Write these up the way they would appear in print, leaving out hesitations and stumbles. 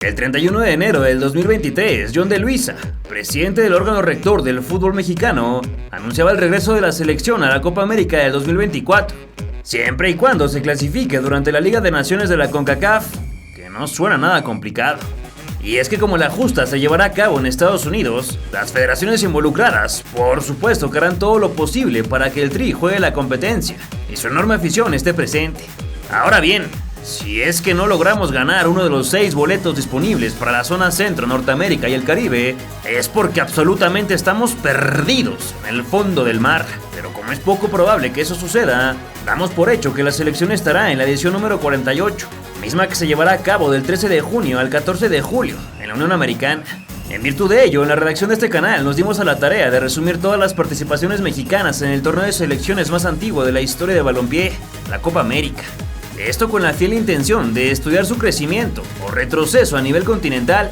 El 31 de enero del 2023, John de Luisa, presidente del órgano rector del fútbol mexicano, anunciaba el regreso de la selección a la Copa América del 2024, siempre y cuando se clasifique durante la Liga de Naciones de la CONCACAF, que no suena nada complicado. Y es que como la justa se llevará a cabo en Estados Unidos, las federaciones involucradas, por supuesto que harán todo lo posible para que el Tri juegue la competencia y su enorme afición esté presente. Ahora bien, si es que no logramos ganar uno de los 6 boletos disponibles para la zona centro, Norteamérica y el Caribe, es porque absolutamente estamos perdidos en el fondo del mar. Pero como es poco probable que eso suceda, damos por hecho que la selección estará en la edición número 48, misma que se llevará a cabo del 13 de junio al 14 de julio en la Unión Americana. En virtud de ello, en la redacción de este canal nos dimos a la tarea de resumir todas las participaciones mexicanas en el torneo de selecciones más antiguo de la historia de balompié, la Copa América. Esto con la fiel intención de estudiar su crecimiento o retroceso a nivel continental,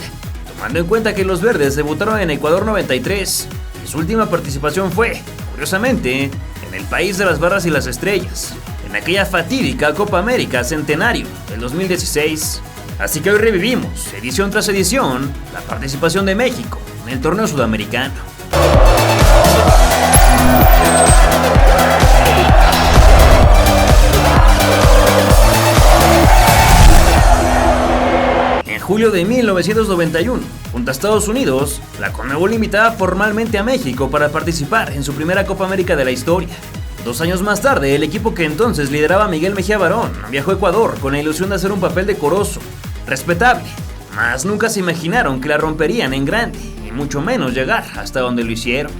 tomando en cuenta que los verdes debutaron en Ecuador 93 y su última participación fue, curiosamente, en el país de las barras y las estrellas, en aquella fatídica Copa América Centenario del 2016. Así que hoy revivimos, edición tras edición, la participación de México en el torneo sudamericano. En julio de 1991, junto a Estados Unidos, la CONMEBOL invitaba formalmente a México para participar en su primera Copa América de la historia. 2 años más tarde, el equipo que entonces lideraba Miguel Mejía Barón viajó a Ecuador con la ilusión de hacer un papel decoroso, respetable, mas nunca se imaginaron que la romperían en grande, y mucho menos llegar hasta donde lo hicieron.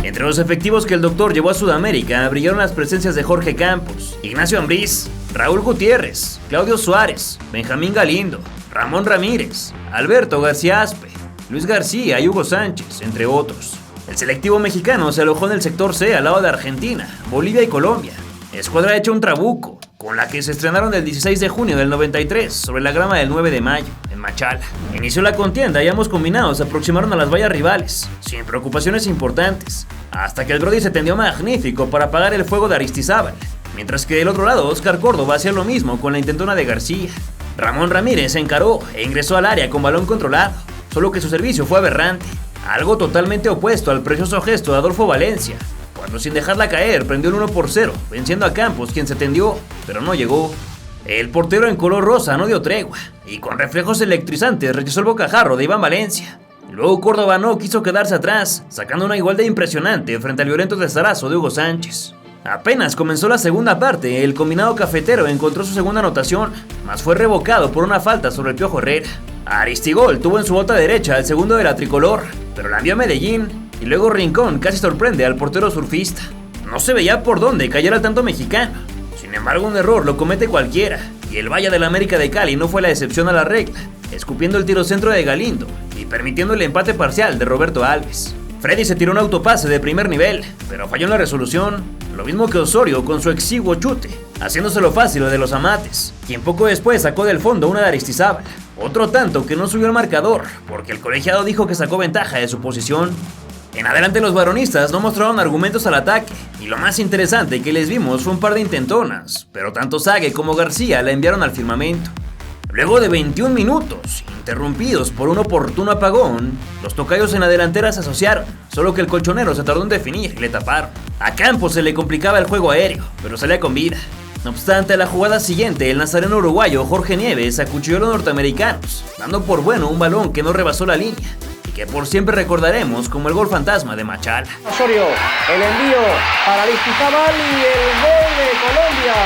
Entre los efectivos que el doctor llevó a Sudamérica brillaron las presencias de Jorge Campos, Ignacio Ambriz, Raúl Gutiérrez, Claudio Suárez, Benjamín Galindo, Ramón Ramírez, Alberto García Aspe, Luis García y Hugo Sánchez, entre otros. El selectivo mexicano se alojó en el sector C al lado de Argentina, Bolivia y Colombia. Escuadra hecha un trabuco, con la que se estrenaron el 16 de junio del 93 sobre la grama del 9 de mayo, en Machala. Inició la contienda y ambos combinados se aproximaron a las vallas rivales, sin preocupaciones importantes, hasta que el Brody se tendió magnífico para apagar el fuego de Aristizábal, mientras que del otro lado Oscar Córdoba hacía lo mismo con la intentona de García. Ramón Ramírez se encaró e ingresó al área con balón controlado, solo que su servicio fue aberrante, algo totalmente opuesto al precioso gesto de Adolfo Valencia, cuando sin dejarla caer prendió el 1-0, venciendo a Campos, quien se tendió, pero no llegó. El portero en color rosa no dio tregua, y con reflejos electrizantes rechazó el bocajarro de Iván Valencia. Luego Córdoba no quiso quedarse atrás, sacando una igualdad impresionante frente al violento testarazo de Hugo Sánchez. Apenas comenzó la segunda parte, el combinado cafetero encontró su segunda anotación, mas fue revocado por una falta sobre el Piojo Herrera. Aristigol tuvo en su bota derecha el segundo de la tricolor, pero la envió a Medellín, y luego Rincón casi sorprende al portero surfista. No se veía por dónde cayera el tanto mexicano. Sin embargo, un error lo comete cualquiera, y el Valle del América de Cali no fue la excepción a la regla, escupiendo el tiro centro de Galindo y permitiendo el empate parcial de Roberto Alves. Freddy se tiró un autopase de primer nivel, pero falló en la resolución, lo mismo que Osorio con su exiguo chute, haciéndoselo fácil de los Amates, quien poco después sacó del fondo una de Aristizábal. Otro tanto que no subió el marcador, porque el colegiado dijo que sacó ventaja de su posición. En adelante los varonistas no mostraron argumentos al ataque, y lo más interesante que les vimos fue un par de intentonas, pero tanto Sague como García la enviaron al firmamento. Luego de 21 minutos, interrumpidos por un oportuno apagón, los tocayos en la delantera se asociaron, solo que el colchonero se tardó en definir y le taparon. A Campos se le complicaba el juego aéreo, pero salía con vida. No obstante, a la jugada siguiente, el nazareno uruguayo Jorge Nieves acuchilló a los norteamericanos, dando por bueno un balón que no rebasó la línea, y que por siempre recordaremos como el gol fantasma de Machala. Osorio, el envío para Aristizábal y el gol de Colombia.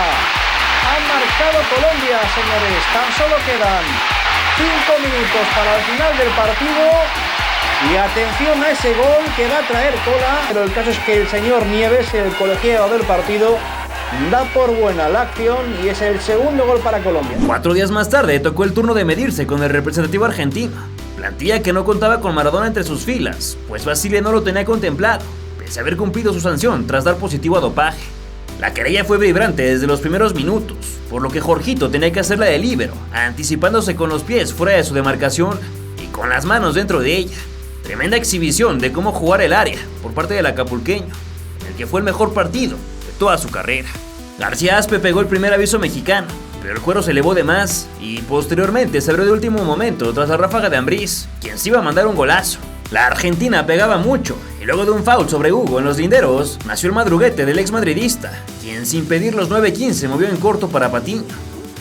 Ha marcado Colombia, señores. Tan solo quedan 5 minutos para el final del partido. Y atención a ese gol que va a traer cola. Pero el caso es que el señor Nieves, el colegiado del partido, da por buena la acción y es el segundo gol para Colombia. 4 días más tarde tocó el turno de medirse con el representativo argentino. Plantilla que no contaba con Maradona entre sus filas, pues Basile no lo tenía contemplado, pese a haber cumplido su sanción tras dar positivo a dopaje. La querella fue vibrante desde los primeros minutos, por lo que Jorgito tenía que hacerla de líbero, anticipándose con los pies fuera de su demarcación y con las manos dentro de ella. Tremenda exhibición de cómo jugar el área por parte del acapulqueño, el que fue el mejor partido de toda su carrera. García Aspe pegó el primer aviso mexicano, pero el cuero se elevó de más y posteriormente se abrió de último momento tras la ráfaga de Ambriz, quien se iba a mandar un golazo. La Argentina pegaba mucho y luego de un foul sobre Hugo en los linderos nació el madruguete del ex madridista, quien sin pedir los 9-15 movió en corto para Patiño.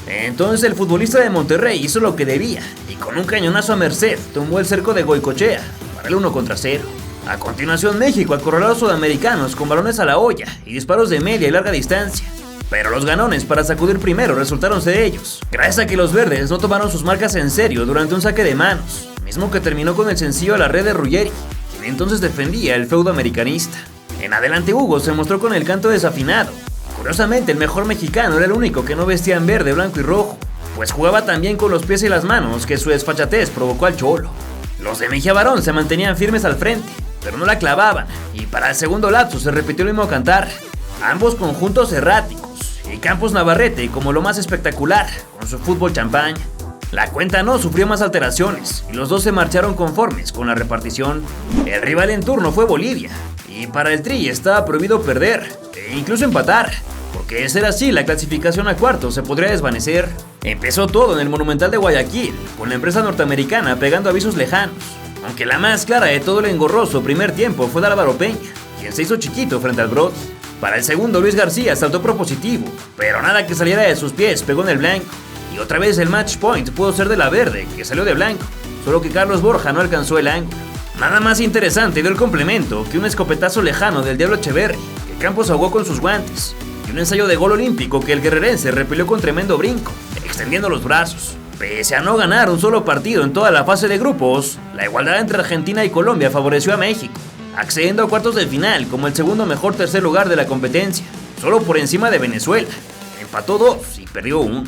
Entonces el futbolista de Monterrey hizo lo que debía y con un cañonazo a merced tumbó el cerco de Goicoechea para el 1-0. A continuación México acorraló a los sudamericanos con balones a la olla y disparos de media y larga distancia. Pero los ganones para sacudir primero resultaron ser ellos, gracias a que los verdes no tomaron sus marcas en serio durante un saque de manos, mismo que terminó con el sencillo a la red de Ruggeri, quien entonces defendía el feudo americanista. En adelante Hugo se mostró con el canto desafinado. Curiosamente el mejor mexicano era el único que no vestía en verde, blanco y rojo, pues jugaba tan bien con los pies y las manos que su desfachatez provocó al Cholo. Los de Mejía Barón se mantenían firmes al frente, pero no la clavaban, y para el segundo lapso se repitió el mismo cantar. Ambos conjuntos erráticos, y Campos Navarrete como lo más espectacular, con su fútbol champaña. La cuenta no sufrió más alteraciones, y los dos se marcharon conformes con la repartición. El rival en turno fue Bolivia, y para el Tri estaba prohibido perder, e incluso empatar, porque de ser así la clasificación a cuartos se podría desvanecer. Empezó todo en el Monumental de Guayaquil, con la empresa norteamericana pegando avisos lejanos, aunque la más clara de todo el engorroso primer tiempo fue de Álvaro Peña, quien se hizo chiquito frente al Brot. Para el segundo Luis García saltó propositivo, pero nada que saliera de sus pies pegó en el blanco, y otra vez el match point pudo ser de la verde, que salió de blanco, solo que Carlos Borja no alcanzó el ángulo. Nada más interesante dio el complemento que un escopetazo lejano del Diablo Echeverri, que Campos ahogó con sus guantes, y un ensayo de gol olímpico que el guerrerense repelió con tremendo brinco, extendiendo los brazos. Pese a no ganar un solo partido en toda la fase de grupos, la igualdad entre Argentina y Colombia favoreció a México, accediendo a cuartos de final como el segundo mejor tercer lugar de la competencia, solo por encima de Venezuela. Empató 2 y perdió 1.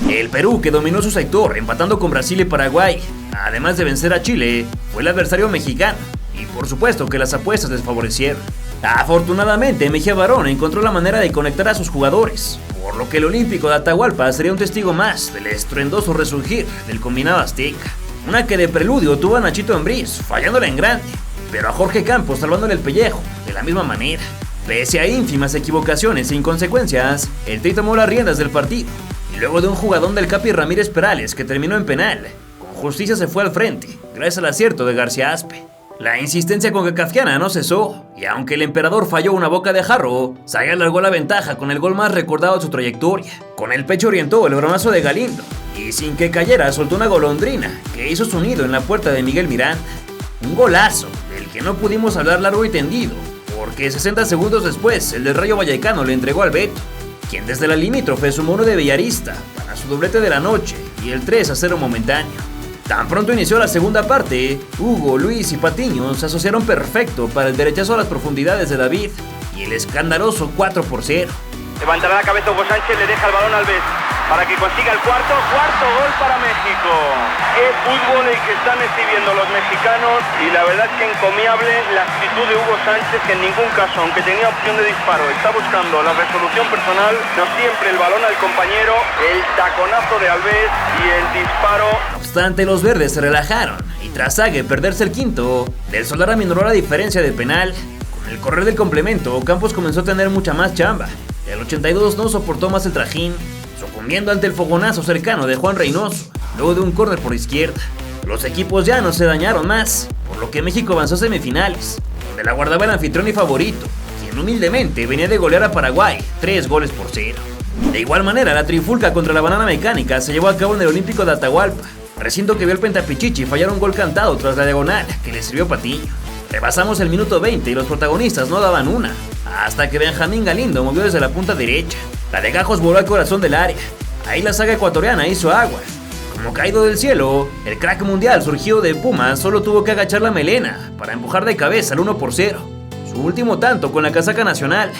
El Perú, que dominó su sector empatando con Brasil y Paraguay, además de vencer a Chile, fue el adversario mexicano, y por supuesto que las apuestas les favorecieron. Afortunadamente, Mejía Barón encontró la manera de conectar a sus jugadores, por lo que el Olímpico de Atahualpa sería un testigo más del estruendoso resurgir del combinado azteca. Una que de preludio tuvo a Nachito Ambriz, fallándola en grande, pero a Jorge Campos salvándole el pellejo de la misma manera. Pese a ínfimas equivocaciones e inconsecuencias, el Tri tomó las riendas del partido, y luego de un jugadón del Capi Ramírez Perales que terminó en penal, con justicia se fue al frente, gracias al acierto de García Aspe. La insistencia con Kafkiana no cesó, y aunque el emperador falló una boca de jarro, Saga alargó la ventaja con el gol más recordado de su trayectoria. Con el pecho orientó el bronazo de Galindo, y sin que cayera soltó una golondrina que hizo su nido en la puerta de Miguel Miranda. Un golazo del que no pudimos hablar largo y tendido, porque 60 segundos después el del Rayo Vallecano le entregó al Beto, quien desde la limítrofe sumó uno de Villarista para su doblete de la noche y el 3-0 momentáneo. Tan pronto inició la segunda parte, Hugo, Luis y Patiño se asociaron perfecto para el derechazo a las profundidades de David y el escandaloso 4-0. Levantará la cabeza Hugo Sánchez, le deja el balón a Alves para que consiga el cuarto gol para México. Qué fútbol el que están exhibiendo los mexicanos, y la verdad es que encomiable la actitud de Hugo Sánchez, que en ningún caso, aunque tenía opción de disparo, está buscando la resolución personal, no siempre el balón al compañero, el taconazo de Alves y el disparo. No obstante, los verdes se relajaron y tras Sague perderse el quinto, Del Solar aminoró la diferencia del penal. Con el correr del complemento, Campos comenzó a tener mucha más chamba. El 82 no soportó más el trajín, sucumbiendo ante el fogonazo cercano de Juan Reynoso, luego de un córner por izquierda. Los equipos ya no se dañaron más, por lo que México avanzó a semifinales, donde la guardaba el anfitrión y favorito, quien humildemente venía de golear a Paraguay 3-0. De igual manera, la trifulca contra la Banana Mecánica se llevó a cabo en el Olímpico de Atahualpa, recinto que vio al Pentapichichi fallar un gol cantado tras la diagonal que le sirvió Patiño. Rebasamos el minuto 20 y los protagonistas no daban una, hasta que Benjamín Galindo movió desde la punta derecha. La de Gajos voló al corazón del área. Ahí la saga ecuatoriana hizo agua. Como caído del cielo, el crack mundial surgido de Pumas solo tuvo que agachar la melena para empujar de cabeza al 1-0. Su último tanto con la casaca nacional,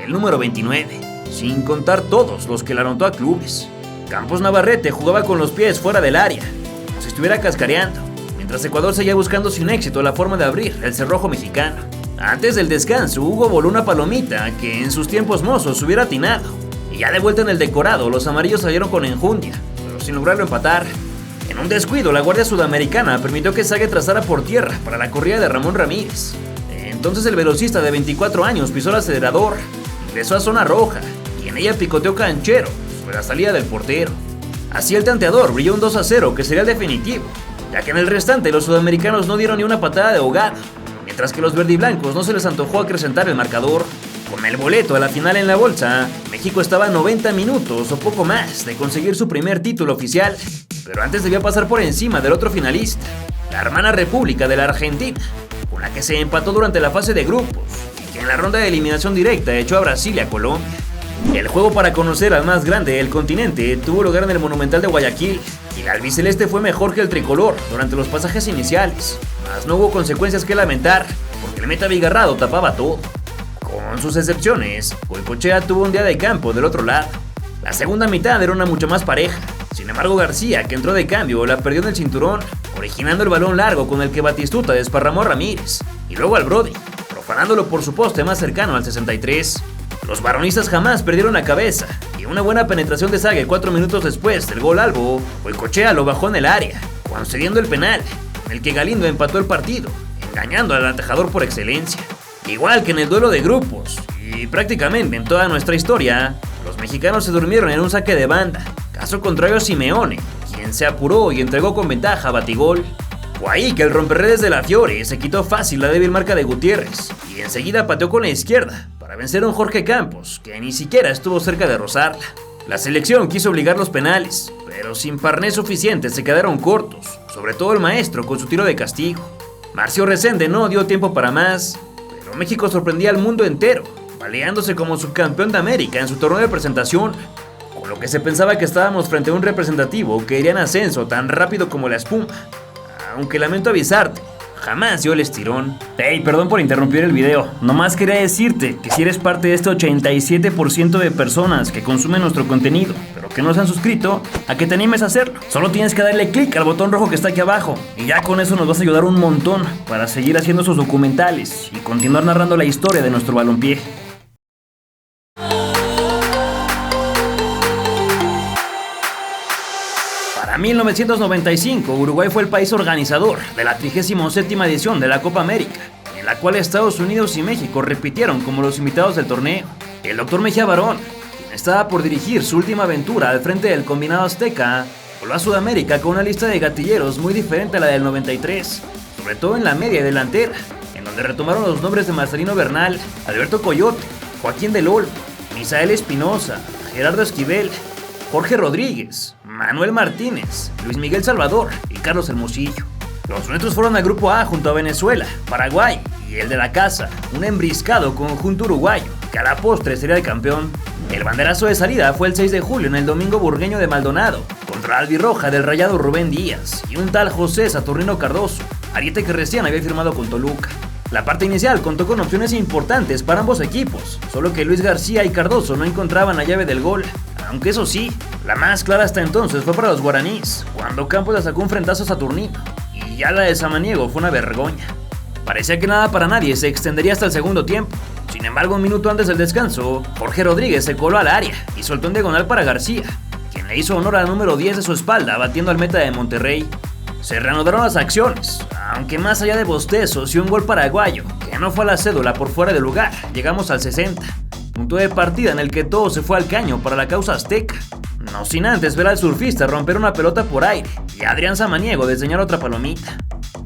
el número 29, sin contar todos los que la anotó a clubes. Campos Navarrete jugaba con los pies fuera del área, como si estuviera cascareando, mientras Ecuador seguía buscando sin éxito la forma de abrir el cerrojo mexicano. Antes del descanso, Hugo voló una palomita que en sus tiempos mozos hubiera atinado, y ya de vuelta en el decorado, los amarillos salieron con enjundia, pero sin lograrlo empatar. En un descuido, la Guardia Sudamericana permitió que Sague trazara por tierra para la corrida de Ramón Ramírez. Entonces el velocista de 24 años pisó el acelerador, ingresó a zona roja, y en en ella picoteó canchero sobre la salida del portero. Así el tanteador brilló un 2-0 que sería el definitivo, ya que en el restante los sudamericanos no dieron ni una patada de ahogado, mientras que los verdiblancos no se les antojó acrecentar el marcador. Con el boleto a la final en la bolsa, México estaba a 90 minutos o poco más de conseguir su primer título oficial, pero antes debía pasar por encima del otro finalista, la hermana República de la Argentina, con la que se empató durante la fase de grupos y que en la ronda de eliminación directa echó a Brasil y a Colombia. El juego para conocer al más grande del continente tuvo lugar en el Monumental de Guayaquil, y el albiceleste fue mejor que el tricolor durante los pasajes iniciales, mas no hubo consecuencias que lamentar, porque el meta Bigarrado tapaba todo. Con sus excepciones, Goicoechea tuvo un día de campo del otro lado. La segunda mitad era una mucho más pareja. Sin embargo, García, que entró de cambio, la perdió en el cinturón, originando el balón largo con el que Batistuta desparramó a Ramírez, y luego al Brody, profanándolo por su poste más cercano al 63. Los varonistas jamás perdieron la cabeza, y una buena penetración de Zague 4 minutos después del gol albo, Goicoechea lo bajó en el área, concediendo el penal, en el que Galindo empató el partido, engañando al atajador por excelencia. Igual que en el duelo de grupos, y prácticamente en toda nuestra historia, los mexicanos se durmieron en un saque de banda, caso contrario a Simeone, quien se apuró y entregó con ventaja a Batigol. Fue ahí que el romperredes de la Fiore se quitó fácil la débil marca de Gutiérrez, y enseguida pateó con la izquierda, para vencer a un Jorge Campos, que ni siquiera estuvo cerca de rozarla. La selección quiso obligar los penales, pero sin parné suficiente se quedaron cortos, sobre todo el maestro con su tiro de castigo. Marcio Rezende no dio tiempo para más, pero México sorprendía al mundo entero, baleándose como subcampeón de América en su torneo de presentación, con lo que se pensaba que estábamos frente a un representativo que iría en ascenso tan rápido como la espuma. Aunque lamento avisarte, jamás dio el estirón. Hey, perdón por interrumpir el video. Nomás quería decirte que si eres parte de este 87% de personas que consumen nuestro contenido, pero que no se han suscrito, a que te animes a hacerlo. Solo tienes que darle clic al botón rojo que está aquí abajo, y ya con eso nos vas a ayudar un montón para seguir haciendo esos documentales y continuar narrando la historia de nuestro balompié. Para 1995, Uruguay fue el país organizador de la 37ª edición de la Copa América, en la cual Estados Unidos y México repitieron como los invitados del torneo. El Dr. Mejía Barón, quien estaba por dirigir su última aventura al frente del combinado azteca, voló a Sudamérica con una lista de gatilleros muy diferente a la del 93, sobre todo en la media y delantera, en donde retomaron los nombres de Marcelino Bernal, Alberto Coyote, Joaquín del Olmo, Misael Espinosa, Gerardo Esquivel, Jorge Rodríguez, Manuel Martínez, Luis Miguel Salvador y Carlos Hermosillo. Los nuestros fueron al grupo A junto a Venezuela, Paraguay y el de la casa, un embriscado conjunto uruguayo, que a la postre sería el campeón. El banderazo de salida fue el 6 de julio en el Domingo Burgueño de Maldonado, contra la albirroja del Rayado Rubén Díaz y un tal José Saturnino Cardoso, ariete que recién había firmado con Toluca. La parte inicial contó con opciones importantes para ambos equipos, solo que Luis García y Cardoso no encontraban la llave del gol. Aunque eso sí, la más clara hasta entonces fue para los guaraníes, cuando Campos le sacó un frentazo a Saturnino, y ya la de Samaniego fue una vergüenza. Parecía que nada para nadie se extendería hasta el segundo tiempo. Sin embargo, un minuto antes del descanso, Jorge Rodríguez se coló al área y soltó un diagonal para García, quien le hizo honor al número 10 de su espalda, batiendo al meta de Monterrey. Se reanudaron las acciones, aunque más allá de bostezos y un gol paraguayo, que no fue a la cédula por fuera de lugar, llegamos al 60. Punto de partida en el que todo se fue al caño para la causa azteca, no sin antes ver al surfista romper una pelota por aire y a Adrián Samaniego diseñar otra palomita.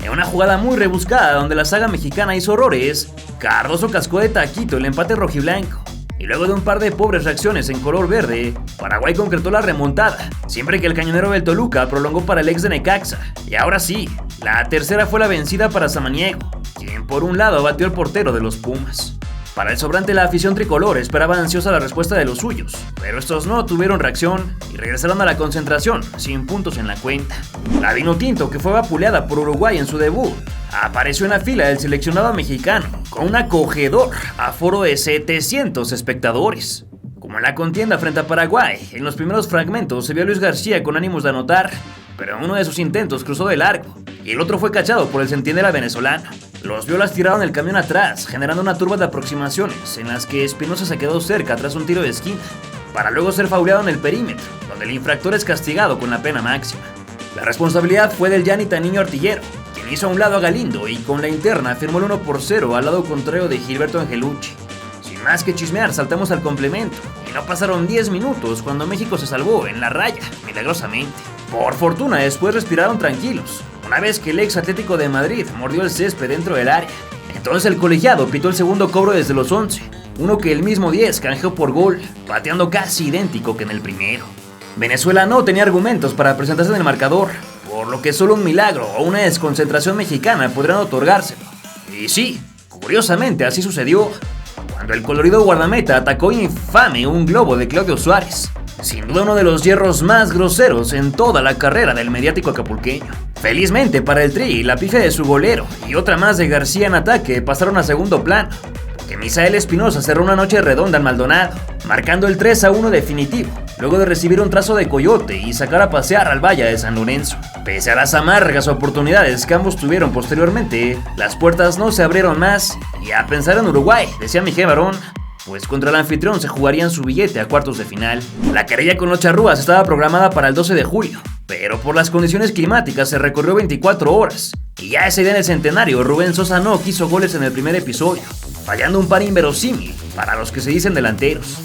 En una jugada muy rebuscada donde la saga mexicana hizo horrores, Cardoso cascó de taquito el empate rojiblanco, y luego de un par de pobres reacciones en color verde, Paraguay concretó la remontada, siempre que el cañonero del Toluca prolongó para el ex de Necaxa. Y ahora sí, la tercera fue la vencida para Samaniego, quien por un lado batió al portero de los Pumas. Para el sobrante, la afición tricolor esperaba ansiosa la respuesta de los suyos, pero estos no tuvieron reacción y regresaron a la concentración sin puntos en la cuenta. La Vinotinto, que fue vapuleada por Uruguay en su debut, apareció en la fila del seleccionado mexicano con un acogedor aforo de 700 espectadores. Como en la contienda frente a Paraguay, en los primeros fragmentos se vio a Luis García con ánimos de anotar, pero uno de sus intentos cruzó de largo y el otro fue cachado por el centinela venezolano. Los violas tiraron el camión atrás, generando una turba de aproximaciones en las que Espinosa se quedó cerca tras un tiro de esquina, para luego ser fauleado en el perímetro, donde el infractor es castigado con la pena máxima. La responsabilidad fue del Yanita Niño Artillero, quien hizo a un lado a Galindo y con la interna firmó el 1-0 al lado contrario de Gilberto Angelucci. Sin más que chismear, saltamos al complemento, y no pasaron 10 minutos cuando México se salvó en la raya, milagrosamente. Por fortuna, después respiraron tranquilos, una vez que el ex Atlético de Madrid mordió el césped dentro del área. Entonces el colegiado pitó el segundo cobro desde los 11, uno que el mismo 10 canjeó por gol, pateando casi idéntico que en el primero. Venezuela no tenía argumentos para presentarse en el marcador, por lo que solo un milagro o una desconcentración mexicana podrían otorgárselo. Y sí, curiosamente así sucedió, cuando el colorido guardameta atacó infame un globo de Claudio Suárez, sin duda uno de los hierros más groseros en toda la carrera del mediático acapulqueño. Felizmente para el Tri, la pifia de su golero y otra más de García en ataque pasaron a segundo plano, que Misael Espinosa cerró una noche redonda al Maldonado, marcando el 3-1 definitivo, luego de recibir un trazo de coyote y sacar a pasear al Valle de San Lorenzo. Pese a las amargas oportunidades que ambos tuvieron posteriormente, las puertas no se abrieron más, y a pensar en Uruguay, decía Miguel Barón, pues contra el anfitrión se jugarían su billete a cuartos de final. La querella con los charrúas estaba programada para el 12 de julio, pero por las condiciones climáticas se recorrió 24 horas, y ya ese día en el centenario Rubén Sosa no quiso goles en el primer episodio, fallando un par inverosímil para los que se dicen delanteros.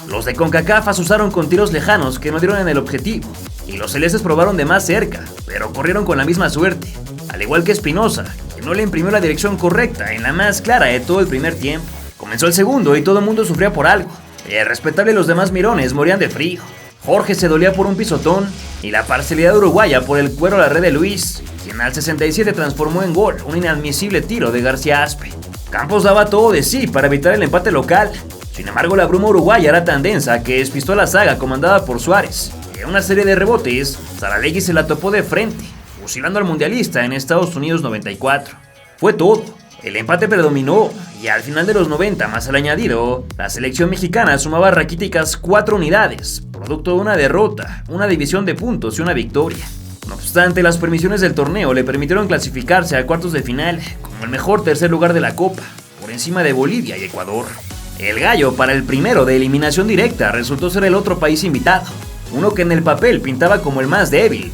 Los de CONCACAF asustaron con tiros lejanos que no dieron en el objetivo, y los celestes probaron de más cerca, pero corrieron con la misma suerte, al igual que Espinosa, que no le imprimió la dirección correcta en la más clara de todo el primer tiempo. Comenzó el segundo y todo el mundo sufría por algo. El respetable y los demás mirones morían de frío. Jorge se dolía por un pisotón y la parcialidad uruguaya por el cuero a la red de Luis, quien al 67 transformó en gol un inadmisible tiro de García Aspe. Campos daba todo de sí para evitar el empate local. Sin embargo, la bruma uruguaya era tan densa que despistó a la saga comandada por Suárez. En una serie de rebotes, Saralegui se la topó de frente, fusilando al mundialista en Estados Unidos 94. Fue todo. El empate predominó y al final de los 90 más el añadido, la selección mexicana sumaba raquíticas 4 unidades, producto de una derrota, una división de puntos y una victoria. No obstante, las permisiones del torneo le permitieron clasificarse a cuartos de final como el mejor tercer lugar de la Copa, por encima de Bolivia y Ecuador. El gallo para el primero de eliminación directa resultó ser el otro país invitado, uno que en el papel pintaba como el más débil,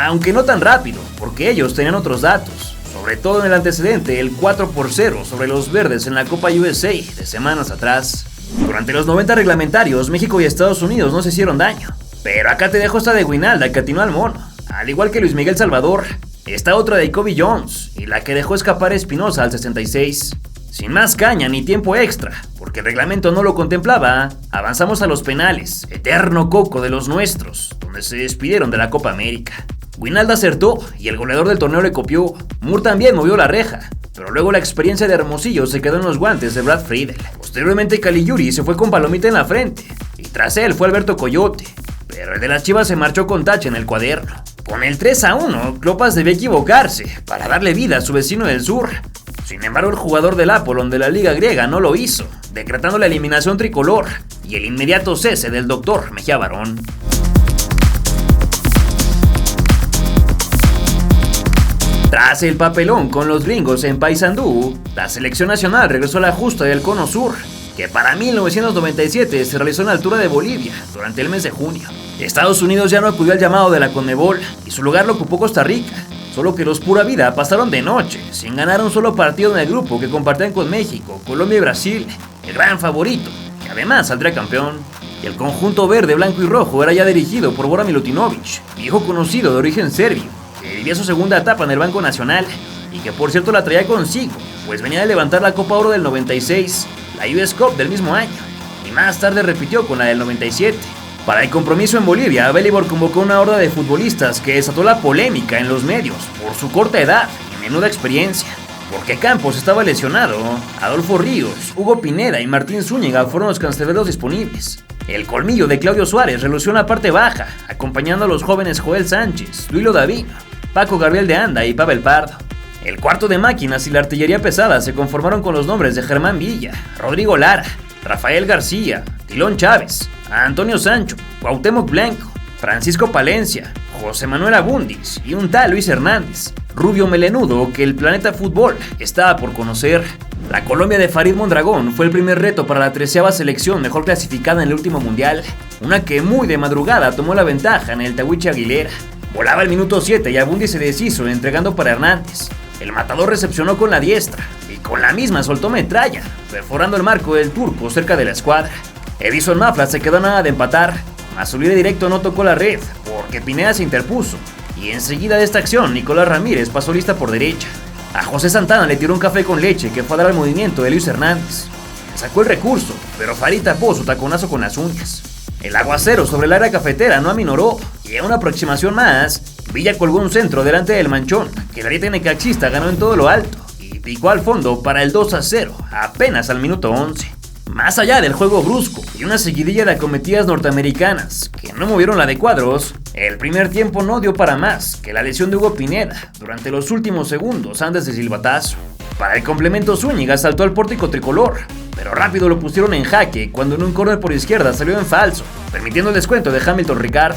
aunque no tan rápido, porque ellos tenían otros datos. Sobre todo en el antecedente, el 4-0 sobre los verdes en la Copa USA de semanas atrás. Durante los 90 reglamentarios, México y Estados Unidos no se hicieron daño. Pero acá te dejo esta de Guinalda que atinó al mono. Al igual que Luis Miguel Salvador, está otra de Kobe Jones y la que dejó escapar Espinosa al 66. Sin más caña ni tiempo extra, porque el reglamento no lo contemplaba, avanzamos a los penales, eterno coco de los nuestros, donde se despidieron de la Copa América. Guinalda acertó y el goleador del torneo le copió. Moore también movió la reja, pero luego la experiencia de Hermosillo se quedó en los guantes de Brad Friedel. Posteriormente Caligiuri se fue con palomita en la frente, y tras él fue Alberto Coyote, pero el de las Chivas se marchó con tache en el cuaderno. Con el 3-1, Klopas debía equivocarse para darle vida a su vecino del sur. Sin embargo, el jugador del Apollon de la Liga Griega no lo hizo, decretando la eliminación tricolor y el inmediato cese del doctor Mejía Barón. Tras el papelón con los gringos en Paysandú, la selección nacional regresó a la justa del Cono Sur, que para 1997 se realizó en la altura de Bolivia durante el mes de junio. Estados Unidos ya no acudió al llamado de la CONMEBOL y su lugar lo ocupó Costa Rica, solo que los pura vida pasaron de noche, sin ganar un solo partido en el grupo que compartían con México, Colombia y Brasil, el gran favorito, que además saldría campeón. Y el conjunto verde, blanco y rojo era ya dirigido por Bora Milutinovic, viejo conocido de origen serbio, que vivía su segunda etapa en el Banco Nacional y que por cierto la traía consigo, pues venía de levantar la Copa Oro del 96, la US Cup del mismo año, y más tarde repitió con la del 97. Para el compromiso en Bolivia, Belibor convocó una horda de futbolistas que desató la polémica en los medios por su corta edad y menuda experiencia. Porque Campos estaba lesionado, Adolfo Ríos, Hugo Pineda y Martín Zúñiga fueron los canceleros disponibles. El colmillo de Claudio Suárez relució en la parte baja, acompañando a los jóvenes Joel Sánchez, Duilo Davino, Paco Gabriel de Anda y Pavel Pardo. El cuarto de máquinas y la artillería pesada se conformaron con los nombres de Germán Villa, Rodrigo Lara, Rafael García, Tilón Chávez, Antonio Sancho, Cuauhtémoc Blanco, Francisco Palencia, José Manuel Abundis y un tal Luis Hernández, rubio melenudo que el planeta fútbol estaba por conocer. La Colombia de Farid Mondragón fue el primer reto para la 13ª selección mejor clasificada en el último mundial, una que muy de madrugada tomó la ventaja en el Tahuiche Aguilera. Volaba el minuto 7 y Abundis se deshizo entregando para Hernández. El matador recepcionó con la diestra y con la misma soltó metralla, perforando el marco del turco cerca de la escuadra. Edison Mafla se quedó a nada de empatar, mas su líder directo no tocó la red, porque Pineda se interpuso, y enseguida de esta acción Nicolás Ramírez pasó lista por derecha. A José Santana le tiró un café con leche que fue a dar al movimiento de Luis Hernández. Sacó el recurso, pero Farid tapó su taconazo con las uñas. El aguacero sobre el área cafetera no aminoró, y a una aproximación más, Villa colgó un centro delante del manchón, que el Ariete necaxista ganó en todo lo alto, y picó al fondo para el 2-0, apenas al minuto 11. Más allá del juego brusco y una seguidilla de acometidas norteamericanas que no movieron la de cuadros, el primer tiempo no dio para más que la lesión de Hugo Pineda durante los últimos segundos antes del silbatazo. Para el complemento, Zúñiga saltó al pórtico tricolor, pero rápido lo pusieron en jaque cuando en un córner por izquierda salió en falso, permitiendo el descuento de Hamilton Ricard.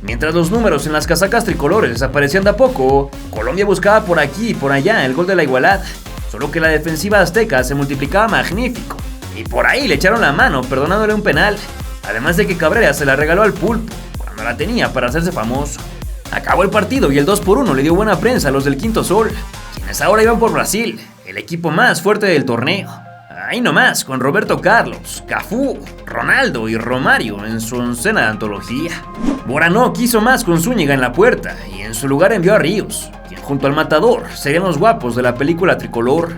Mientras los números en las casacas tricolores desaparecían de a poco, Colombia buscaba por aquí y por allá el gol de la igualada, solo que la defensiva azteca se multiplicaba magnífico, y por ahí le echaron la mano perdonándole un penal, además de que Cabrera se la regaló al Pulpo, cuando la tenía para hacerse famoso. Acabó el partido y el 2-1 le dio buena prensa a los del Quinto Sol, quienes ahora iban por Brasil, el equipo más fuerte del torneo. Ahí nomás, con Roberto Carlos, Cafú, Ronaldo y Romario en su oncena de antología. Borano quiso más con Zúñiga en la puerta y en su lugar envió a Ríos, quien junto al Matador serían los guapos de la película tricolor.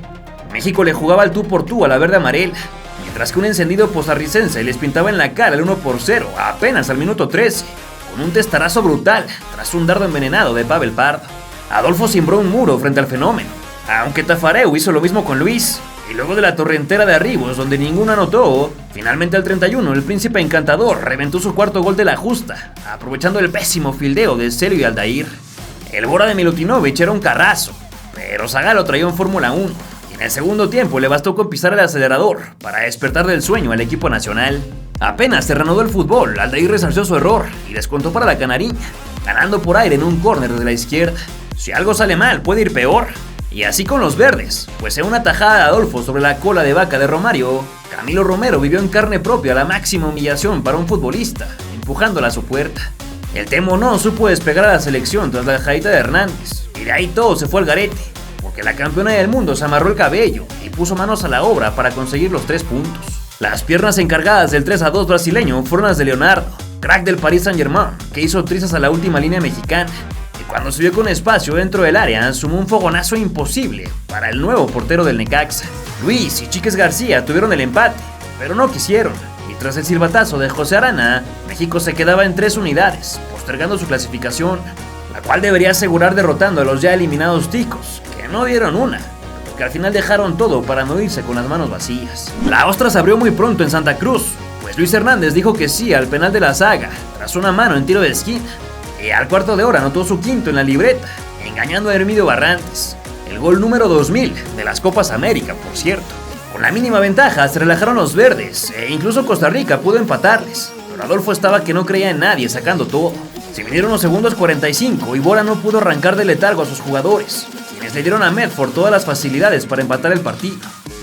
México le jugaba al tú por tú a la verde amarela, mientras que un encendido posarricense les pintaba en la cara el 1-0 apenas al minuto 13, con un testarazo brutal tras un dardo envenenado de Pavel Pardo. Adolfo cimbró un muro frente al fenómeno, aunque Tafareu hizo lo mismo con Luis, y luego de la torrentera de arribos donde ninguno anotó, finalmente al 31 el príncipe encantador reventó su cuarto gol de la justa, aprovechando el pésimo fildeo de Celio y Aldair. El Bora de Milutinovic era un carrazo, pero Zagallo traía en Fórmula 1, y en el segundo tiempo le bastó con pisar el acelerador para despertar del sueño al equipo nacional. Apenas se reanudó el fútbol, Aldair resarció su error y descontó para la Canariña, ganando por aire en un córner de la izquierda. Si algo sale mal, puede ir peor. Y así con los verdes, pues en una tajada de Adolfo sobre la cola de vaca de Romario, Camilo Romero vivió en carne propia la máxima humillación para un futbolista, empujándola a su puerta. El Temo no supo despegar a la selección tras la dejadita de Hernández, y de ahí todo se fue al garete, porque la campeona del mundo se amarró el cabello y puso manos a la obra para conseguir los 3 puntos. Las piernas encargadas del 3-2 brasileño fueron las de Leonardo, crack del Paris Saint-Germain, que hizo trizas a la última línea mexicana. Cuando se vio con espacio dentro del área, sumó un fogonazo imposible para el nuevo portero del Necaxa. Luis y Chiques García tuvieron el empate, pero no quisieron, y tras el silbatazo de José Arana, México se quedaba en 3 unidades, postergando su clasificación, la cual debería asegurar derrotando a los ya eliminados ticos, que no dieron una, porque al final dejaron todo para no irse con las manos vacías. La ostra se abrió muy pronto en Santa Cruz, pues Luis Hernández dijo que sí al penal de la saga, tras una mano en tiro de esquina. Y al cuarto de hora anotó su quinto en la libreta, engañando a Hermidio Barrantes, el gol número 2000 de las Copas América, por cierto. Con la mínima ventaja se relajaron los verdes, e incluso Costa Rica pudo empatarles, pero Adolfo estaba que no creía en nadie, sacando todo. Se vinieron los segundos 45 y Bora no pudo arrancar del letargo a sus jugadores, quienes le dieron a Medford todas las facilidades para empatar el partido.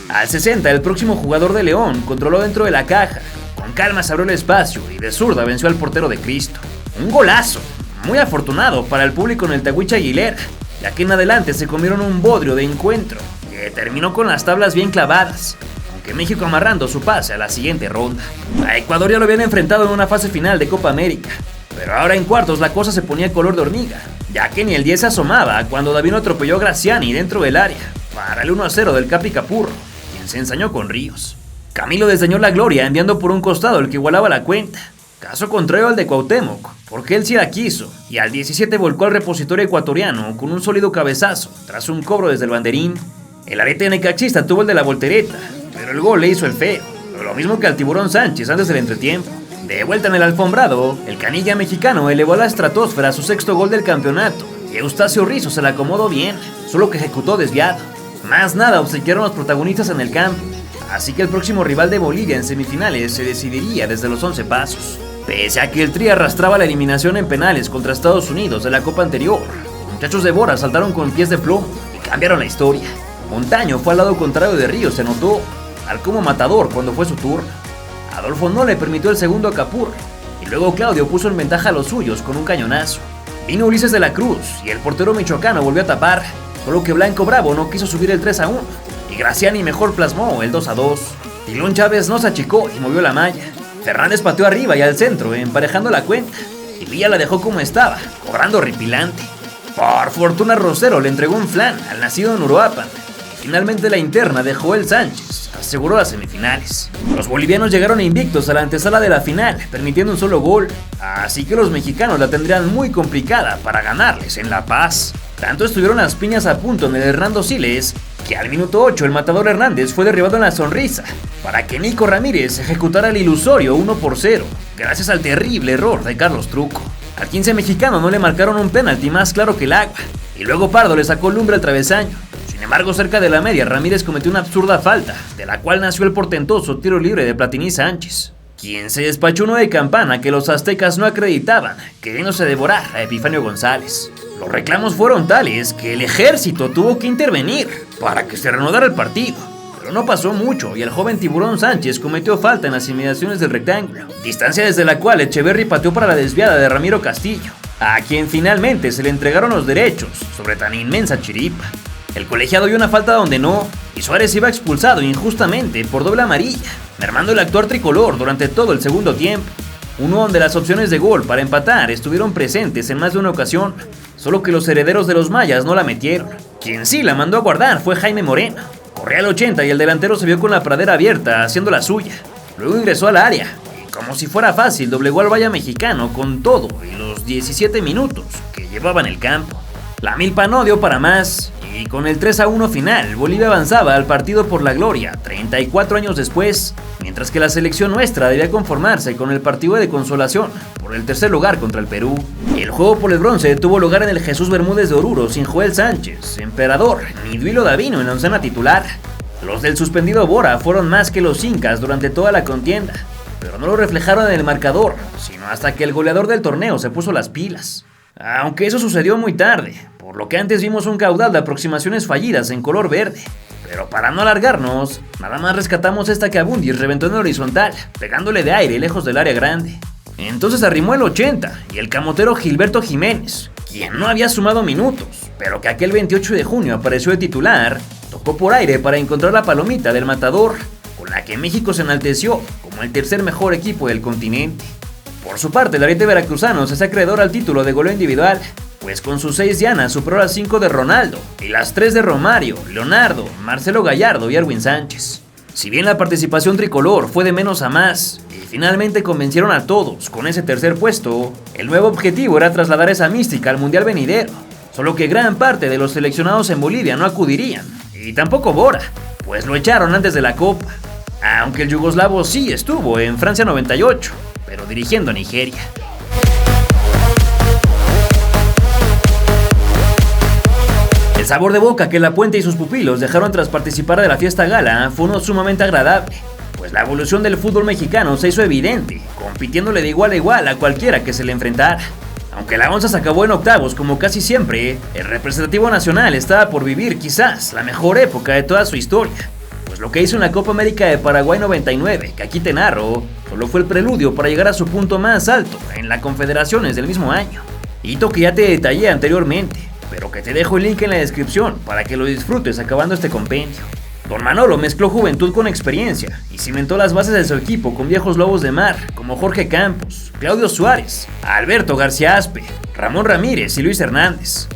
Al 60 el próximo jugador de León controló dentro de la caja, con calma se abrió el espacio y de zurda venció al portero de Cristo. Un golazo, muy afortunado para el público en el Tahuicha Aguilera, ya que en adelante se comieron un bodrio de encuentro que terminó con las tablas bien clavadas, aunque México amarrando su pase a la siguiente ronda. A Ecuador ya lo habían enfrentado en una fase final de Copa América, pero ahora en cuartos la cosa se ponía color de hormiga, ya que ni el 10 se asomaba cuando Davino atropelló a Graciani dentro del área para el 1-0 del Capi Capurro, quien se ensañó con Ríos. Camilo desdeñó la gloria enviando por un costado el que igualaba la cuenta, caso contrario al de Cuauhtémoc, porque él sí la quiso, y al 17 volcó al repositorio ecuatoriano con un sólido cabezazo, tras un cobro desde el banderín. El arete necaxista tuvo el de la voltereta, pero el gol le hizo el feo, lo mismo que al Tiburón Sánchez antes del entretiempo. De vuelta en el alfombrado, el canilla mexicano elevó a la estratosfera su 6º gol del campeonato, y Eustacio Rizzo se la acomodó bien, solo que ejecutó desviado. Más nada obsequiaron los protagonistas en el campo, así que el próximo rival de Bolivia en semifinales se decidiría desde los 11 pasos. Pese a que el Tri arrastraba la eliminación en penales contra Estados Unidos de la Copa anterior, los muchachos de Bora saltaron con pies de plomo y cambiaron la historia. Montaño fue al lado contrario de Ríos, se notó, al como matador cuando fue su turno. Adolfo no le permitió el segundo a Capur, y luego Claudio puso en ventaja a los suyos con un cañonazo. Vino Ulises de la Cruz y el portero michoacano volvió a tapar, solo que Blanco Bravo no quiso subir el 3-1, y Graciani mejor plasmó el 2-2. Tilón Chávez no se achicó y movió la malla. Fernández pateó arriba y al centro, emparejando la cuenta, y Villa la dejó como estaba, cobrando horripilante. Por fortuna Rosero le entregó un flan al nacido en Uruapan. Finalmente la interna de Joel Sánchez aseguró las semifinales. Los bolivianos llegaron invictos a la antesala de la final, permitiendo un solo gol, así que los mexicanos la tendrían muy complicada para ganarles en La Paz. Tanto estuvieron las piñas a punto en el Hernando Siles, que al minuto 8 el matador Hernández fue derribado en la sonrisa, para que Nico Ramírez ejecutara el ilusorio 1-0, gracias al terrible error de Carlos Truco. Al 15 mexicano no le marcaron un penalti más claro que el agua, y luego Pardo le sacó lumbre al travesaño. Sin embargo, cerca de la media, Ramírez cometió una absurda falta, de la cual nació el portentoso tiro libre de Platini Sánchez, quien se despachó uno de campana que los aztecas no acreditaban, queriéndose devorar a Epifanio González. Los reclamos fueron tales que el ejército tuvo que intervenir para que se reanudara el partido. Pero no pasó mucho y el joven Tiburón Sánchez cometió falta en las inmediaciones del rectángulo, distancia desde la cual Echeverri pateó para la desviada de Ramiro Castillo, a quien finalmente se le entregaron los derechos sobre tan inmensa chiripa. El colegiado dio una falta donde no, y Suárez iba expulsado injustamente por doble amarilla, mermando el actuar tricolor durante todo el segundo tiempo. Uno donde las opciones de gol para empatar estuvieron presentes en más de una ocasión, solo que los herederos de los mayas no la metieron. Quien sí la mandó a guardar fue Jaime Moreno. Corría al 80 y el delantero se vio con la pradera abierta haciendo la suya. Luego ingresó al área y como si fuera fácil doblegó al Valle mexicano con todo y los 17 minutos que llevaba en el campo. La milpa no dio para más y con el 3-1 final Bolivia avanzaba al partido por la gloria 34 años después, mientras que la selección nuestra debía conformarse con el partido de consolación por el tercer lugar contra el Perú. El juego por el bronce tuvo lugar en el Jesús Bermúdez de Oruro sin Joel Sánchez, Emperador ni Duilo Davino en la oncena titular. Los del suspendido Bora fueron más que los incas durante toda la contienda, pero no lo reflejaron en el marcador, sino hasta que el goleador del torneo se puso las pilas. Aunque eso sucedió muy tarde, por lo que antes vimos un caudal de aproximaciones fallidas en color verde. Pero para no alargarnos, nada más rescatamos esta que Abundis reventó en horizontal, pegándole de aire lejos del área grande. Entonces arrimó el 80 y el camotero Gilberto Jiménez, quien no había sumado minutos, pero que aquel 28 de junio apareció de titular, tocó por aire para encontrar la palomita del matador, con la que México se enalteció como el tercer mejor equipo del continente. Por su parte, el ariete veracruzano se hace acreedor al título de goleo individual, pues con sus 6 dianas superó las 5 de Ronaldo y las 3 de Romario, Leonardo, Marcelo Gallardo y Erwin Sánchez. Si bien la participación tricolor fue de menos a más y finalmente convencieron a todos con ese tercer puesto, el nuevo objetivo era trasladar esa mística al mundial venidero, solo que gran parte de los seleccionados en Bolivia no acudirían, y tampoco Bora, pues lo echaron antes de la Copa, aunque el yugoslavo sí estuvo en Francia 98, pero dirigiendo a Nigeria. El sabor de boca que Lapuente y sus pupilos dejaron tras participar de la fiesta gala fue uno sumamente agradable, pues la evolución del fútbol mexicano se hizo evidente, compitiéndole de igual a igual a cualquiera que se le enfrentara. Aunque la onza se acabó en octavos como casi siempre, el representativo nacional estaba por vivir quizás la mejor época de toda su historia, pues lo que hizo en la Copa América de Paraguay 99, que aquí te narro, solo fue el preludio para llegar a su punto más alto en la Confederaciones del mismo año, hito que ya te detallé anteriormente, pero que te dejo el link en la descripción para que lo disfrutes acabando este compendio. Don Manolo mezcló juventud con experiencia y cimentó las bases de su equipo con viejos lobos de mar como Jorge Campos, Claudio Suárez, Alberto García Aspe, Ramón Ramírez y Luis Hernández,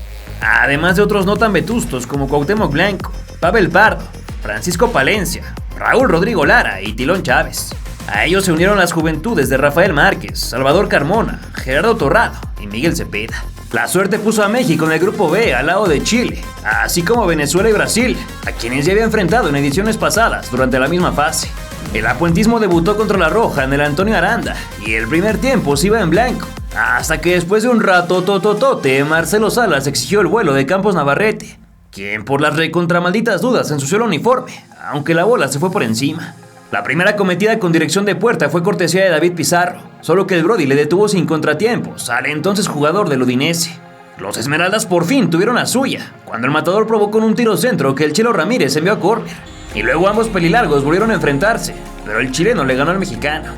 además de otros no tan vetustos como Cuauhtémoc Blanco, Pavel Pardo, Francisco Palencia, Raúl Rodrigo Lara y Tilón Chávez. A ellos se unieron las juventudes de Rafael Márquez, Salvador Carmona, Gerardo Torrado y Miguel Cepeda. La suerte puso a México en el grupo B al lado de Chile, así como Venezuela y Brasil, a quienes ya había enfrentado en ediciones pasadas durante la misma fase. El apuentismo debutó contra la Roja en el Antonio Aranda y el primer tiempo se iba en blanco, hasta que después de un rato tototote Marcelo Salas exigió el vuelo de Campos Navarrete, quien por las recontramalditas dudas ensució el uniforme, aunque la bola se fue por encima. La primera cometida con dirección de puerta fue cortesía de David Pizarro, solo que el Brody le detuvo sin contratiempos al entonces jugador del Udinese. Los Esmeraldas por fin tuvieron la suya, cuando el matador probó con un tiro centro que el Chelo Ramírez envió a córner, y luego ambos pelilargos volvieron a enfrentarse, pero el chileno le ganó al mexicano.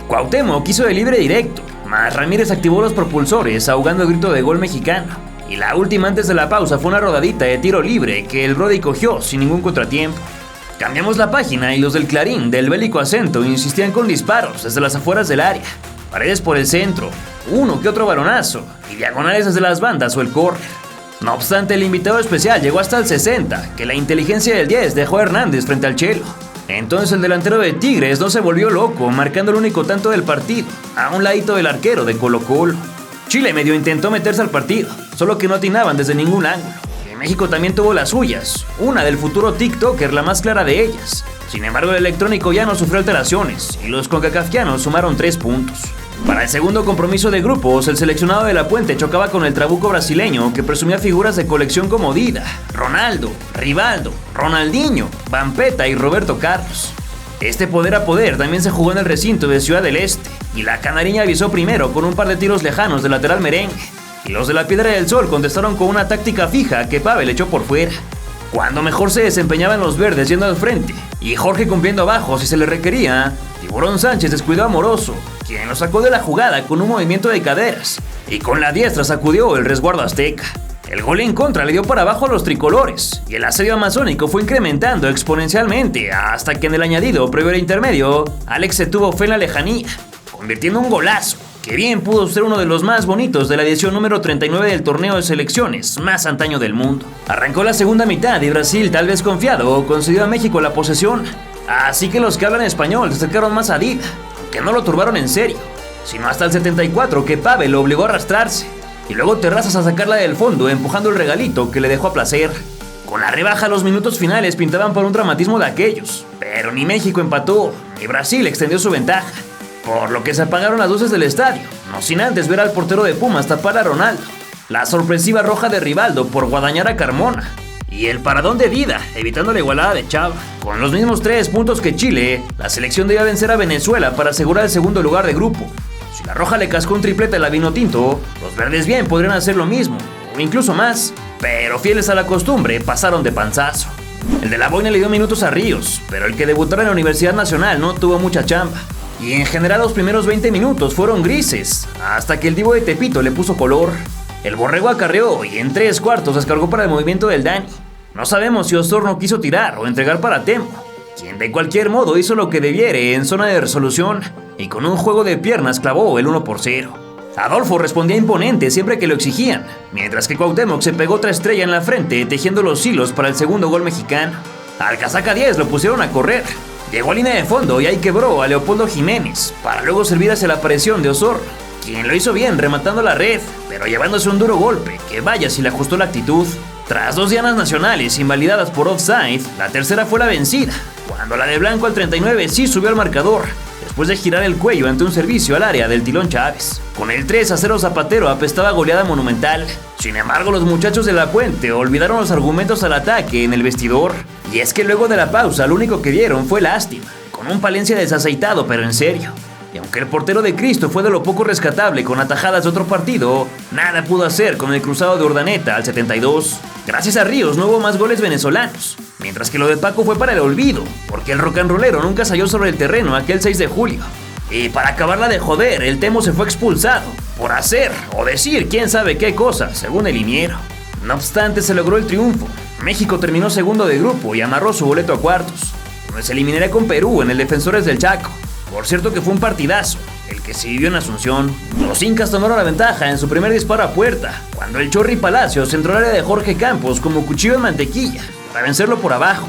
Cuauhtémoc quiso de libre directo, mas Ramírez activó los propulsores ahogando el grito de gol mexicano, y la última antes de la pausa fue una rodadita de tiro libre que el Brody cogió sin ningún contratiempo. Cambiamos la página y los del Clarín, del bélico acento, insistían con disparos desde las afueras del área. Paredes por el centro, uno que otro balonazo, y diagonales desde las bandas o el córner. No obstante, el invitado especial llegó hasta el 60, que la inteligencia del 10 dejó a Hernández frente al Chelo. Entonces el delantero de Tigres no se volvió loco, marcando el único tanto del partido, a un ladito del arquero de Colo-Colo. Chile medio intentó meterse al partido, solo que no atinaban desde ningún ángulo. Y México también tuvo las suyas, una del futuro TikToker, la más clara de ellas. Sin embargo, el electrónico ya no sufrió alteraciones, y los concacafquianos sumaron 3 puntos. Para el segundo compromiso de grupos, el seleccionado de La Puente chocaba con el trabuco brasileño que presumía figuras de colección como Dida, Ronaldo, Rivaldo, Ronaldinho, Vampeta y Roberto Carlos. Este poder a poder también se jugó en el recinto de Ciudad del Este, y la canariña avisó primero con un par de tiros lejanos del lateral merengue, y los de la Piedra del Sol contestaron con una táctica fija que Pavel echó por fuera. Cuando mejor se desempeñaban los verdes yendo al frente, y Jorge cumpliendo abajo si se le requería, Tiburón Sánchez descuidó a Moroso, quien lo sacó de la jugada con un movimiento de caderas, y con la diestra sacudió el resguardo azteca. El gol en contra le dio para abajo a los tricolores, y el asedio amazónico fue incrementando exponencialmente hasta que en el añadido previo al intermedio, Alex se tuvo fe en la lejanía, convirtiendo un golazo, que bien pudo ser uno de los más bonitos de la edición número 39 del torneo de selecciones más antaño del mundo. Arrancó la segunda mitad y Brasil, tal vez confiado, concedió a México la posesión, así que los que hablan español se acercaron más a Dida, que no lo turbaron en serio, sino hasta el 74 que Pavel lo obligó a arrastrarse, y luego Terrazas a sacarla del fondo empujando el regalito que le dejó a placer. Con la rebaja los minutos finales pintaban por un dramatismo de aquellos, pero ni México empató, ni Brasil extendió su ventaja, por lo que se apagaron las luces del estadio, no sin antes ver al portero de Pumas tapar a Ronaldo, la sorpresiva roja de Rivaldo por guadañar a Carmona, y el paradón de Dida, evitando la igualada de Chava. Con los mismos 3 puntos que Chile, la selección debía vencer a Venezuela para asegurar el segundo lugar de grupo. Si la roja le cascó un triplete a la Vinotinto, los verdes bien podrían hacer lo mismo, o incluso más, pero fieles a la costumbre, pasaron de panzazo. El de la boina le dio minutos a Ríos, pero el que debutara en la Universidad Nacional no tuvo mucha chamba. Y en general los primeros 20 minutos fueron grises, hasta que el Divo de Tepito le puso color. El Borrego acarreó y en 3/4 descargó para el movimiento del Dani. No sabemos si Osorno quiso tirar o entregar para Temo, quien de cualquier modo hizo lo que debiere en zona de resolución y con un juego de piernas clavó el 1-0. Adolfo respondía imponente siempre que lo exigían, mientras que Cuauhtémoc se pegó otra estrella en la frente tejiendo los hilos para el segundo gol mexicano. Al casaca 10 lo pusieron a correr. Llegó a línea de fondo y ahí quebró a Leopoldo Jiménez, para luego servir hacia la aparición de Osorno, quien lo hizo bien rematando la red, pero llevándose un duro golpe, que vaya si le ajustó la actitud. Tras 2 dianas nacionales invalidadas por offside, la tercera fue la vencida, cuando la de blanco al 39 sí subió al marcador, después de girar el cuello ante un servicio al área del Tilón Chávez. Con el 3-0 Zapatero apestaba goleada monumental. Sin embargo, los muchachos de La Puente olvidaron los argumentos al ataque en el vestidor. Y es que luego de la pausa lo único que dieron fue lástima, con un Palencia desaceitado pero en serio. Y aunque el portero de Cristo fue de lo poco rescatable con atajadas de otro partido, nada pudo hacer con el cruzado de Urdaneta al 72. Gracias a Ríos no hubo más goles venezolanos, mientras que lo de Paco fue para el olvido, porque el rock and rollero nunca salió sobre el terreno aquel 6 de julio. Y para acabarla de joder, el Temo se fue expulsado, por hacer o decir quién sabe qué cosa, según el liniero. No obstante, se logró el triunfo. México terminó segundo de grupo y amarró su boleto a cuartos, donde se eliminaría con Perú en el Defensores del Chaco. Por cierto que fue un partidazo, el que se vivió en Asunción. Los incas tomaron la ventaja en su primer disparo a puerta, cuando el Chorri Palacios entró al área de Jorge Campos como cuchillo en mantequilla, para vencerlo por abajo.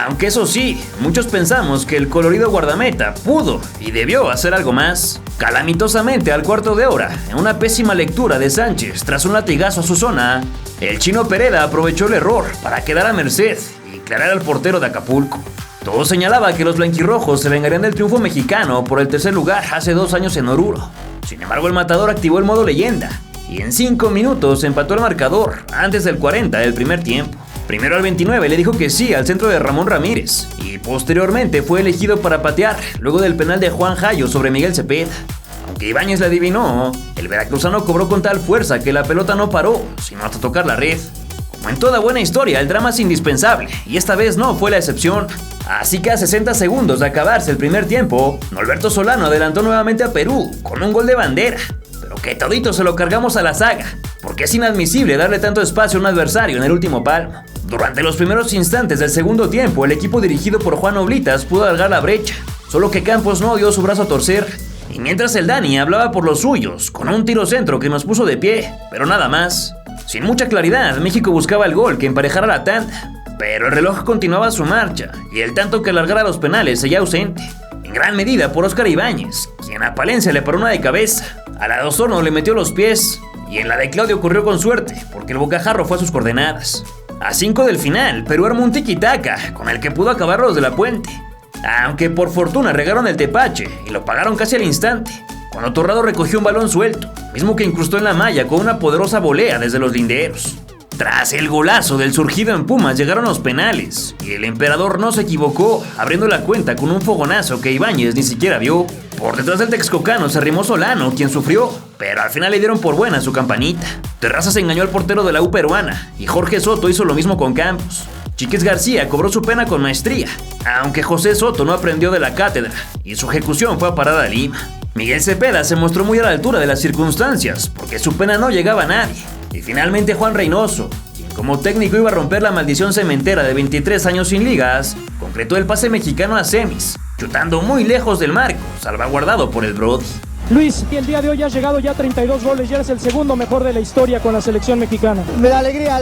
Aunque eso sí, muchos pensamos que el colorido guardameta pudo y debió hacer algo más. Calamitosamente al cuarto de hora, en una pésima lectura de Sánchez tras un latigazo a su zona, el Chino Pereda aprovechó el error para quedar a merced y clarar al portero de Acapulco. Todo señalaba que los blanquirrojos se vengarían del triunfo mexicano por el tercer lugar hace 2 años en Oruro. Sin embargo, el matador activó el modo leyenda y en 5 minutos empató el marcador antes del 40 del primer tiempo. Primero al 29 le dijo que sí al centro de Ramón Ramírez y posteriormente fue elegido para patear luego del penal de Juan Jayo sobre Miguel Cepeda. Aunque Ibáñez le adivinó, el veracruzano cobró con tal fuerza que la pelota no paró, sino hasta tocar la red. Como en toda buena historia, el drama es indispensable y esta vez no fue la excepción. Así que a 60 segundos de acabarse el primer tiempo, Norberto Solano adelantó nuevamente a Perú con un gol de bandera, pero que todito se lo cargamos a la saga, porque es inadmisible darle tanto espacio a un adversario en el último palmo. Durante los primeros instantes del segundo tiempo, el equipo dirigido por Juan Oblitas pudo alargar la brecha, solo que Campos no dio su brazo a torcer. Y mientras el Dani hablaba por los suyos, con un tiro centro que nos puso de pie, pero nada más. Sin mucha claridad, México buscaba el gol que emparejara la tanda, pero el reloj continuaba su marcha y el tanto que alargara los penales seguía ausente, en gran medida por Óscar Ibáñez, quien a Palencia le paró una de cabeza, a la de Osorno le metió los pies y en la de Claudio corrió con suerte porque el bocajarro fue a sus coordenadas. A 5 del final, Perú armó un tiki-taka con el que pudo acabar los de la Puente, aunque por fortuna regaron el tepache y lo pagaron casi al instante, cuando Torrado recogió un balón suelto, mismo que incrustó en la malla con una poderosa volea desde los linderos. Tras el golazo del surgido en Pumas llegaron los penales, y el emperador no se equivocó, abriendo la cuenta con un fogonazo que Ibáñez ni siquiera vio. Por detrás del texcocano se arrimó Solano, quien sufrió, pero al final le dieron por buena su campanita. Terrazas engañó al portero de la U peruana, y Jorge Soto hizo lo mismo con Campos. Chiques García cobró su pena con maestría, aunque José Soto no aprendió de la cátedra, y su ejecución fue a parar a Lima. Miguel Cepeda se mostró muy a la altura de las circunstancias, porque su pena no llegaba a nadie. Y finalmente Juan Reynoso, quien como técnico iba a romper la maldición cementera de 23 años sin ligas, concretó el pase mexicano a semis, chutando muy lejos del marco, salvaguardado por el Brody. Luis, el día de hoy has llegado ya a 32 goles, ya eres el segundo mejor de la historia con la selección mexicana. Me da alegría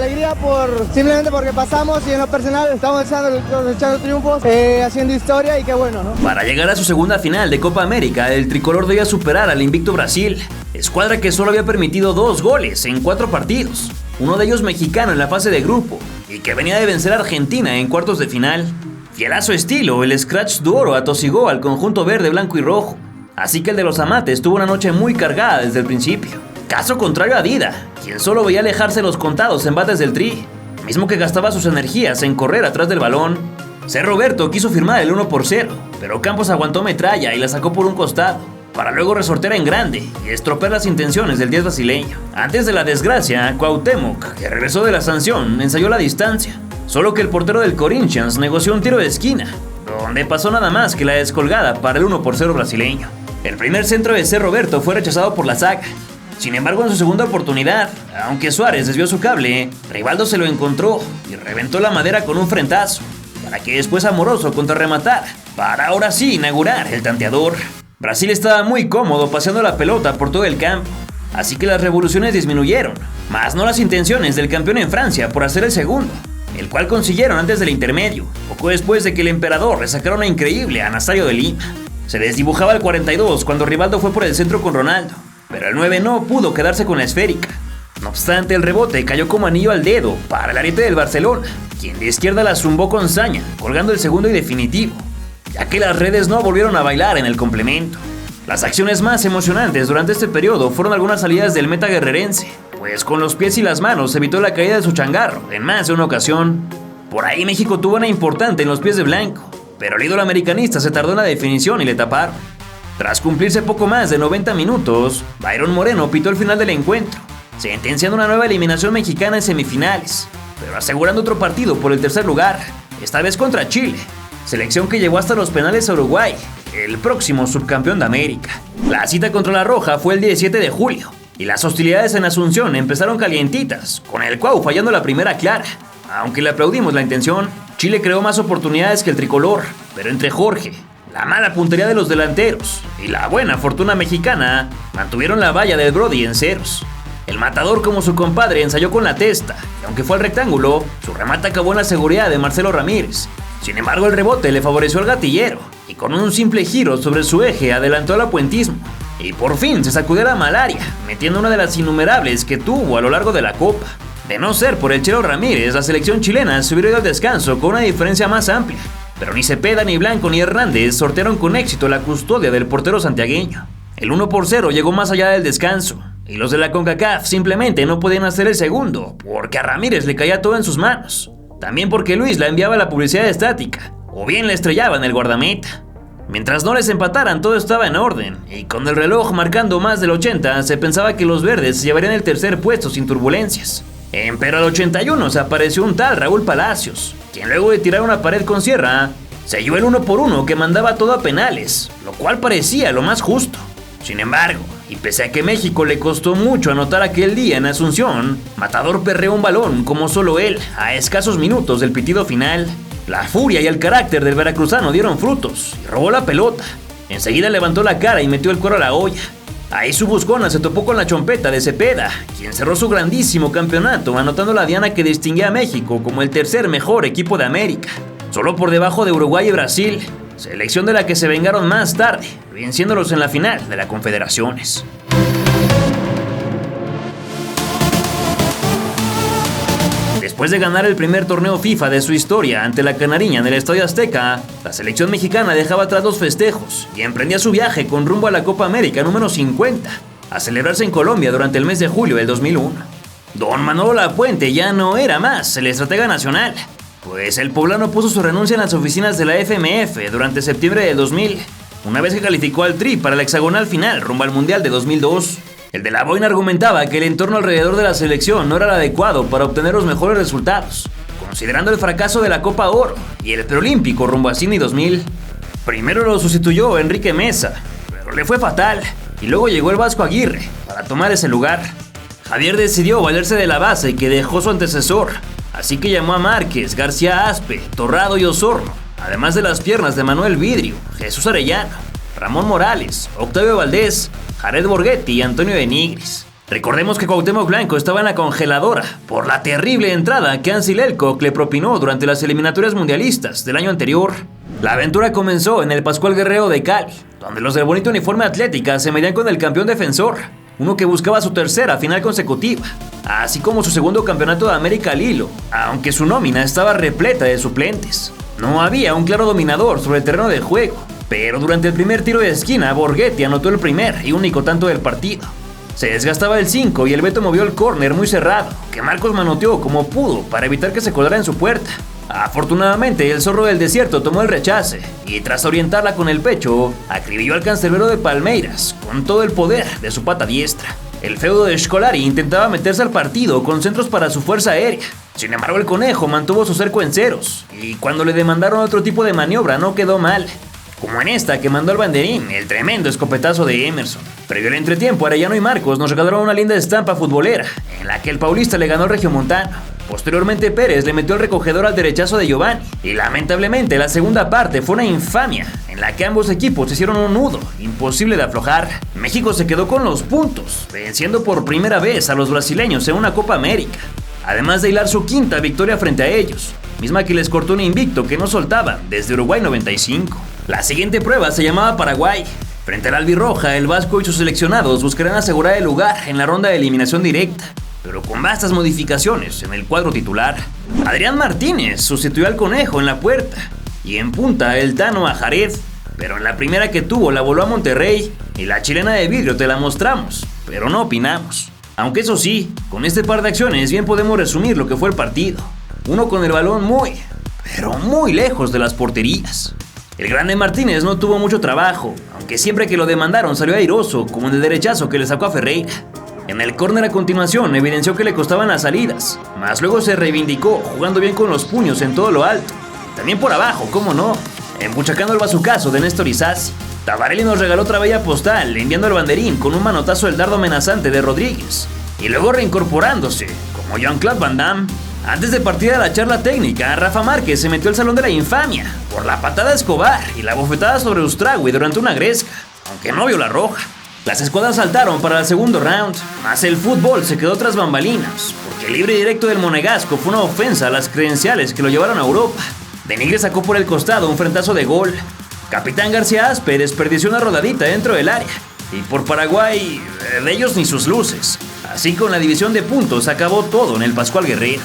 simplemente porque pasamos y en lo personal estamos echando triunfos, haciendo historia y qué bueno, ¿no? Para llegar a su segunda final de Copa América, el tricolor debía superar al invicto Brasil, escuadra que solo había permitido 2 goles en 4 partidos, uno de ellos mexicano en la fase de grupo, y que venía de vencer a Argentina en cuartos de final. Fiel a su estilo, el Scratch de Oro atosigó al conjunto verde, blanco y rojo. Así que el de los amates tuvo una noche muy cargada desde el principio. Caso contrario a Dida, quien solo veía alejarse los contados embates del Tri, mismo que gastaba sus energías en correr atrás del balón. C. Roberto quiso firmar el 1-0, pero Campos aguantó metralla y la sacó por un costado, para luego resortear en grande y estropear las intenciones del 10 brasileño. Antes de la desgracia, Cuauhtémoc, que regresó de la sanción, ensayó la distancia, solo que el portero del Corinthians negoció un tiro de esquina, donde pasó nada más que la descolgada para el 1-0 brasileño. El primer centro de C. Roberto fue rechazado por la zaga. Sin embargo, en su segunda oportunidad, aunque Suárez desvió su cable, Rivaldo se lo encontró y reventó la madera con un frentazo, para que después Amoroso contrarrematara, para ahora sí inaugurar el tanteador. Brasil estaba muy cómodo paseando la pelota por todo el campo, así que las revoluciones disminuyeron, mas no las intenciones del campeón en Francia por hacer el segundo, el cual consiguieron antes del intermedio, poco después de que el emperador le sacara una increíble a Nazario de Lima. Se desdibujaba el 42 cuando Rivaldo fue por el centro con Ronaldo, pero el 9 no pudo quedarse con la esférica. No obstante, el rebote cayó como anillo al dedo para el ariete del Barcelona, quien de izquierda la zumbó con saña, colgando el segundo y definitivo, ya que las redes no volvieron a bailar en el complemento. Las acciones más emocionantes durante este periodo fueron algunas salidas del meta guerrerense, pues con los pies y las manos evitó la caída de su changarro en más de una ocasión. Por ahí México tuvo una importante en los pies de blanco, pero el ídolo americanista se tardó en la definición y le taparon. Tras cumplirse poco más de 90 minutos, Byron Moreno pitó el final del encuentro, sentenciando una nueva eliminación mexicana en semifinales, pero asegurando otro partido por el tercer lugar, esta vez contra Chile, selección que llevó hasta los penales a Uruguay, el próximo subcampeón de América. La cita contra la Roja fue el 17 de julio, y las hostilidades en Asunción empezaron calientitas, con el Cuau fallando la primera clara. Aunque le aplaudimos la intención, Chile creó más oportunidades que el tricolor, pero entre Jorge, la mala puntería de los delanteros y la buena fortuna mexicana mantuvieron la valla del Brody en ceros. El matador, como su compadre, ensayó con la testa, y aunque fue al rectángulo, su remate acabó en la seguridad de Marcelo Ramírez. Sin embargo, el rebote le favoreció al gatillero, y con un simple giro sobre su eje adelantó al apuentismo, y por fin se sacudió la malaria, metiendo una de las innumerables que tuvo a lo largo de la Copa. De no ser por el Chelo Ramírez, la selección chilena se hubiera ido al descanso con una diferencia más amplia, pero ni Cepeda, ni Blanco, ni Hernández sortearon con éxito la custodia del portero santiagueño. El 1-0 llegó más allá del descanso, y los de la CONCACAF simplemente no podían hacer el segundo, porque a Ramírez le caía todo en sus manos. También porque Luis la enviaba a la publicidad estática, o bien la estrellaba en el guardameta. Mientras no les empataran, todo estaba en orden, y con el reloj marcando más del 80, se pensaba que los verdes se llevarían el tercer puesto sin turbulencias. Pero al 81 se apareció un tal Raúl Palacios, quien luego de tirar una pared con sierra, selló el 1-1 que mandaba todo a penales, lo cual parecía lo más justo. Sin embargo, Y pese a que México le costó mucho anotar aquel día en Asunción, Matador perreó un balón como solo él, a escasos minutos del pitido final. La furia y el carácter del veracruzano dieron frutos y robó la pelota. Enseguida levantó la cara y metió el cuero a la olla. Ahí su buscona se topó con la chompeta de Cepeda, quien cerró su grandísimo campeonato anotando la diana que distinguía a México como el tercer mejor equipo de América, solo por debajo de Uruguay y Brasil, selección de la que se vengaron más tarde, venciéndolos en la final de la Confederaciones. Después de ganar el primer torneo FIFA de su historia ante la Canariña en el Estadio Azteca, la selección mexicana dejaba atrás los festejos y emprendía su viaje con rumbo a la Copa América número 50, a celebrarse en Colombia durante el mes de julio del 2001. Don Manolo Lapuente ya no era más el estratega nacional, pues el poblano puso su renuncia en las oficinas de la FMF durante septiembre del 2000, una vez que calificó al Tri para la hexagonal final rumbo al Mundial de 2002. El de la boina argumentaba que el entorno alrededor de la selección no era el adecuado para obtener los mejores resultados, considerando el fracaso de la Copa Oro y el preolímpico rumbo a Sydney 2000. Primero lo sustituyó Enrique Mesa, pero le fue fatal, y luego llegó el Vasco Aguirre para tomar ese lugar. Javier decidió valerse de la base que dejó su antecesor, así que llamó a Márquez, García Aspe, Torrado y Osorno, además de las piernas de Manuel Vidrio, Jesús Arellano, Ramón Morales, Octavio Valdés, Jared Borghetti y Antonio de Nigris. Recordemos que Cuauhtémoc Blanco estaba en la congeladora por la terrible entrada que Ansel Elcock le propinó durante las eliminatorias mundialistas del año anterior. La aventura comenzó en el Pascual Guerrero de Cali, donde los del bonito uniforme Atlética se medían con el campeón defensor, uno que buscaba su tercera final consecutiva, así como su segundo campeonato de América al hilo, aunque su nómina estaba repleta de suplentes. No había un claro dominador sobre el terreno de juego, pero durante el primer tiro de esquina, Borghetti anotó el primer y único tanto del partido. Se desgastaba el 5 y el Beto movió el córner muy cerrado, que Marcos manoteó como pudo para evitar que se colara en su puerta. Afortunadamente, el zorro del desierto tomó el rechace y tras orientarla con el pecho, acribilló al cancerbero de Palmeiras con todo el poder de su pata diestra. El feudo de Scolari intentaba meterse al partido con centros para su fuerza aérea. Sin embargo, el conejo mantuvo su cerco en ceros y cuando le demandaron otro tipo de maniobra no quedó mal, como en esta que mandó al banderín el tremendo escopetazo de Emerson. Previo al entretiempo, Arellano y Marcos nos regalaron una linda estampa futbolera, en la que el paulista le ganó al regiomontano. Posteriormente Pérez le metió el recogedor al derechazo de Giovanni, y lamentablemente la segunda parte fue una infamia, en la que ambos equipos hicieron un nudo, imposible de aflojar. México se quedó con los puntos, venciendo por primera vez a los brasileños en una Copa América, además de hilar su quinta victoria frente a ellos, misma que les cortó un invicto que no soltaban desde Uruguay 95. La siguiente prueba se llamaba Paraguay. Frente al albirroja, el Vasco y sus seleccionados buscarán asegurar el lugar en la ronda de eliminación directa, pero con vastas modificaciones en el cuadro titular. Adrián Martínez sustituyó al Conejo en la puerta, y en punta el Tano a Jared, pero en la primera que tuvo la voló a Monterrey, y la chilena de vidrio te la mostramos, pero no opinamos. Aunque eso sí, con este par de acciones bien podemos resumir lo que fue el partido. Uno con el balón muy, pero muy lejos de las porterías. El grande Martínez no tuvo mucho trabajo, aunque siempre que lo demandaron salió airoso, como en el derechazo que le sacó a Ferreira. En el córner a continuación evidenció que le costaban las salidas, mas luego se reivindicó jugando bien con los puños en todo lo alto. También por abajo, cómo no, embuchacando el bazucazo de Néstor Isasi. Tabarelli nos regaló otra bella postal, enviando el banderín con un manotazo del dardo amenazante de Rodríguez, y luego reincorporándose, como Jean-Claude Van Damme. Antes de partir a la charla técnica, Rafa Márquez se metió al salón de la infamia por la patada a Escobar y la bofetada sobre Ustragui durante una gresca, aunque no vio la roja. Las escuadras saltaron para el segundo round, mas el fútbol se quedó tras bambalinas, porque el libre directo del monegasco fue una ofensa a las credenciales que lo llevaron a Europa. De Nigris sacó por el costado un frentazo de gol. Capitán García Aspe desperdició una rodadita dentro del área, y por Paraguay, de ellos ni sus luces. Así con la división de puntos acabó todo en el Pascual Guerrero.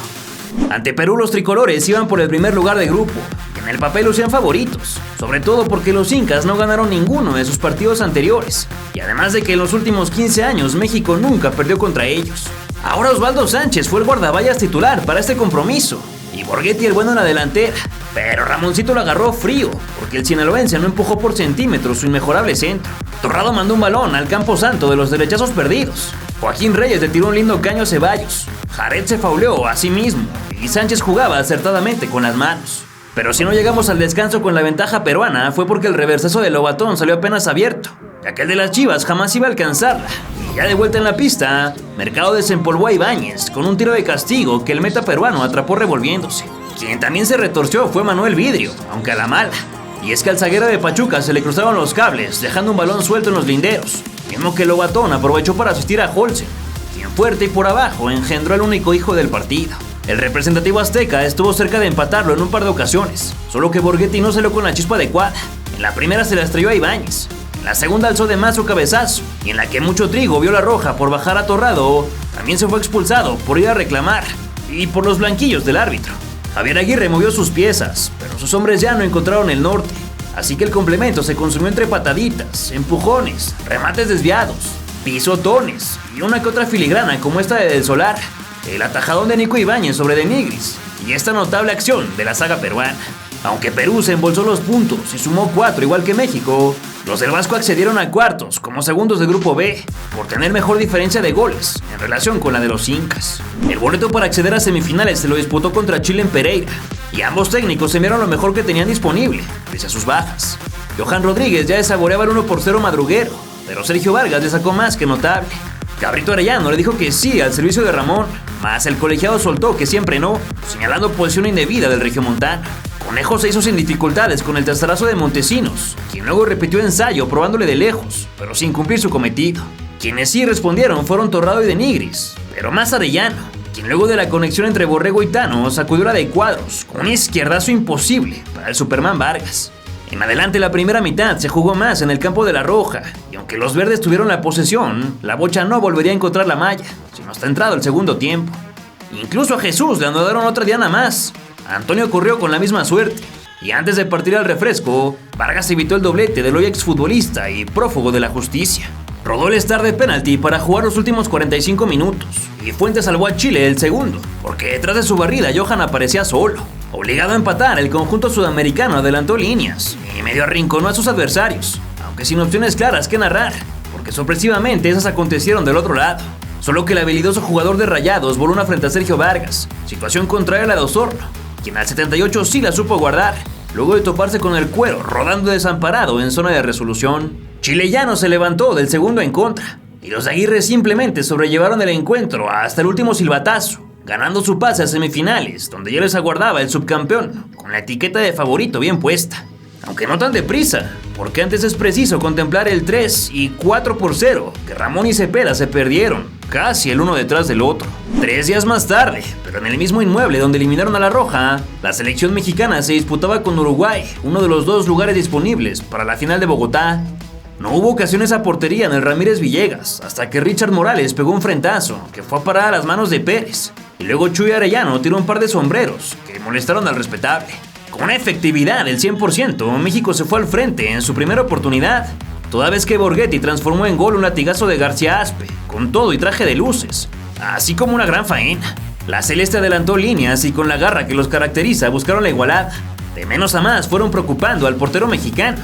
Ante Perú los tricolores iban por el primer lugar de grupo, y en el papel lucían favoritos, sobre todo porque los incas no ganaron ninguno de sus partidos anteriores, y además de que en los últimos 15 años México nunca perdió contra ellos. Ahora Osvaldo Sánchez fue el guardaballas titular para este compromiso, y Borghetti el bueno en la delantera, pero Ramoncito lo agarró frío, porque el sinaloense no empujó por centímetros su inmejorable centro. Torrado mandó un balón al campo santo de los derechazos perdidos. Joaquín Reyes le tiró un lindo caño a Ceballos. Jared se fauleó a sí mismo, y Sánchez jugaba acertadamente con las manos. Pero si no llegamos al descanso con la ventaja peruana, fue porque el reversazo de Lobatón salió apenas abierto, ya que el de las Chivas jamás iba a alcanzarla. Y ya de vuelta en la pista, Mercado desempolvó a Ibáñez con un tiro de castigo que el meta peruano atrapó revolviéndose. Quien también se retorció fue Manuel Vidrio, aunque a la mala. Y es que al zaguero de Pachuca se le cruzaban los cables, dejando un balón suelto en los linderos, mismo que Lobatón aprovechó para asistir a Olsen, quien fuerte y por abajo engendró al único hijo del partido. El representativo azteca estuvo cerca de empatarlo en un par de ocasiones, solo que Borghetti no salió con la chispa adecuada. En la primera se la estrelló a Ibáñez, en la segunda alzó de más su cabezazo, y en la que mucho trigo vio la roja por bajar a Torrado, también se fue expulsado por ir a reclamar, y por los blanquillos del árbitro. Javier Aguirre movió sus piezas, pero sus hombres ya no encontraron el norte, así que el complemento se consumió entre pataditas, empujones, remates desviados, pisotones y una que otra filigrana como esta de Del Solar, el atajadón de Nico Ibáñez sobre De Nigris y esta notable acción de la saga peruana. Aunque Perú se embolsó los puntos y sumó 4 igual que México, los del Vasco accedieron a cuartos como segundos del grupo B por tener mejor diferencia de goles en relación con la de los incas. El boleto para acceder a semifinales se lo disputó contra Chile en Pereira y ambos técnicos enviaron lo mejor que tenían disponible, pese a sus bajas. Johan Rodríguez ya saboreaba el 1-0 madruguero, pero Sergio Vargas le sacó más que notable. Cabrito Arellano le dijo que sí al servicio de Ramón, más el colegiado soltó que siempre no, señalando posición indebida del regiomontano. Conejo se hizo sin dificultades con el testarazo de Montesinos, quien luego repitió ensayo probándole de lejos, pero sin cumplir su cometido. Quienes sí respondieron fueron Torrado y De Nigris, pero más Arellano, quien luego de la conexión entre Borrego y Tano sacudió la de Cuadros, con un izquierdazo imposible para el Superman Vargas. En adelante la primera mitad se jugó más en el campo de la Roja, y aunque los verdes tuvieron la posesión, la Bocha no volvería a encontrar la malla, sino hasta entrado el segundo tiempo. Incluso a Jesús le anotaron otra diana más. Antonio corrió con la misma suerte, y antes de partir al refresco, Vargas evitó el doblete del hoy exfutbolista y prófugo de la justicia. Rodó el star de penalti para jugar los últimos 45 minutos, y Fuentes salvó a Chile el segundo, porque detrás de su barrida Johan aparecía solo. Obligado a empatar, el conjunto sudamericano adelantó líneas y medio arrinconó a sus adversarios, aunque sin opciones claras que narrar, porque sorpresivamente esas acontecieron del otro lado. Solo que el habilidoso jugador de Rayados voló una frente a Sergio Vargas, situación contraria a la de Osorno, quien al 78 sí la supo guardar, luego de toparse con el Cuero rodando desamparado en zona de resolución. Chilellano se levantó del segundo en contra, y los de Aguirre simplemente sobrellevaron el encuentro hasta el último silbatazo, ganando su pase a semifinales, donde ya les aguardaba el subcampeón, con la etiqueta de favorito bien puesta. Aunque no tan deprisa, porque antes es preciso contemplar el 3 y 4-0 que Ramón y Cepeda se perdieron, casi el uno detrás del otro. 3 días más tarde, pero en el mismo inmueble donde eliminaron a la Roja, la selección mexicana se disputaba con Uruguay, uno de los 2 lugares disponibles para la final de Bogotá. No hubo ocasiones a portería en el Ramírez Villegas, hasta que Richard Morales pegó un frentazo que fue a parar a las manos de Pérez, y luego Chuy Arellano tiró un par de sombreros que molestaron al respetable. Con una efectividad del 100%, México se fue al frente en su primera oportunidad, toda vez que Borghetti transformó en gol un latigazo de García Aspe, con todo y traje de luces, así como una gran faena. La Celeste adelantó líneas y con la garra que los caracteriza buscaron la igualada. De menos a más fueron preocupando al portero mexicano,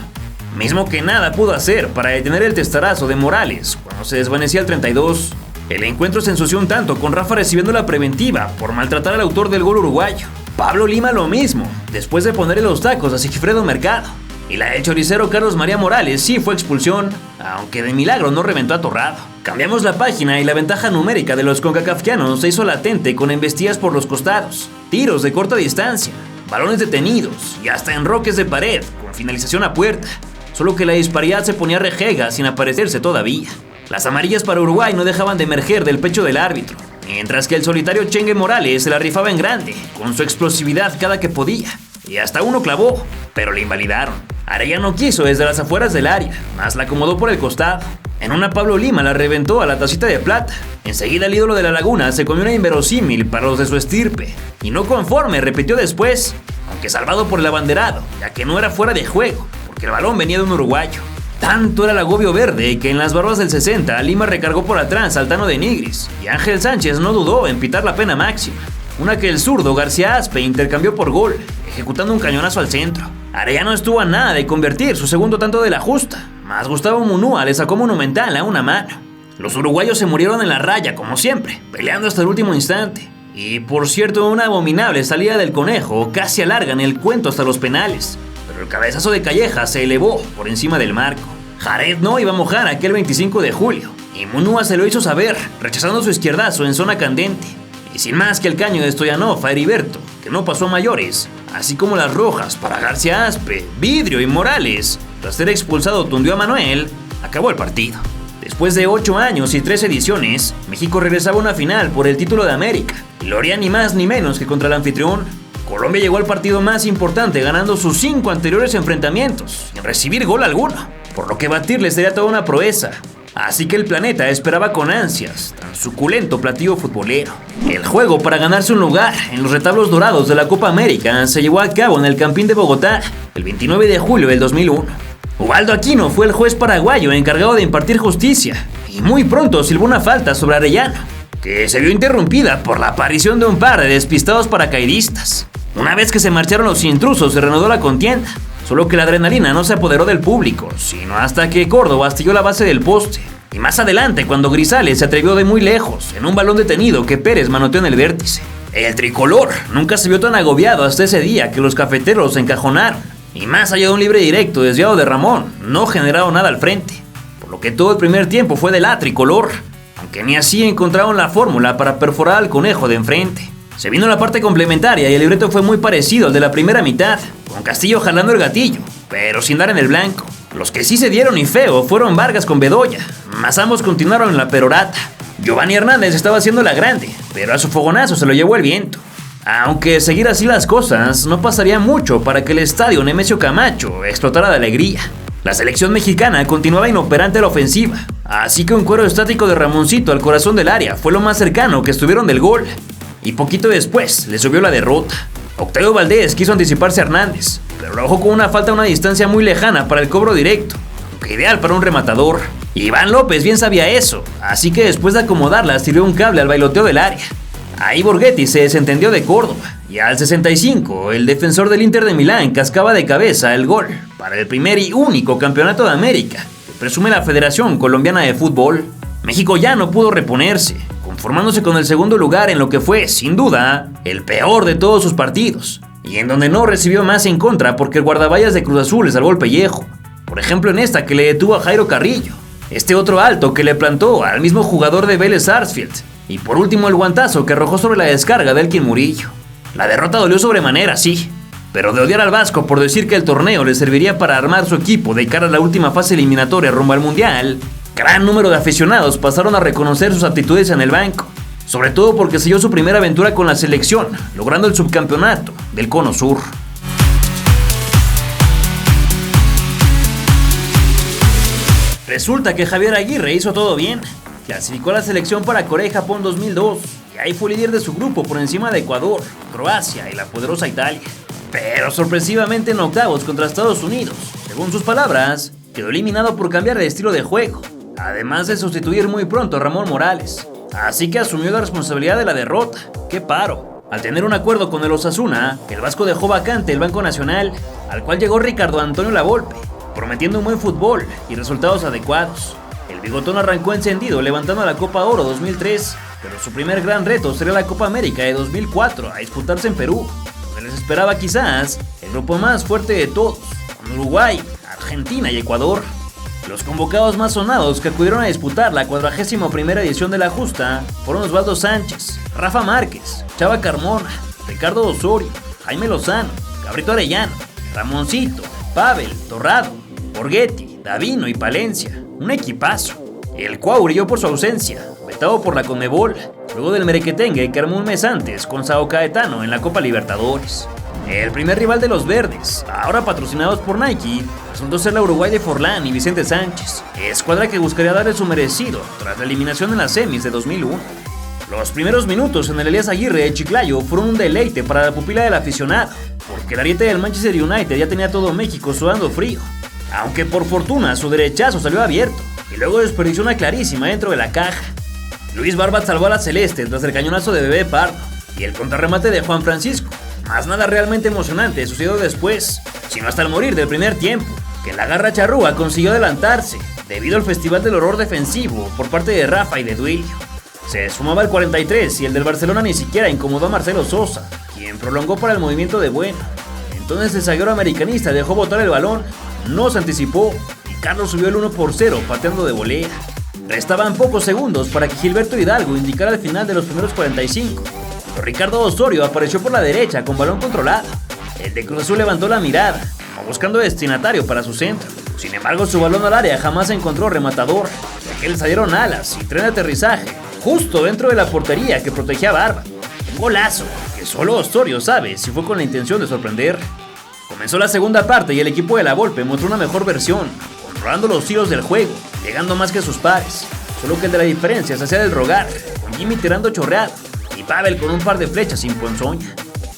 mismo que nada pudo hacer para detener el testarazo de Morales cuando se desvanecía el 32. El encuentro se ensució un tanto con Rafa recibiendo la preventiva por maltratar al autor del gol uruguayo. Pablo Lima lo mismo, después de ponerle los tacos a Sigifredo Mercado. Y la del choricero Carlos María Morales sí fue expulsión, aunque de milagro no reventó a Torrado. Cambiamos la página y la ventaja numérica de los concacafquianos se hizo latente con embestidas por los costados, tiros de corta distancia, balones detenidos y hasta enroques de pared con finalización a puerta. Solo que la disparidad se ponía rejega sin aparecerse todavía. Las amarillas para Uruguay no dejaban de emerger del pecho del árbitro, mientras que el solitario Chengue Morales se la rifaba en grande, con su explosividad cada que podía, y hasta uno clavó, pero le invalidaron. Arellano quiso desde las afueras del área, más la acomodó por el costado. En una Pablo Lima la reventó a la tacita de plata. Enseguida el ídolo de la Laguna se comió una inverosímil para los de su estirpe, y no conforme repitió después, aunque salvado por el abanderado, ya que no era fuera de juego, porque el balón venía de un uruguayo. Tanto era el agobio verde que en las barbas del 60 Lima recargó por atrás al Tano de Nigris y Ángel Sánchez no dudó en pitar la pena máxima, una que el zurdo García Aspe intercambió por gol, ejecutando un cañonazo al centro. Arellano estuvo a nada de convertir su segundo tanto de la justa, mas Gustavo Munúa le sacó monumental a una mano. Los uruguayos se murieron en la raya como siempre, peleando hasta el último instante. Y por cierto, una abominable salida del Conejo casi alargan el cuento hasta los penales, pero el cabezazo de Calleja se elevó por encima del marco. Jared no iba a mojar aquel 25 de julio, y Munúa se lo hizo saber, rechazando su izquierdazo en zona candente. Y sin más que el caño de Stoyanov a Heriberto, que no pasó a mayores, así como las rojas para García Aspe, Vidrio y Morales, tras ser expulsado tundió a Manuel, acabó el partido. Después de 8 años y 3 ediciones, México regresaba a una final por el título de América, y lo haría ni más ni menos que contra el anfitrión. Colombia llegó al partido más importante ganando sus 5 anteriores enfrentamientos, sin recibir gol alguno, por lo que batirles sería toda una proeza. Así que el planeta esperaba con ansias tan suculento platillo futbolero. El juego para ganarse un lugar en los retablos dorados de la Copa América se llevó a cabo en el Campín de Bogotá el 29 de julio del 2001. Ubaldo Aquino fue el juez paraguayo encargado de impartir justicia y muy pronto silbó una falta sobre Arellano, que se vio interrumpida por la aparición de un par de despistados paracaidistas. Una vez que se marcharon los intrusos se reanudó la contienda. Solo que la adrenalina no se apoderó del público, sino hasta que Córdoba astilló la base del poste. Y más adelante, cuando Grisales se atrevió de muy lejos, en un balón detenido que Pérez manoteó en el vértice. El tricolor nunca se vio tan agobiado hasta ese día que los cafeteros se encajonaron. Y más allá de un libre directo desviado de Ramón, no generaron nada al frente. Por lo que todo el primer tiempo fue de la tricolor, aunque ni así encontraron la fórmula para perforar al conejo de enfrente. Se vino la parte complementaria y el libreto fue muy parecido al de la primera mitad, con Castillo jalando el gatillo, pero sin dar en el blanco. Los que sí se dieron y feo fueron Vargas con Bedoya, más ambos continuaron en la perorata. Giovanni Hernández estaba haciendo la grande, pero a su fogonazo se lo llevó el viento. Aunque seguir así las cosas, no pasaría mucho para que el estadio Nemesio Camacho explotara de alegría. La selección mexicana continuaba inoperante a la ofensiva, así que un cuero estático de Ramoncito al corazón del área fue lo más cercano que estuvieron del gol. Y poquito después le subió la derrota. Octavio Valdés quiso anticiparse a Hernández, pero lo dejó con una falta a una distancia muy lejana para el cobro directo, aunque ideal para un rematador. Iván López bien sabía eso, así que después de acomodarla sirvió un cable al bailoteo del área. Ahí Borghetti se desentendió de Córdoba, y al 65 el defensor del Inter de Milán cascaba de cabeza el gol para el primer y único campeonato de América que presume la Federación Colombiana de Fútbol. México ya no pudo reponerse, conformándose con el segundo lugar en lo que fue, sin duda, el peor de todos sus partidos, y en donde no recibió más en contra porque el guardaballas de Cruz Azul le salvó el pellejo. Por ejemplo en esta que le detuvo a Jairo Carrillo, este otro alto que le plantó al mismo jugador de Vélez Sarsfield, y por último el guantazo que arrojó sobre la descarga de Elkin Murillo. La derrota dolió sobremanera, sí, pero de odiar al Vasco por decir que el torneo le serviría para armar su equipo de cara a la última fase eliminatoria rumbo al Mundial, gran número de aficionados pasaron a reconocer sus actitudes en el banco, sobre todo porque selló su primera aventura con la selección, logrando el subcampeonato del Cono Sur. Resulta que Javier Aguirre hizo todo bien, clasificó a la selección para Corea y Japón 2002, y ahí fue líder de su grupo por encima de Ecuador, Croacia y la poderosa Italia. Pero sorpresivamente en octavos contra Estados Unidos, según sus palabras, quedó eliminado por cambiar de estilo de juego, además de sustituir muy pronto a Ramón Morales. Así que asumió la responsabilidad de la derrota. ¡Qué paro! Al tener un acuerdo con el Osasuna, el Vasco dejó vacante el Banco Nacional, al cual llegó Ricardo Antonio Lavolpe, prometiendo un buen fútbol y resultados adecuados. El bigotón arrancó encendido levantando la Copa Oro 2003, pero su primer gran reto sería la Copa América de 2004 a disputarse en Perú, donde les esperaba quizás el grupo más fuerte de todos, con Uruguay, Argentina y Ecuador. Los convocados más sonados que acudieron a disputar la 41ª edición de la justa fueron Osvaldo Sánchez, Rafa Márquez, Chava Carmona, Ricardo Osorio, Jaime Lozano, Cabrito Arellano, Ramoncito, Pavel, Torrado, Borghetti, Davino y Palencia. Un equipazo. El Cuau brilló por su ausencia, vetado por la Conmebol, luego del merequetengue que armó un mes antes con Sao Caetano en la Copa Libertadores. El primer rival de los verdes, ahora patrocinados por Nike, resultó ser la Uruguay de Forlán y Vicente Sánchez, escuadra que buscaría darle su merecido tras la eliminación en las semis de 2001. Los primeros minutos en el Elías Aguirre de Chiclayo fueron un deleite para la pupila del aficionado, porque el ariete del Manchester United ya tenía todo México sudando frío, aunque por fortuna su derechazo salió abierto y luego desperdició una clarísima dentro de la caja. Luis Barbat salvó a la celeste tras el cañonazo de Bebé Pardo y el contrarremate de Juan Francisco. Más nada realmente emocionante sucedió después, sino hasta el morir del primer tiempo, que la garra charrúa consiguió adelantarse debido al festival del horror defensivo por parte de Rafa y de Duilio. Se sumaba el 43 y el del Barcelona ni siquiera incomodó a Marcelo Sosa, quien prolongó para el movimiento de Bueno. Entonces el zaguero americanista dejó botar el balón, no se anticipó y Carlos subió el 1-0 pateando de volea. Restaban pocos segundos para que Gilberto Hidalgo indicara el final de los primeros 45. Pero Ricardo Osorio apareció por la derecha con balón controlado. El de Cruz Azul levantó la mirada, como buscando destinatario para su centro. Sin embargo, su balón al área jamás encontró rematador, ya que le salieron alas y tren de aterrizaje justo dentro de la portería que protegía a Barba. Un golazo que solo Osorio sabe si fue con la intención de sorprender. Comenzó la segunda parte y el equipo de la Volpe mostró una mejor versión, controlando los hilos del juego, llegando más que sus pares. Solo que el de la diferencia se hacía del rogar, con Jimmy tirando chorreado y Pavel con un par de flechas sin ponzoña.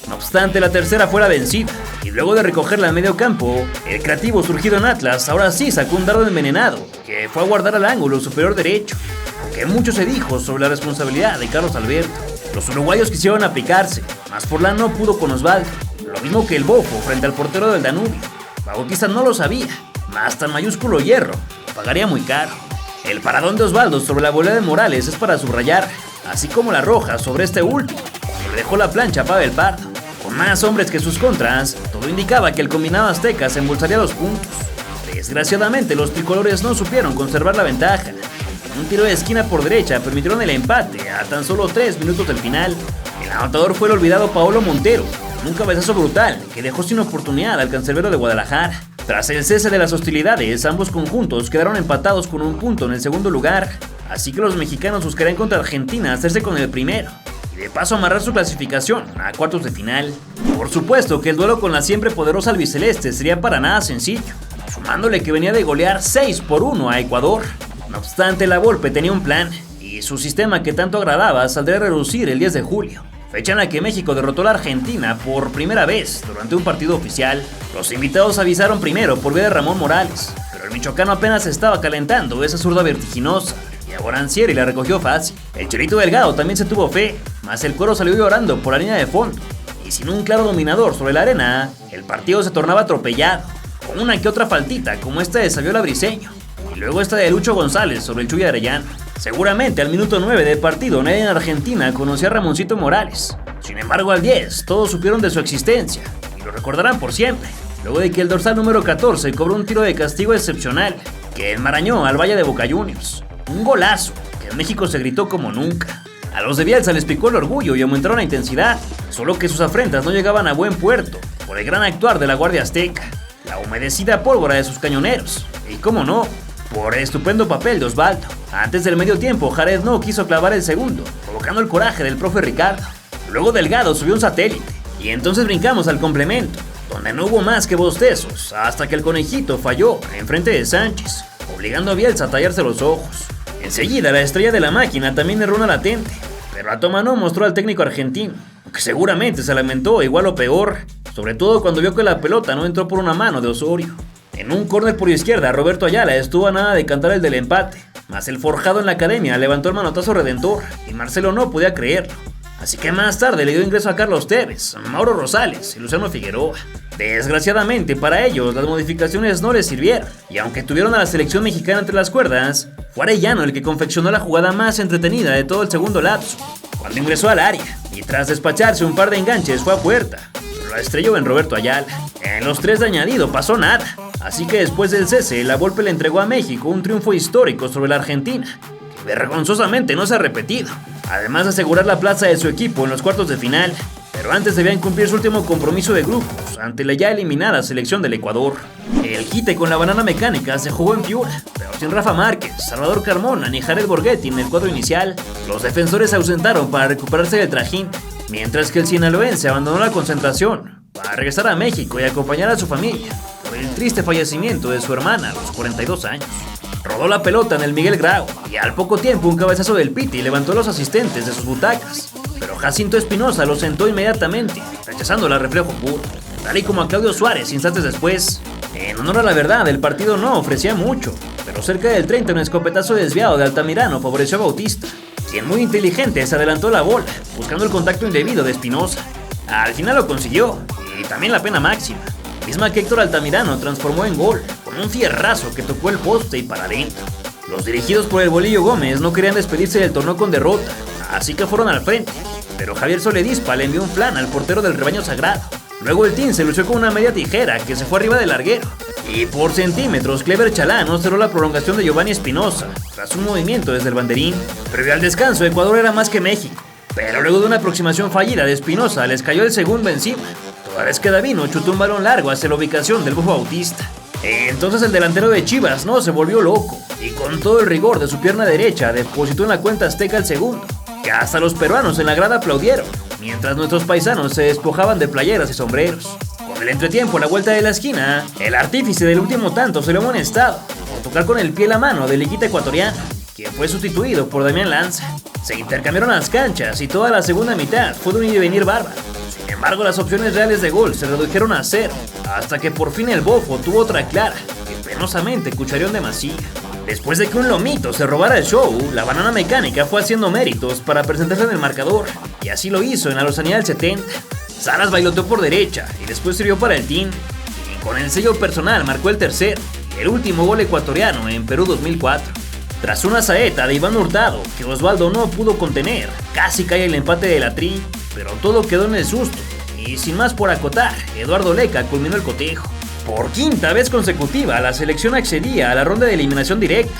No obstante, la tercera fue la vencida, y luego de recogerla en medio campo, el creativo surgido en Atlas ahora sí sacó un dardo envenenado, que fue a guardar al ángulo superior derecho, aunque mucho se dijo sobre la responsabilidad de Carlos Alberto. Los uruguayos quisieron aplicarse, mas Forlán no pudo con Osvaldo, lo mismo que el Bofo frente al portero del Danubio. Bautista no lo sabía, mas tan mayúsculo hierro pagaría muy caro. El paradón de Osvaldo sobre la volea de Morales es para subrayar, así como la roja sobre este último, que le dejó la plancha a Pavel Pardo. Con más hombres que sus contras, todo indicaba que el combinado azteca se embolsaría los puntos. Desgraciadamente, los tricolores no supieron conservar la ventaja. Un tiro de esquina por derecha permitieron el empate a tan solo 3 minutos del final. El anotador fue el olvidado Paolo Montero, un cabezazo brutal que dejó sin oportunidad al cancerbero de Guadalajara. Tras el cese de las hostilidades, ambos conjuntos quedaron empatados con un punto en el segundo lugar, así que los mexicanos buscarán contra Argentina hacerse con el primero y de paso amarrar su clasificación a cuartos de final. Por supuesto que el duelo con la siempre poderosa albiceleste sería para nada sencillo, sumándole que venía de golear 6-1 a Ecuador. No obstante, la Volpe tenía un plan, y su sistema que tanto agradaba saldría a relucir el 10 de julio, fecha en la que México derrotó a la Argentina por primera vez durante un partido oficial. Los invitados avisaron primero por vía de Ramón Morales, pero el michoacano apenas estaba calentando esa zurda vertiginosa, y a Borancieri la recogió fácil. El Chorito Delgado también se tuvo fe, mas el Cuero salió llorando por la línea de fondo, y sin un claro dominador sobre la arena, el partido se tornaba atropellado, con una que otra faltita como esta de Saviola Briseño, y luego esta de Lucho González sobre el Chuy Arellano. Seguramente al minuto 9 de partido nadie en Argentina conocía a Ramoncito Morales. Sin embargo, al 10 todos supieron de su existencia y lo recordarán por siempre, luego de que el dorsal número 14 cobró un tiro de castigo excepcional que enmarañó al Valle de Boca Juniors. Un golazo que en México se gritó como nunca. A los de Bielsa les picó el orgullo y aumentaron la intensidad, solo que sus afrentas no llegaban a buen puerto por el gran actuar de la Guardia Azteca, la humedecida pólvora de sus cañoneros y, cómo no, por el estupendo papel de Osvaldo. Antes del medio tiempo, Jared no quiso clavar el segundo, provocando el coraje del profe Ricardo. Luego Delgado subió un satélite, y entonces brincamos al complemento, donde no hubo más que bostezos, hasta que el conejito falló en frente de Sánchez, obligando a Bielsa a tallarse los ojos. Enseguida, la estrella de la máquina también erró una latente, pero la toma no mostró al técnico argentino, que seguramente se lamentó igual o peor, sobre todo cuando vio que la pelota no entró por una mano de Osorio. En un córner por izquierda, Roberto Ayala estuvo a nada de cantar el del empate, mas el forjado en la academia levantó el manotazo redentor y Marcelo no podía creerlo. Así que más tarde le dio ingreso a Carlos Tevez, Mauro Rosales y Luciano Figueroa. Desgraciadamente para ellos las modificaciones no les sirvieron, y aunque tuvieron a la selección mexicana entre las cuerdas, fue Arellano el que confeccionó la jugada más entretenida de todo el segundo lapso, cuando ingresó al área y tras despacharse un par de enganches fue a puerta, pero la estrelló en Roberto Ayala. En los 3 de añadido pasó nada, así que después del cese la Volpe le entregó a México un triunfo histórico sobre la Argentina, que vergonzosamente no se ha repetido, además de asegurar la plaza de su equipo en los cuartos de final. Pero antes debían cumplir su último compromiso de grupos ante la ya eliminada selección del Ecuador. El quite con la banana mecánica se jugó en Piura, pero sin Rafa Márquez, Salvador Carmona ni Jared Borghetti en el cuadro inicial. Los defensores se ausentaron para recuperarse del trajín, mientras que el sinaloense abandonó la concentración para regresar a México y acompañar a su familia por el triste fallecimiento de su hermana a los 42 años. Rodó la pelota en el Miguel Grau y al poco tiempo un cabezazo del Piti levantó a los asistentes de sus butacas, pero Jacinto Espinosa lo sentó inmediatamente, rechazando el reflejo puro, tal y como a Claudio Suárez instantes después. En honor a la verdad, el partido no ofrecía mucho, pero cerca del 30 un escopetazo desviado de Altamirano favoreció a Bautista, quien muy inteligente se adelantó la bola, buscando el contacto indebido de Espinosa. Al final lo consiguió, y también la pena máxima, misma que Héctor Altamirano transformó en gol, con un fierrazo que tocó el poste y para adentro. Los dirigidos por el Bolillo Gómez no querían despedirse del torneo con derrota, así que fueron al frente, pero Javier Soledispa le envió un flan al portero del rebaño sagrado. Luego el team se lució con una media tijera que se fue arriba del larguero, Y por centímetros, Clever Chalán cerró la prolongación de Giovanni Espinosa, tras un movimiento desde el banderín. Previo al descanso, Ecuador era más que México, pero luego de una aproximación fallida de Espinosa, les cayó el segundo encima, toda vez que Davino chutó un balón largo hacia la ubicación del Bofo Bautista. Entonces el delantero de Chivas no se volvió loco, y con todo el rigor de su pierna derecha depositó en la cuenta azteca el segundo, que hasta los peruanos en la grada aplaudieron, mientras nuestros paisanos se despojaban de playeras y sombreros. Con el entretiempo a la vuelta de la esquina, el artífice del último tanto se le amonestado por tocar con el pie la mano del Higuita ecuatoriano, quien fue sustituido por Damián Lanza. Se intercambiaron las canchas y toda la segunda mitad fue de un ir y venir bárbaro. Sin embargo, las opciones reales de gol se redujeron a 0, hasta que por fin el Bofo tuvo otra clara, que penosamente cuchareó de Masía. Después de que un lomito se robara el show, la banana mecánica fue haciendo méritos para presentarse en el marcador, y así lo hizo en la lozanía del 70. Salas bailoteó por derecha y después sirvió para el team, y con el sello personal marcó el tercer y el último gol ecuatoriano en Perú 2004. Tras una saeta de Iván Hurtado que Osvaldo no pudo contener, casi cae el empate de la Tri, pero todo quedó en el susto, y sin más por acotar, Eduardo Leca culminó el cotejo. Por quinta vez consecutiva, la selección accedía a la ronda de eliminación directa,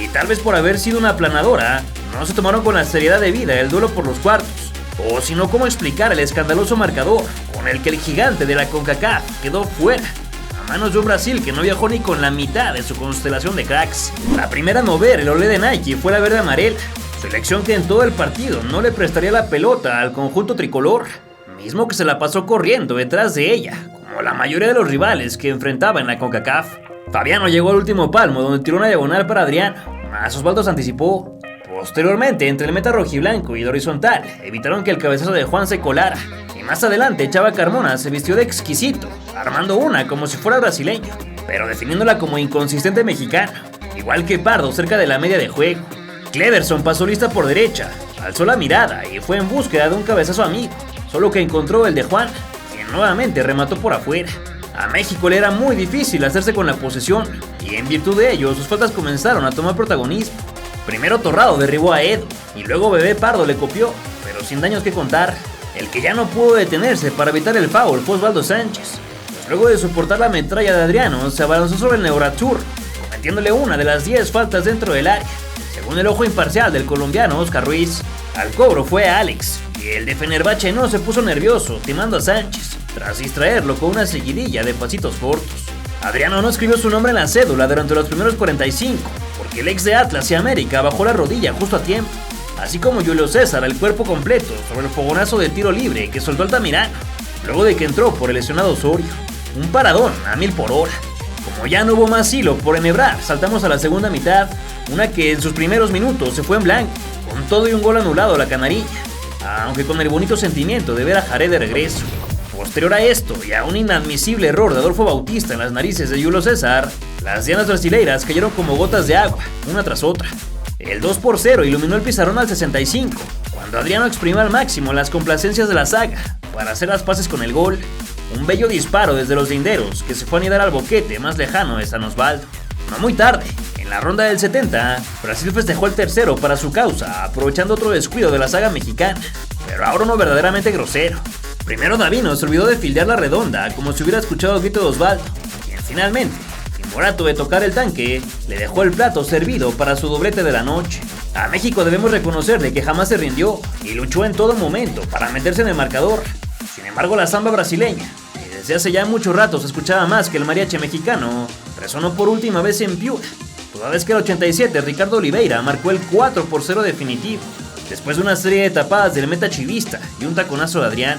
y tal vez por haber sido una aplanadora, no se tomaron con la seriedad debida el duelo por los cuartos, o si no, cómo explicar el escandaloso marcador con el que el gigante de la CONCACAF quedó fuera, a manos de un Brasil que no viajó ni con la mitad de su constelación de cracks. La primera en mover el olé de Nike fue la verde amarela, selección que en todo el partido no le prestaría la pelota al conjunto tricolor, mismo que se la pasó corriendo detrás de ella, como la mayoría de los rivales que enfrentaba en la CONCACAF. Fabiano llegó al último palmo donde tiró una diagonal para Adriano, más Osvaldo se anticipó. Posteriormente, entre el meta rojiblanco y el horizontal, evitaron que el cabezazo de Juan se colara, y más adelante Chava Carmona se vistió de exquisito, armando una como si fuera brasileño, pero definiéndola como inconsistente mexicano, igual que Pardo cerca de la media de juego. Cleverson pasó lista por derecha, alzó la mirada y fue en búsqueda de un cabezazo amigo, solo que encontró el de Juan, quien nuevamente remató por afuera. A México le era muy difícil hacerse con la posesión, y en virtud de ello sus faltas comenzaron a tomar protagonismo. Primero Torrado derribó a Edo, y luego Bebé Pardo le copió, pero sin daños que contar. El que ya no pudo detenerse para evitar el foul fue Osvaldo Sánchez, pues luego de soportar la metralla de Adriano se abalanzó sobre el Neuratur, cometiéndole una de las 10 faltas dentro del área. Según el ojo imparcial del colombiano Oscar Ruiz, al cobro fue Alex, y el de Fenerbahce no se puso nervioso, timando a Sánchez, tras distraerlo con una seguidilla de pasitos cortos. Adriano no escribió su nombre en la cédula durante los primeros 45, porque el ex de Atlas y América bajó la rodilla justo a tiempo, así como Julio César el cuerpo completo sobre el fogonazo de tiro libre que soltó Altamirano, luego de que entró por el lesionado Osorio. Un paradón a 1000 por hora. Como ya no hubo más hilo por enhebrar, saltamos a la segunda mitad, una que en sus primeros minutos se fue en blanco, con todo y un gol anulado a la Canarilla, aunque con el bonito sentimiento de ver a Jared de regreso. Posterior a esto y a un inadmisible error de Adolfo Bautista en las narices de Julio César, las dianas brasileiras cayeron como gotas de agua, una tras otra. El 2-0 iluminó el pizarrón al 65, cuando Adriano exprimió al máximo las complacencias de la saga para hacer las paces con el gol. Un bello disparo desde los linderos que se fue a anidar al boquete más lejano de San Osvaldo. No muy tarde, en la ronda del 70, Brasil festejó el tercero para su causa, aprovechando otro descuido de la saga mexicana, pero ahora uno verdaderamente grosero. Primero Davino se olvidó de fildear la redonda, como si hubiera escuchado el grito de Osvaldo, quien finalmente, sin morato de tocar el tanque, le dejó el plato servido para su doblete de la noche. A México debemos reconocerle que jamás se rindió y luchó en todo momento para meterse en el marcador. Sin embargo, la samba brasileña, que desde hace ya mucho rato se escuchaba más que el mariachi mexicano, resonó por última vez en Piura, toda vez que el 87 Ricardo Oliveira marcó el 4-0 definitivo, después de una serie de tapadas del meta chivista y un taconazo de Adrián.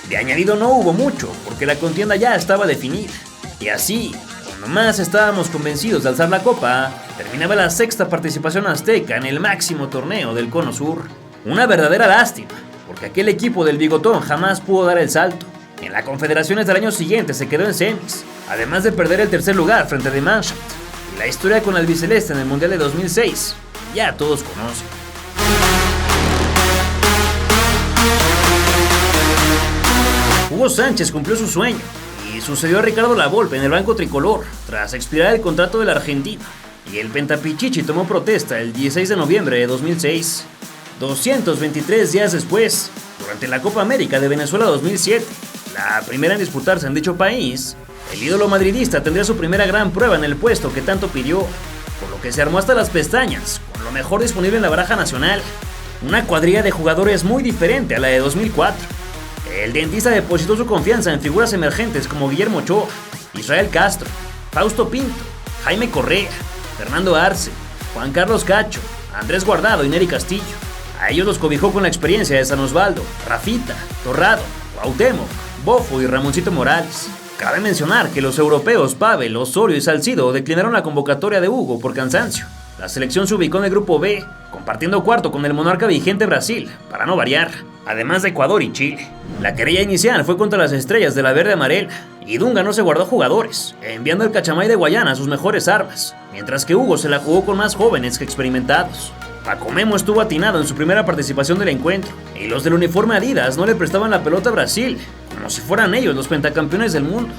De añadido no hubo mucho, porque la contienda ya estaba definida, y así, cuando más estábamos convencidos de alzar la copa, terminaba la sexta participación azteca en el máximo torneo del Cono Sur. Una verdadera lástima, porque aquel equipo del Bigotón jamás pudo dar el salto. En la Confederaciones del año siguiente se quedó en semis, además de perder el tercer lugar frente a The Mannschaft, y la historia con el albiceleste en el Mundial de 2006, ya todos conocen. Hugo Sánchez cumplió su sueño y sucedió a Ricardo Lavolpe en el banco tricolor tras expirar el contrato del argentino, y el Pentapichichi tomó protesta el 16 de noviembre de 2006. 223 días después, durante la Copa América de Venezuela 2007, la primera en disputarse en dicho país, el ídolo madridista tendría su primera gran prueba en el puesto que tanto pidió, por lo que se armó hasta las pestañas, con lo mejor disponible en la baraja nacional, una cuadrilla de jugadores muy diferente a la de 2004. El dentista depositó su confianza en figuras emergentes como Guillermo Ochoa, Israel Castro, Fausto Pinto, Jaime Correa, Fernando Arce, Juan Carlos Cacho, Andrés Guardado y Nery Castillo. A ellos los cobijó con la experiencia de San Osvaldo, Rafita, Torrado, Cuauhtémoc, Bofo y Ramoncito Morales. Cabe mencionar que los europeos Pavel, Osorio y Salcido declinaron la convocatoria de Hugo por cansancio. La selección se ubicó en el grupo B, compartiendo cuarto con el monarca vigente Brasil, para no variar, además de Ecuador y Chile. La querella inicial fue contra las estrellas de la verde amarela, y Dunga no se guardó jugadores, enviando al Cachamay de Guayana sus mejores armas, mientras que Hugo se la jugó con más jóvenes que experimentados. Paco Memo estuvo atinado en su primera participación del encuentro, y los del uniforme Adidas no le prestaban la pelota a Brasil, como si fueran ellos los pentacampeones del mundo.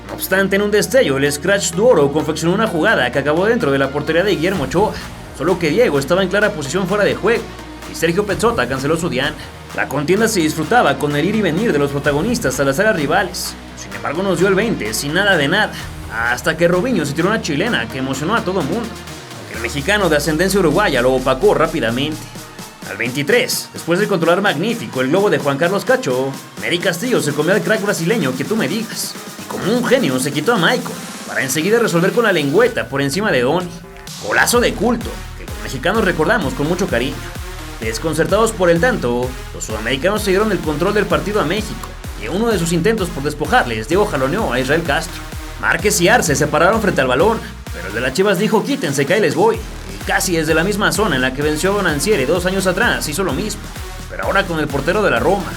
No obstante, en un destello, el Scratch Duoro confeccionó una jugada que acabó dentro de la portería de Guillermo Ochoa, solo que Diego estaba en clara posición fuera de juego, y Sergio Pezzota canceló su diana. La contienda se disfrutaba con el ir y venir de los protagonistas a las áreas rivales. Sin embargo, nos dio el 20 sin nada de nada, hasta que Robinho se tiró una chilena que emocionó a todo mundo. El mexicano de ascendencia uruguaya lo opacó rápidamente. Al 23, después de controlar magnífico el globo de Juan Carlos Cacho, Nery Castillo se comió al crack brasileño que tú me digas, y como un genio se quitó a Michael, para enseguida resolver con la lengüeta por encima de Donny. Golazo de culto, que los mexicanos recordamos con mucho cariño. Desconcertados por el tanto, los sudamericanos se dieron el control del partido a México, y en uno de sus intentos por despojarles, Diego jaloneó a Israel Castro. Márquez y Arce se pararon frente al balón, pero el de las Chivas dijo quítense que ahí les voy, y casi desde la misma zona en la que venció a Bonanciere 2 años atrás hizo lo mismo, pero ahora con el portero de la Roma.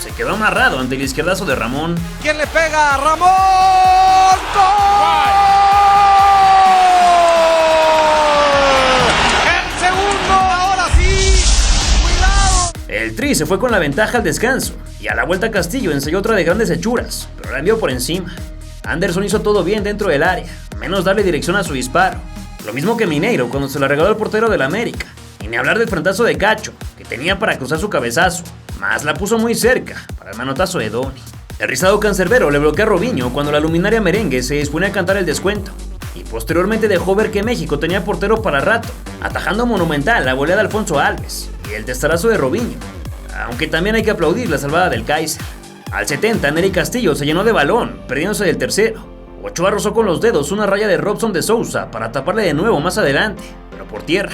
Se quedó amarrado ante el izquierdazo de Ramón. ¿Quién le pega? ¡Ramón! ¡Gol! ¡El segundo! ¡Ahora sí! ¡Cuidado! El Tri se fue con la ventaja al descanso, y a la vuelta Castillo ensayó otra de grandes hechuras, pero la envió por encima. Anderson hizo todo bien dentro del área, menos darle dirección a su disparo. Lo mismo que Mineiro cuando se la regaló al portero del América. Y ni hablar del frentazo de Cacho, que tenía para cruzar su cabezazo, más la puso muy cerca para el manotazo de Donny. El rizado cancerbero le bloqueó a Robinho cuando la luminaria merengue se disponía a cantar el descuento, y posteriormente dejó ver que México tenía portero para rato, atajando monumental la volea de Alfonso Alves y el testarazo de Robinho, aunque también hay que aplaudir la salvada del Kaiser. Al 70, Nery Castillo se llenó de balón, perdiéndose del tercero. Ochoa rozó con los dedos una raya de Robson de Sousa para taparle de nuevo más adelante, pero por tierra.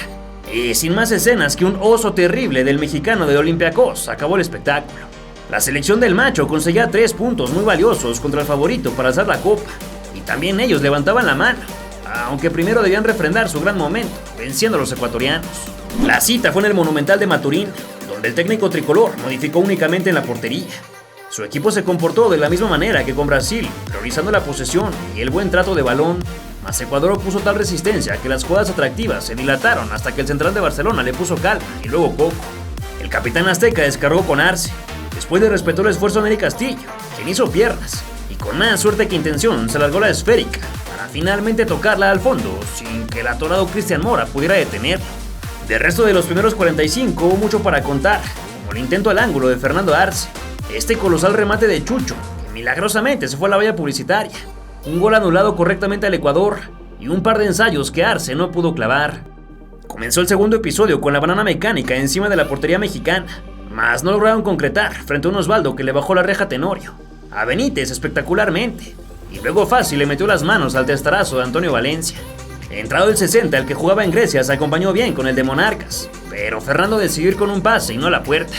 Y sin más escenas que un oso terrible del mexicano de Olympiacos, acabó el espectáculo. La selección del Macho conseguía 3 puntos muy valiosos contra el favorito para alzar la copa, y también ellos levantaban la mano, aunque primero debían refrendar su gran momento, venciendo a los ecuatorianos. La cita fue en el Monumental de Maturín, donde el técnico tricolor modificó únicamente en la portería. Su equipo se comportó de la misma manera que con Brasil, priorizando la posesión y el buen trato de balón, mas Ecuador opuso tal resistencia que las jugadas atractivas se dilataron hasta que el central de Barcelona le puso calma y luego coco. El capitán azteca descargó con Arce, después le respetó el esfuerzo a Nery Castillo, quien hizo piernas, y con más suerte que intención se largó la esférica, para finalmente tocarla al fondo, sin que el atorado Cristian Mora pudiera detenerlo. Del resto de los primeros 45 hubo mucho para contar, como el intento al ángulo de Fernando Arce, este colosal remate de Chucho, que milagrosamente se fue a la valla publicitaria, un gol anulado correctamente al Ecuador, y un par de ensayos que Arce no pudo clavar. Comenzó el segundo episodio con la banana mecánica encima de la portería mexicana, mas no lograron concretar frente a un Osvaldo que le bajó la reja a Tenorio, a Benítez espectacularmente, y luego fácil le metió las manos al testarazo de Antonio Valencia. Entrado el 60, el que jugaba en Grecia se acompañó bien con el de Monarcas, pero Fernando decidió ir con un pase y no a la puerta.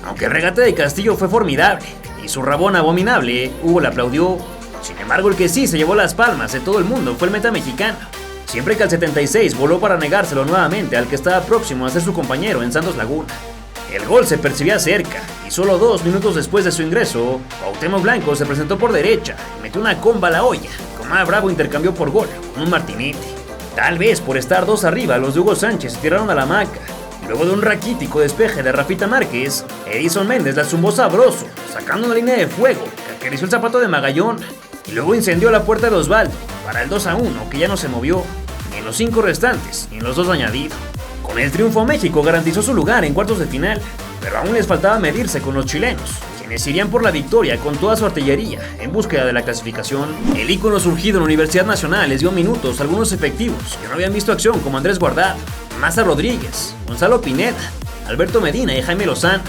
Aunque el regate de Castillo fue formidable, y su rabón abominable, Hugo le aplaudió. Sin embargo, el que sí se llevó las palmas de todo el mundo fue el meta mexicano, siempre que al 76 voló para negárselo nuevamente al que estaba próximo a ser su compañero en Santos Laguna. El gol se percibía cerca, y solo 2 minutos después de su ingreso, Cuauhtémoc Blanco se presentó por derecha y metió una comba a la olla, que Omar Bravo intercambió por gol con un martinete. Tal vez por estar 2 arriba, los de Hugo Sánchez se tiraron a la hamaca. Luego de un raquítico despeje de Rafita Márquez, Edison Méndez la zumbó sabroso, sacando una línea de fuego que acarició el zapato de Magallón, y luego incendió la puerta de Osvaldo para el 2-1, que ya no se movió, ni en los 5 restantes, ni en los 2 añadidos. Con el triunfo, México garantizó su lugar en cuartos de final, pero aún les faltaba medirse con los chilenos, quienes quienes irían por la victoria con toda su artillería en búsqueda de la clasificación. El ícono surgido en la Universidad Nacional les dio minutos a algunos efectivos que no habían visto acción, como Andrés Guardado, Maza Rodríguez, Gonzalo Pineda, Alberto Medina y Jaime Lozano,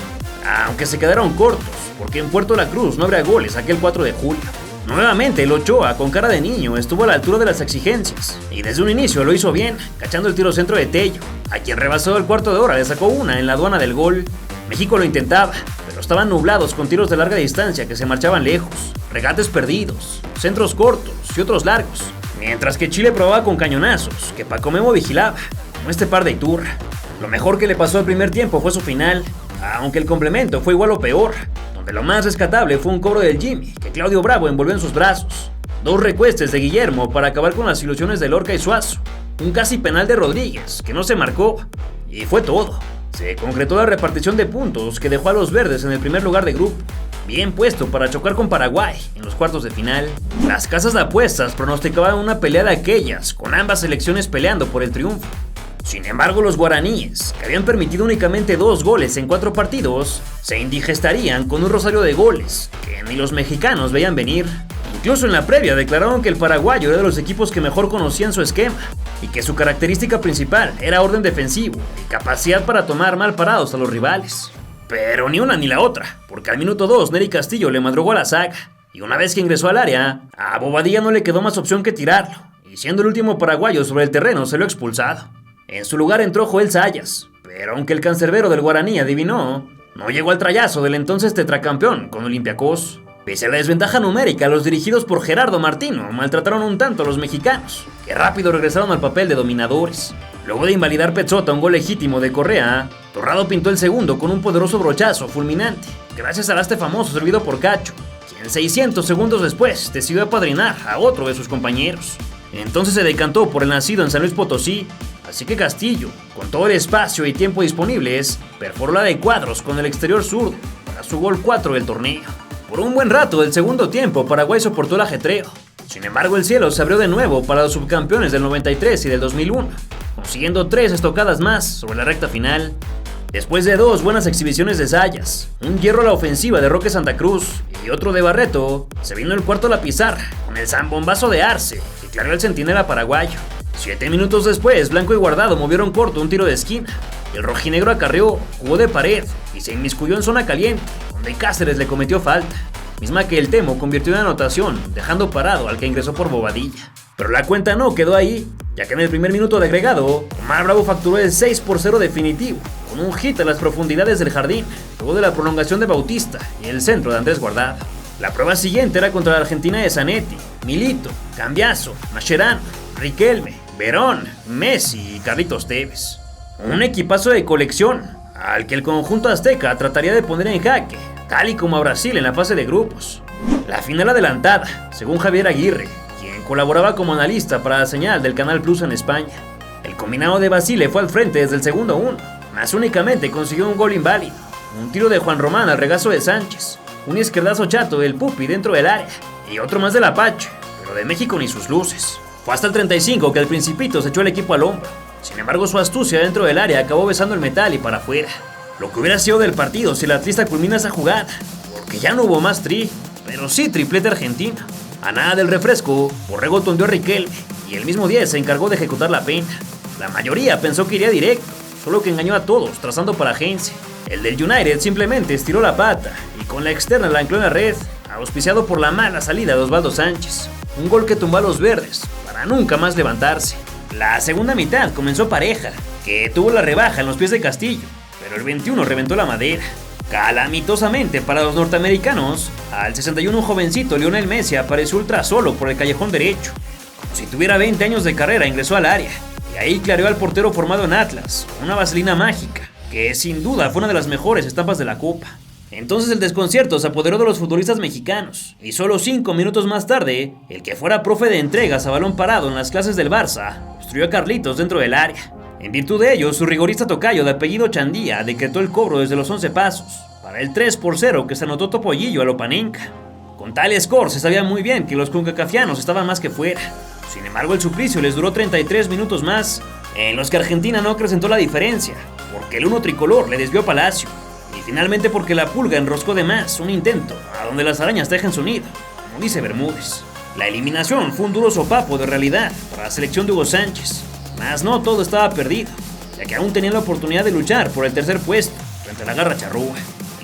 aunque se quedaron cortos, porque en Puerto La Cruz no habría goles aquel 4 de julio. Nuevamente el Ochoa, con cara de niño, estuvo a la altura de las exigencias, y desde un inicio lo hizo bien, cachando el tiro centro de Tello, a quien rebasó el cuarto de hora le sacó una en la aduana del gol. México lo intentaba, pero estaban nublados con tiros de larga distancia que se marchaban lejos, regates perdidos, centros cortos y otros largos, mientras que Chile probaba con cañonazos que Paco Memo vigilaba, como este par de Iturra. Lo mejor que le pasó al primer tiempo fue su final, aunque el complemento fue igual o peor, donde lo más rescatable fue un cobro del Jimmy, que Claudio Bravo envolvió en sus brazos, 2 recuestes de Guillermo para acabar con las ilusiones de Lorca y Suazo, un casi penal de Rodríguez, que no se marcó, y fue todo. Se concretó la repartición de puntos que dejó a los verdes en el primer lugar de grupo, bien puesto para chocar con Paraguay en los cuartos de final. Las casas de apuestas pronosticaban una pelea de aquellas, con ambas selecciones peleando por el triunfo. Sin embargo, los guaraníes, que habían permitido únicamente 2 goles en 4 partidos, se indigestarían con un rosario de goles que ni los mexicanos veían venir. Incluso en la previa declararon que el paraguayo era de los equipos que mejor conocían su esquema y que su característica principal era orden defensivo y capacidad para tomar mal parados a los rivales. Pero ni una ni la otra, porque al minuto 2 Nery Castillo le madrugó a la saga, y una vez que ingresó al área, a Bobadilla no le quedó más opción que tirarlo, y siendo el último paraguayo sobre el terreno se lo expulsado. En su lugar entró Joel Sayas, pero aunque el cancerbero del Guaraní adivinó, no llegó al trayazo del entonces tetracampeón con Olympiacos. Pese a la desventaja numérica, los dirigidos por Gerardo Martino maltrataron un tanto a los mexicanos, que rápido regresaron al papel de dominadores. Luego de invalidar Petzota un gol legítimo de Correa, Torrado pintó el segundo con un poderoso brochazo fulminante, gracias al haste famoso servido por Cacho, quien 600 segundos después decidió apadrinar a otro de sus compañeros. Entonces se decantó por el nacido en San Luis Potosí, así que Castillo, con todo el espacio y tiempo disponibles, perforó la de cuadros con el exterior zurdo para su gol 4 del torneo. Por un buen rato del segundo tiempo, Paraguay soportó el ajetreo. Sin embargo, el cielo se abrió de nuevo para los subcampeones del 93 y del 2001, consiguiendo 3 estocadas más sobre la recta final. Después de 2 buenas exhibiciones de Sayas, un hierro a la ofensiva de Roque Santa Cruz y otro de Barreto, se vino el cuarto a la pizarra con el zambombazo de Arce, que clareó el centinela paraguayo. 7 minutos después, Blanco y Guardado movieron corto un tiro de esquina. El rojinegro acarreó, jugó de pared y se inmiscuyó en zona caliente, donde Cáceres le cometió falta, misma que el Temo convirtió en anotación, dejando parado al que ingresó por Bobadilla. Pero la cuenta no quedó ahí, ya que en el primer minuto de agregado, Omar Bravo facturó el 6-0 definitivo, con un hit a las profundidades del jardín, luego de la prolongación de Bautista y el centro de Andrés Guardado. La prueba siguiente era contra la Argentina de Zanetti, Milito, Cambiaso, Mascherano, Riquelme, Verón, Messi y Carlitos Tevez. Un equipazo de colección, al que el conjunto azteca trataría de poner en jaque, tal y como a Brasil en la fase de grupos. La final adelantada, según Javier Aguirre, quien colaboraba como analista para la señal del Canal Plus en España. El combinado de Basile fue al frente desde el segundo 1, mas únicamente consiguió un gol inválido, un tiro de Juan Román al regazo de Sánchez, un izquierdazo chato del Pupi dentro del área, y otro más del Apache, pero de México ni sus luces. Fue hasta el 35 que el Principito se echó el equipo al hombro. Sin embargo, su astucia dentro del área acabó besando el metal y para afuera. Lo que hubiera sido del partido si el atlista culmina esa jugada, porque ya no hubo más pero sí triplete argentino. A nada del refresco, Borrego tondeó a Riquelme y el mismo 10 se encargó de ejecutar la pena. La mayoría pensó que iría directo, solo que engañó a todos trazando para Heinze. El del United simplemente estiró la pata y con la externa la ancló en la red, auspiciado por la mala salida de Osvaldo Sánchez. Un gol que tumbó a los verdes para nunca más levantarse. La segunda mitad comenzó pareja, que tuvo la rebaja en los pies de Castillo, pero el 21 reventó la madera. Calamitosamente para los norteamericanos, al 61 un jovencito Lionel Messi apareció ultra solo por el callejón derecho. Como si tuviera 20 años de carrera, ingresó al área, y ahí clareó al portero formado en Atlas, una vaselina mágica, que sin duda fue una de las mejores estampas de la Copa. Entonces el desconcierto se apoderó de los futbolistas mexicanos, y solo 5 minutos más tarde, el que fuera profe de entregas a balón parado en las clases del Barça, obstruyó a Carlitos dentro del área. En virtud de ello, su rigorista tocayo de apellido Chandía decretó el cobro desde los 11 pasos, para el 3-0 que se anotó Topollillo a lo Panenka. Con tal score se sabía muy bien que los concacafianos estaban más que fuera. Sin embargo, el suplicio les duró 33 minutos más, en los que Argentina no acrecentó la diferencia, porque el uno tricolor le desvió a Palacio, y y finalmente porque la pulga enroscó de más un intento a donde las arañas tejen su nido, como dice Bermúdez. La eliminación fue un duro sopapo de realidad para la selección de Hugo Sánchez, mas no todo estaba perdido, ya que aún tenían la oportunidad de luchar por el tercer puesto frente a la garra charrúa.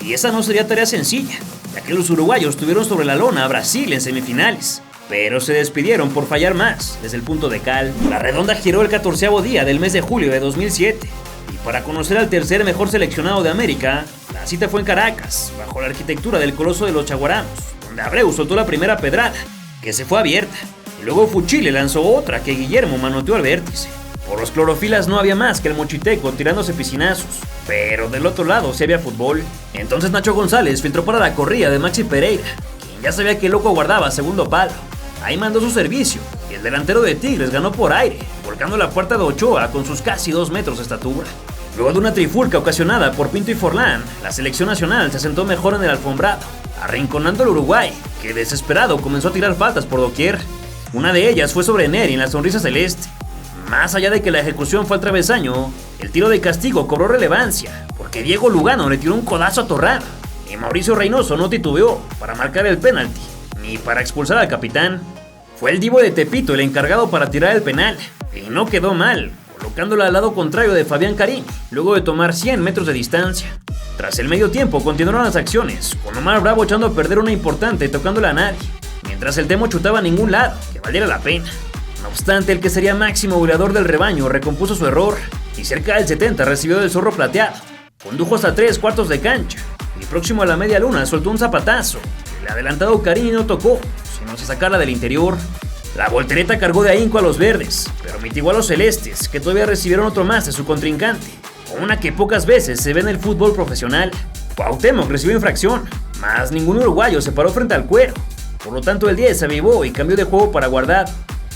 Y esa no sería tarea sencilla, ya que los uruguayos tuvieron sobre la lona a Brasil en semifinales, pero se despidieron por fallar más desde el punto de cal. La redonda giró el 14º día del mes de julio de 2007, y para conocer al tercer mejor seleccionado de América, la cita fue en Caracas, bajo la arquitectura del Coloso de los Chaguaramos, donde Abreu soltó la primera pedrada, que se fue abierta, y luego Fuchile lanzó otra que Guillermo manoteó al vértice. Por los clorofilas no había más que el mochiteco tirándose piscinazos, pero del otro lado sí había fútbol. Entonces Nacho González filtró para la corrida de Maxi Pereira, quien ya sabía que el loco guardaba segundo palo. Ahí mandó su servicio, y el delantero de Tigres ganó por aire, volcando la puerta de Ochoa con sus casi 2 metros de estatura. Luego de una trifulca ocasionada por Pinto y Forlán, la selección nacional se sentó mejor en el alfombrado, arrinconando al Uruguay, que desesperado comenzó a tirar faltas por doquier. Una de ellas fue sobre Neri en la sonrisa celeste. Más allá de que la ejecución fue al travesaño, el tiro de castigo cobró relevancia, porque Diego Lugano le tiró un codazo a Torrado, y Mauricio Reynoso no titubeó para marcar el penalti, ni para expulsar al capitán. Fue el Divo de Tepito el encargado para tirar el penal, y no quedó mal, colocándola al lado contrario de Fabián Carín, luego de tomar 100 metros de distancia. Tras el medio tiempo continuaron las acciones, con Omar Bravo echando a perder una importante y tocándola a nadie, mientras el Temo chutaba a ningún lado, que valiera la pena. No obstante, el que sería máximo goleador del rebaño recompuso su error, y cerca del 70 recibió del Zorro Plateado. Condujo hasta 3/4 de cancha, y próximo a la media luna soltó un zapatazo. El adelantado Carini no tocó, sino se sacarla del interior. La voltereta cargó de ahínco a los verdes, pero mitigó a los celestes, que todavía recibieron otro más de su contrincante, una que pocas veces se ve en el fútbol profesional. Cuauhtémoc recibió infracción, mas ningún uruguayo se paró frente al cuero. Por lo tanto, el 10 se avivó y cambió de juego para Guardado.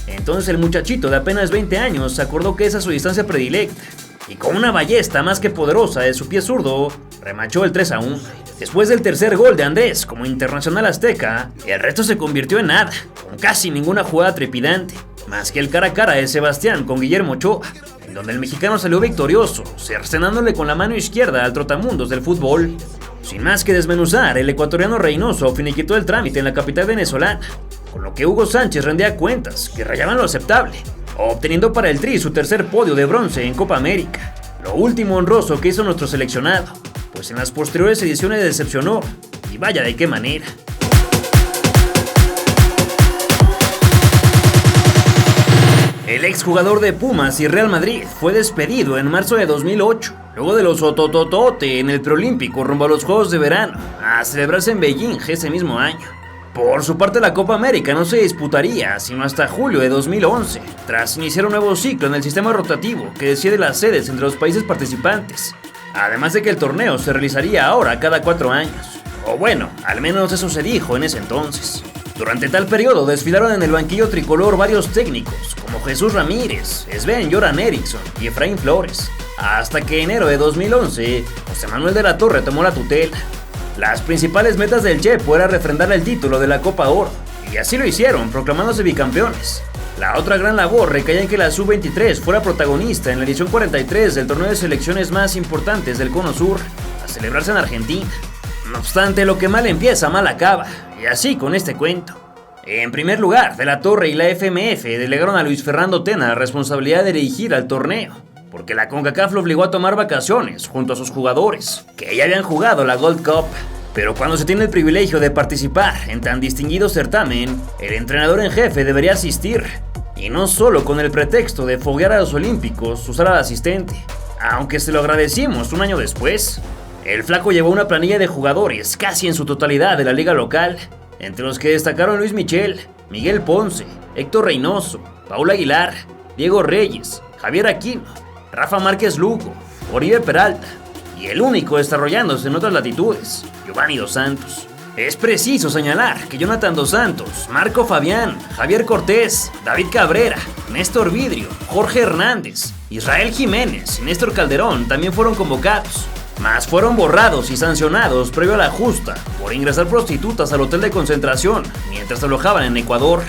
Entonces el muchachito de apenas 20 años acordó que esa es su distancia predilecta, y con una ballesta más que poderosa de su pie zurdo, remachó el 3-1. Después del tercer gol de Andrés como internacional azteca, el resto se convirtió en nada, con casi ninguna jugada trepidante, más que el cara a cara de Sebastián con Guillermo Ochoa, en donde el mexicano salió victorioso, cercenándole con la mano izquierda al trotamundos del fútbol. Sin más que desmenuzar, el ecuatoriano Reynoso finiquitó el trámite en la capital venezolana, con lo que Hugo Sánchez rendía cuentas que rayaban lo aceptable, obteniendo para el Tri su tercer podio de bronce en Copa América, lo último honroso que hizo nuestro seleccionado, pues en las posteriores ediciones decepcionó, y vaya de qué manera. El exjugador de Pumas y Real Madrid fue despedido en marzo de 2008, luego de los otototote en el preolímpico rumbo a los Juegos de Verano, a celebrarse en Beijing ese mismo año. Por su parte, la Copa América no se disputaría sino hasta julio de 2011, tras iniciar un nuevo ciclo en el sistema rotativo que decide las sedes entre los países participantes, además de que el torneo se realizaría ahora cada 4 años, o bueno, al menos eso se dijo en ese entonces. Durante tal periodo desfilaron en el banquillo tricolor varios técnicos, como Jesús Ramírez, Sven-Göran Eriksson y Efraín Flores, hasta que en enero de 2011, José Manuel de la Torre tomó la tutela. Las principales metas del Chepo era refrendar el título de la Copa Oro, y así lo hicieron, proclamándose bicampeones. La otra gran labor recaía en que la Sub-23 fuera protagonista en la edición 43 del torneo de selecciones más importantes del Cono Sur, a celebrarse en Argentina. No obstante, lo que mal empieza, mal acaba, y así con este cuento. En primer lugar, De la Torre y la FMF delegaron a Luis Fernando Tena la responsabilidad de dirigir al torneo, porque la CONCACAF lo obligó a tomar vacaciones junto a sus jugadores, que ya habían jugado la Gold Cup. Pero cuando se tiene el privilegio de participar en tan distinguido certamen, el entrenador en jefe debería asistir, y no solo con el pretexto de foguear a los olímpicos usar al asistente, aunque se lo agradecimos un año después. El flaco llevó una planilla de jugadores casi en su totalidad de la liga local, entre los que destacaron Luis Michel, Miguel Ponce, Héctor Reynoso, Paul Aguilar, Diego Reyes, Javier Aquino, Rafa Márquez Lugo, Oribe Peralta, y el único desarrollándose en otras latitudes, Giovanni Dos Santos. Es preciso señalar que Jonathan Dos Santos, Marco Fabián, Javier Cortés, David Cabrera, Néstor Vidrio, Jorge Hernández, Israel Jiménez y Néstor Calderón también fueron convocados, mas fueron borrados y sancionados previo a la justa por ingresar prostitutas al hotel de concentración mientras alojaban en Ecuador.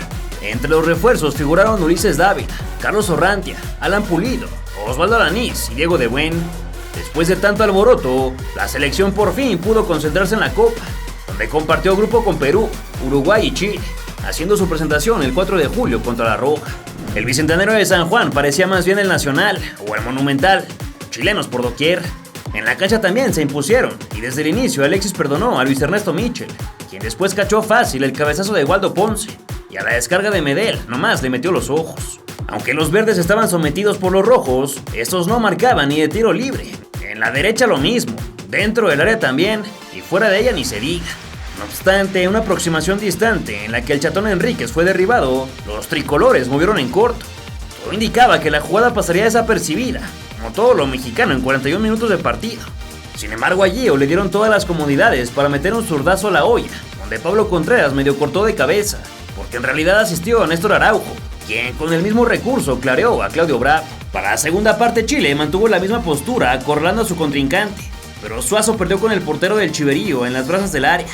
Entre los refuerzos figuraron Ulises Dávila, Carlos Orrantia, Alan Pulido, Osvaldo Alanís y Diego de Buen. Después de tanto alboroto, la selección por fin pudo concentrarse en la Copa, donde compartió grupo con Perú, Uruguay y Chile, haciendo su presentación el 4 de julio contra la Roja. El Bicentenario de San Juan parecía más bien el Nacional o el Monumental, chilenos por doquier. En la cancha también se impusieron, y desde el inicio Alexis perdonó a Luis Ernesto Mitchell, quien después cachó fácil el cabezazo de Waldo Ponce, y a la descarga de Medel nomás le metió los ojos. Aunque los verdes estaban sometidos por los rojos, estos no marcaban ni de tiro libre. En la derecha lo mismo, dentro del área también, y fuera de ella ni se diga. No obstante, una aproximación distante en la que el Chatón Enríquez fue derribado, los tricolores movieron en corto. Todo indicaba que la jugada pasaría desapercibida, como todo lo mexicano en 41 minutos de partido. Sin embargo, a Gio le dieron todas las comodidades para meter un zurdazo a la olla, donde Pablo Contreras medio cortó de cabeza, porque en realidad asistió a Néstor Araujo, quien con el mismo recurso clareó a Claudio Bravo. Para la segunda parte, Chile mantuvo la misma postura acorralando a su contrincante, pero Suazo perdió con el portero del Chiverío en las brazas del área.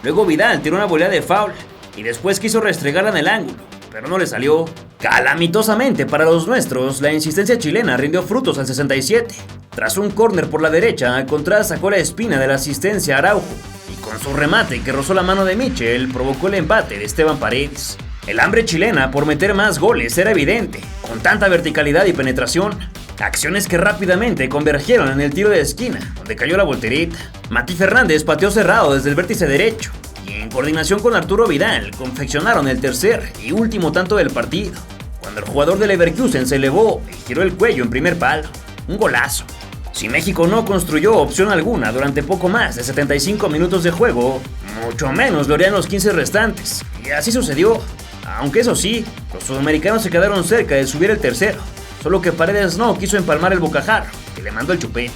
Luego Vidal tiró una volea de foul y después quiso restregarla en el ángulo, pero no le salió. Calamitosamente para los nuestros, la insistencia chilena rindió frutos al 67. Tras un córner por la derecha, Contreras sacó la espina de la asistencia a Araujo, y con su remate que rozó la mano de Mitchell provocó el empate de Esteban Paredes. El hambre chilena por meter más goles era evidente, con tanta verticalidad y penetración. Acciones que rápidamente convergieron en el tiro de esquina, donde cayó la voltereta. Mati Fernández pateó cerrado desde el vértice derecho, y en coordinación con Arturo Vidal confeccionaron el tercer y último tanto del partido, cuando el jugador del Leverkusen se elevó y giró el cuello en primer palo. Un golazo. Si México no construyó opción alguna durante poco más de 75 minutos de juego, mucho menos lo harían los 15 restantes, y así sucedió. Aunque eso sí, los sudamericanos se quedaron cerca de subir el tercero, solo que Paredes no quiso empalmar el bocajarro, que le mandó el chupete.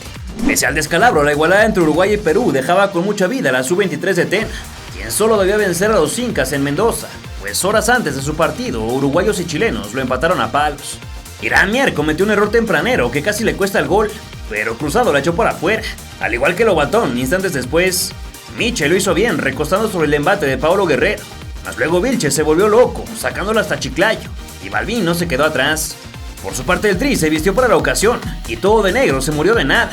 Pese al descalabro, la igualada entre Uruguay y Perú dejaba con mucha vida a la sub-23 de Tena, quien solo debía vencer a los incas en Mendoza, pues horas antes de su partido, uruguayos y chilenos lo empataron a palos. Irán Mier cometió un error tempranero que casi le cuesta el gol, pero Cruzado la echó por afuera. Al igual que Lobatón, instantes después, Mitchell lo hizo bien recostando sobre el embate de Paolo Guerrero, mas luego Vilches se volvió loco, sacándolo hasta Chiclayo, y Balbín no se quedó atrás. Por su parte el Tri se vistió para la ocasión, y todo de negro se murió de nada.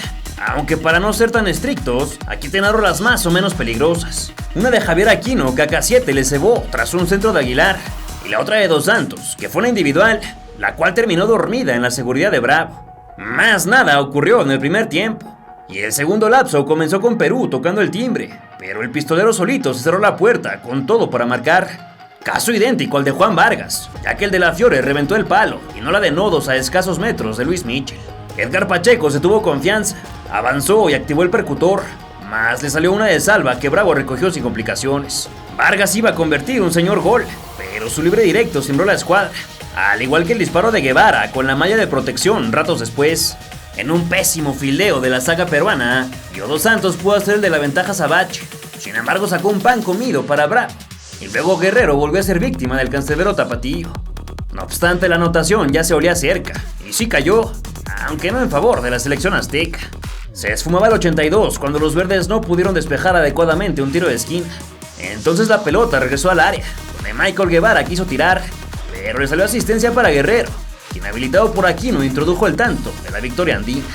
Aunque para no ser tan estrictos, aquí te narro las más o menos peligrosas. Una de Javier Aquino que a K7 le cebó tras un centro de Aguilar, y la otra de Dos Santos, que fue una individual, la cual terminó dormida en la seguridad de Bravo. Más nada ocurrió en el primer tiempo, y el segundo lapso comenzó con Perú tocando el timbre, pero el pistolero solito se cerró la puerta con todo para marcar. Caso idéntico al de Juan Vargas, ya que el de la Fiore reventó el palo y no la de Nodos a escasos metros de Luis Mitchell. Edgar Pacheco se tuvo confianza, avanzó y activó el percutor, mas le salió una de salva que Bravo recogió sin complicaciones. Vargas iba a convertir un señor gol, pero su libre directo cimbró la escuadra, al igual que el disparo de Guevara con la malla de protección ratos después. En un pésimo fildeo de la saga peruana, Dos Santos pudo hacer el de la ventaja Sabache, sin embargo sacó un pan comido para Bravo, y luego Guerrero volvió a ser víctima del cancerbero tapatío. No obstante, la anotación ya se olía cerca, y sí cayó, aunque no en favor de la selección azteca. Se esfumaba el 82 cuando los verdes no pudieron despejar adecuadamente un tiro de esquina. Entonces la pelota regresó al área, donde Michael Guevara quiso tirar, pero le salió asistencia para Guerrero, quien habilitado por Aquino introdujo el tanto de la victoria andina.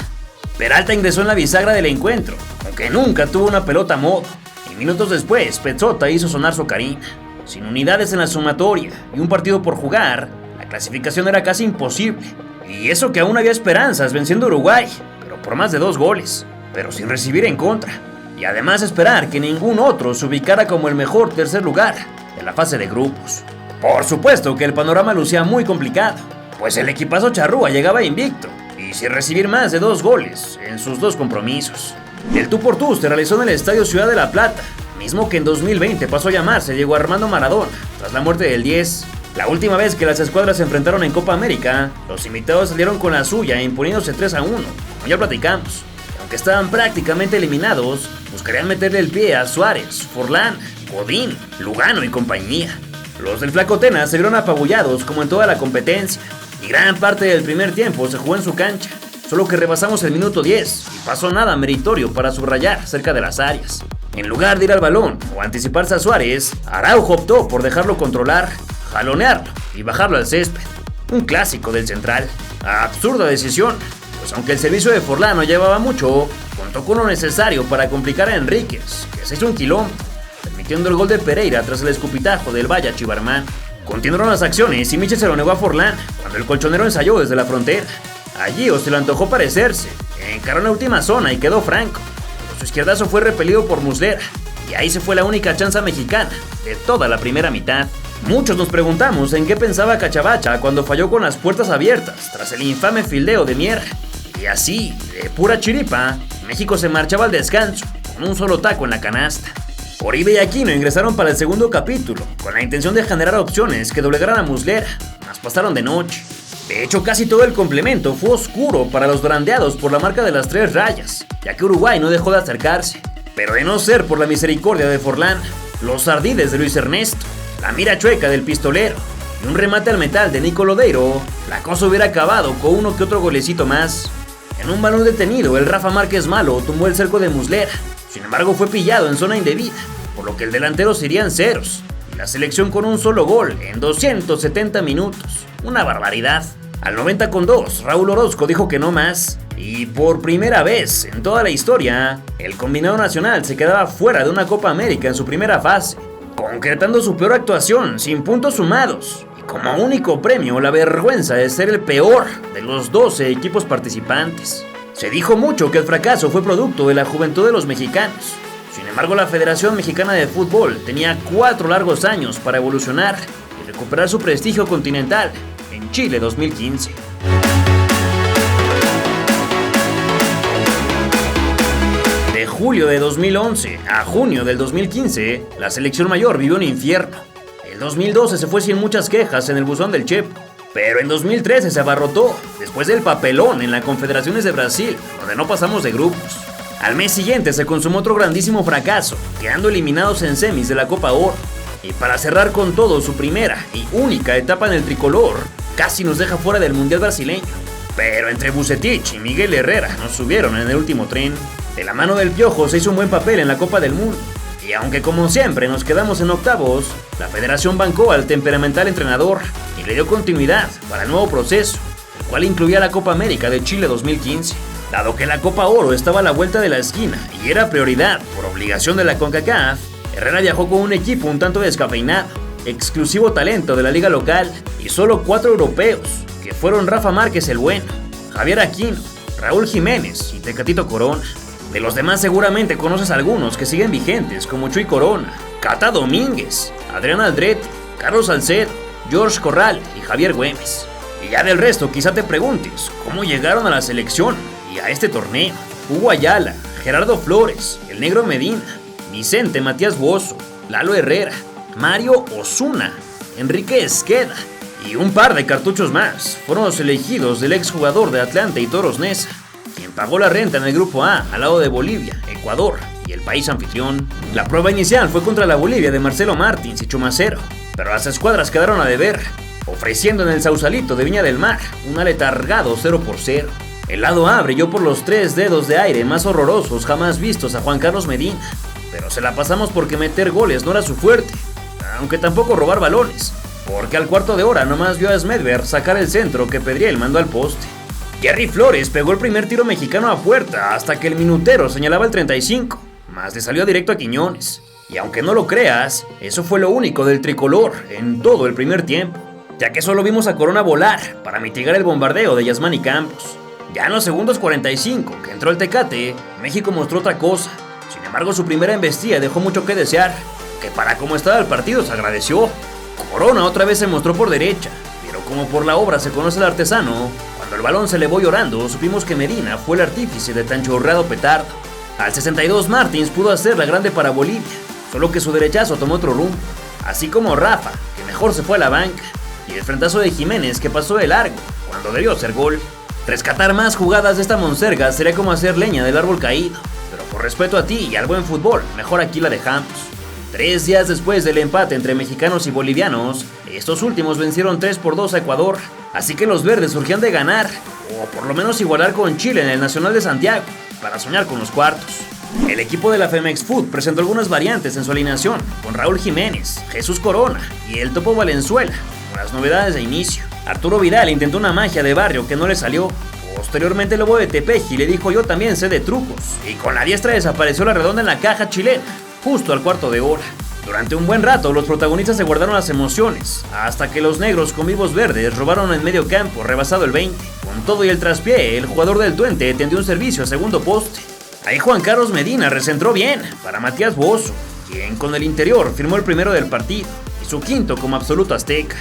Peralta ingresó en la bisagra del encuentro, aunque nunca tuvo una pelota a modo, y minutos después Pezzota hizo sonar su ocarina. Sin unidades en la sumatoria y un partido por jugar, la clasificación era casi imposible, y eso que aún había esperanzas venciendo a Uruguay, pero por más de 2 goles, pero sin recibir en contra, y además esperar que ningún otro se ubicara como el mejor tercer lugar de la fase de grupos. Por supuesto que el panorama lucía muy complicado, pues el equipazo charrúa llegaba invicto y sin recibir más de 2 goles en sus 2 compromisos. El tú por tú se realizó en el Estadio Ciudad de la Plata, mismo que en 2020 pasó a llamarse Diego Armando Maradona tras la muerte del 10. La última vez que las escuadras se enfrentaron en Copa América, los invitados salieron con la suya imponiéndose 3-1, como ya platicamos. Aunque estaban prácticamente eliminados, buscarían meterle el pie a Suárez, Forlán, Godín, Lugano y compañía. Los del Flaco Tena se vieron apabullados como en toda la competencia, y gran parte del primer tiempo se jugó en su cancha, solo que rebasamos el minuto 10 y pasó nada meritorio para subrayar cerca de las áreas. En lugar de ir al balón o anticiparse a Suárez, Araujo optó por dejarlo controlar, jalonearlo y bajarlo al césped. Un clásico del central. Absurda decisión, pues aunque el servicio de Forlán no llevaba mucho, contó con lo necesario para complicar a Enríquez, que se hizo un quilombo, permitiendo el gol de Pereira tras el escupitajo del Vaya Chivarmán. Continuaron las acciones y Michel se lo negó a Forlán cuando el colchonero ensayó desde la frontera. Allí se le antojó parecerse, encaró en la última zona y quedó franco, pero su izquierdazo fue repelido por Muslera, y ahí se fue la única chance mexicana de toda la primera mitad. Muchos nos preguntamos en qué pensaba Cachabacha cuando falló con las puertas abiertas tras el infame fildeo de Mier. Y así, de pura chiripa, México se marchaba al descanso con un solo taco en la canasta. Oribe y Aquino ingresaron para el segundo capítulo con la intención de generar opciones que doblegaran a Muslera, mas pasaron de noche. De hecho, casi todo el complemento fue oscuro para los brandeados por la marca de las 3 rayas, ya que Uruguay no dejó de acercarse. Pero de no ser por la misericordia de Forlán, los ardides de Luis Ernesto, la mira chueca del pistolero y un remate al metal de Nico Lodeiro, la cosa hubiera acabado con uno que otro golecito más. En un balón detenido, el Rafa Márquez malo tumbó el cerco de Muslera. Sin embargo, fue pillado en zona indebida, por lo que el delantero se iría en ceros, y la selección con un solo gol en 270 minutos. Una barbaridad. Al 90+2, Raúl Orozco dijo que no más, y por primera vez en toda la historia, el combinado nacional se quedaba fuera de una Copa América en su primera fase, concretando su peor actuación sin puntos sumados, y como único premio la vergüenza de ser el peor de los 12 equipos participantes. Se dijo mucho que el fracaso fue producto de la juventud de los mexicanos. Sin embargo, la Federación Mexicana de Fútbol tenía 4 largos años para evolucionar y recuperar su prestigio continental en Chile 2015. De julio de 2011 a junio del 2015, la selección mayor vivió un infierno. El 2012 se fue sin muchas quejas en el buzón del Chepo, pero en 2013 se abarrotó después del papelón en las Confederaciones de Brasil, donde no pasamos de grupos. Al mes siguiente se consumó otro grandísimo fracaso, quedando eliminados en semis de la Copa Oro. Y para cerrar con todo su primera y única etapa en el tricolor, casi nos deja fuera del Mundial brasileño. Pero entre Vucetich y Miguel Herrera nos subieron en el último tren. De la mano del Piojo se hizo un buen papel en la Copa del Mundo. Y aunque como siempre nos quedamos en octavos, la federación bancó al temperamental entrenador y le dio continuidad para el nuevo proceso, el cual incluía la Copa América de Chile 2015. Dado que la Copa Oro estaba a la vuelta de la esquina y era prioridad por obligación de la CONCACAF, Herrera viajó con un equipo un tanto descafeinado, exclusivo talento de la liga local y solo 4 europeos, que fueron Rafa Márquez el Bueno, Javier Aquino, Raúl Jiménez y Tecatito Corona. De los demás seguramente conoces a algunos que siguen vigentes como Chuy Corona, Cata Domínguez, Adrián Aldrete, Carlos Salcedo, George Corral y Javier Güemes. Y ya del resto quizá te preguntes cómo llegaron a la selección y a este torneo. Hugo Ayala, Gerardo Flores, el Negro Medina, Vicente Matías Bozo, Lalo Herrera, Mario Osuna, Enrique Esqueda y un par de cartuchos más fueron los elegidos del exjugador de Atlante y Toros Neza, quien pagó la renta en el grupo A al lado de Bolivia, Ecuador y el país anfitrión. La prueba inicial fue contra la Bolivia de Marcelo Martins y Chumacero, pero las escuadras quedaron a deber, ofreciendo en el Sausalito de Viña del Mar un aletargado 0-0. El lado A brilló por los 3 dedos de aire más horrorosos jamás vistos a Juan Carlos Medina, pero se la pasamos porque meter goles no era su fuerte, aunque tampoco robar balones, porque al cuarto de hora nomás vio a Smedberg sacar el centro que Pedriel mandó al poste. Jerry Flores pegó el primer tiro mexicano a puerta hasta que el minutero señalaba el 35, más le salió directo a Quiñones. Y aunque no lo creas, eso fue lo único del tricolor en todo el primer tiempo, ya que solo vimos a Corona volar para mitigar el bombardeo de Yasmani Campos. Ya en los segundos 45, que entró el Tecate, México mostró otra cosa. Sin embargo, su primera embestida dejó mucho que desear, que para cómo estaba el partido se agradeció. Corona otra vez se mostró por derecha, pero como por la obra se conoce el artesano, cuando el balón se elevó llorando, supimos que Medina fue el artífice de tan chorreado petardo. Al 62 Martins pudo hacer la grande para Bolivia, solo que su derechazo tomó otro rumbo, así como Rafa, que mejor se fue a la banca, y el frentazo de Jiménez que pasó de largo, cuando debió ser gol. Rescatar más jugadas de esta monserga sería como hacer leña del árbol caído, pero por respeto a ti y al buen fútbol, mejor aquí la dejamos. 3 días después del empate entre mexicanos y bolivianos, estos últimos vencieron 3-2 a Ecuador, así que los verdes surgían de ganar, o por lo menos igualar con Chile en el Nacional de Santiago, para soñar con los cuartos. El equipo de la Femex Food presentó algunas variantes en su alineación, con Raúl Jiménez, Jesús Corona y el Topo Valenzuela, como las novedades de inicio. Arturo Vidal intentó una magia de barrio que no le salió, Posteriormente el Lobo de Tepeji le dijo: yo también sé de trucos, y con la diestra desapareció la redonda en la caja chilena, justo al cuarto de hora. Durante un buen rato los protagonistas se guardaron las emociones, hasta que los negros con vivos verdes robaron en medio campo, rebasado el 20. Con todo y el traspié, el jugador del Twente tendió un servicio a segundo poste. Ahí Juan Carlos Medina recentró bien para Matías Bozo, quien con el interior firmó el primero del partido y su quinto como absoluto azteca.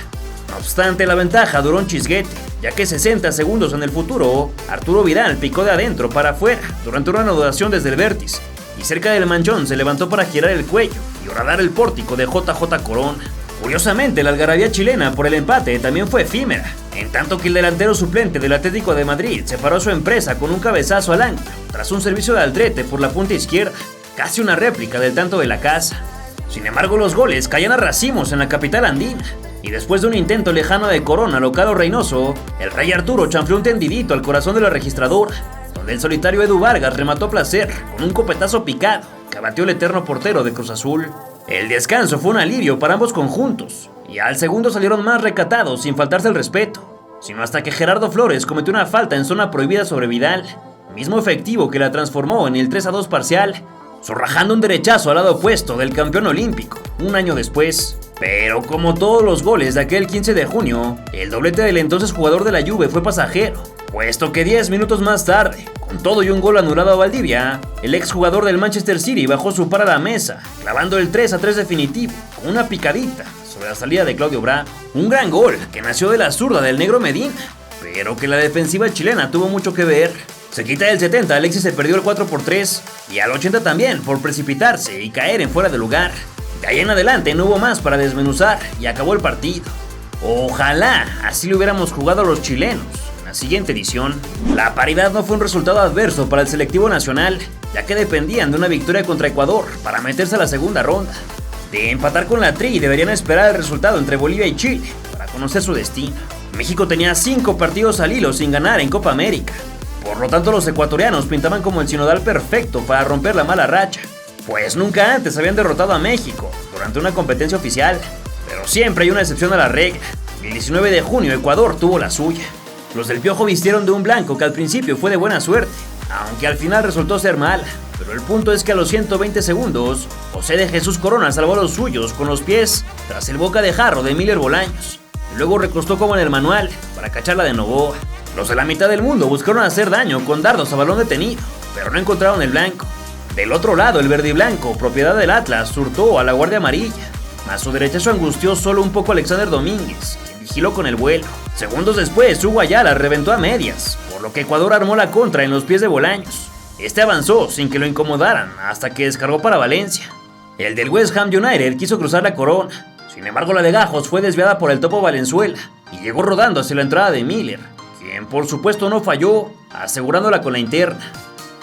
No obstante, la ventaja duró un chisguete, ya que 60 segundos en el futuro, Arturo Vidal picó de adentro para afuera durante una anotación desde el vértice, y cerca del manchón se levantó para girar el cuello y horadar el pórtico de JJ Corona. Curiosamente, la algarabía chilena por el empate también fue efímera, en tanto que el delantero suplente del Atlético de Madrid separó a su empresa con un cabezazo al ángulo, tras un servicio de Aldrete por la punta izquierda, casi una réplica del tanto de la casa. Sin embargo, los goles caían a racimos en la capital andina, y después de un intento lejano de Corona local o Reynoso, el Rey Arturo chanfleó un tendidito al corazón de la registradora, donde el solitario Edu Vargas remató a placer con un copetazo picado que abatió el eterno portero de Cruz Azul. El descanso fue un alivio para ambos conjuntos, y al segundo salieron más recatados sin faltarse el respeto, sino hasta que Gerardo Flores cometió una falta en zona prohibida sobre Vidal, mismo efectivo que la transformó en el 3-2 parcial, zorrajando un derechazo al lado opuesto del campeón olímpico, un año después. Pero como todos los goles de aquel 15 de junio, el doblete del entonces jugador de la Juve fue pasajero, puesto que 10 minutos más tarde, con todo y un gol anulado a Valdivia, el exjugador del Manchester City bajó su par a la mesa, clavando el 3-3 definitivo, con una picadita sobre la salida de Claudio Bravo. Un gran gol que nació de la zurda del negro Medina, pero que la defensiva chilena tuvo mucho que ver. Cerquita del 70, Alexis se perdió el 4-3, y al 80 también por precipitarse y caer en fuera de lugar. De ahí en adelante no hubo más para desmenuzar y acabó el partido. Ojalá así lo hubiéramos jugado a los chilenos en la siguiente edición. La paridad no fue un resultado adverso para el selectivo nacional, ya que dependían de una victoria contra Ecuador para meterse a la segunda ronda. De empatar con la Tri deberían esperar el resultado entre Bolivia y Chile para conocer su destino. México tenía 5 partidos al hilo sin ganar en Copa América. Por lo tanto, los ecuatorianos pintaban como el sinodal perfecto para romper la mala racha, pues nunca antes habían derrotado a México durante una competencia oficial. Pero siempre hay una excepción a la regla. El 19 de junio Ecuador tuvo la suya. Los del Piojo vistieron de un blanco que al principio fue de buena suerte, aunque al final resultó ser mala. Pero el punto es que a los 120 segundos, José de Jesús Corona salvó a los suyos con los pies tras el boca de jarro de Miller Bolaños, y luego recostó como en el manual para cacharla de Novoa. Los de la mitad del mundo buscaron hacer daño con dardos a balón detenido, pero no encontraron el blanco. Del otro lado, el verde y blanco, propiedad del Atlas, surtó a la Guardia Amarilla. A su derechazo angustió solo un poco Alexander Domínguez, quien vigiló con el vuelo. Segundos después, Hugo Ayala reventó a medias, por lo que Ecuador armó la contra en los pies de Bolaños. Este avanzó sin que lo incomodaran hasta que descargó para Valencia. El del West Ham United quiso cruzar la Corona. Sin embargo, la de Gajos fue desviada por el Topo Valenzuela y llegó rodando hacia la entrada de Miller, quien por supuesto no falló, asegurándola con la interna.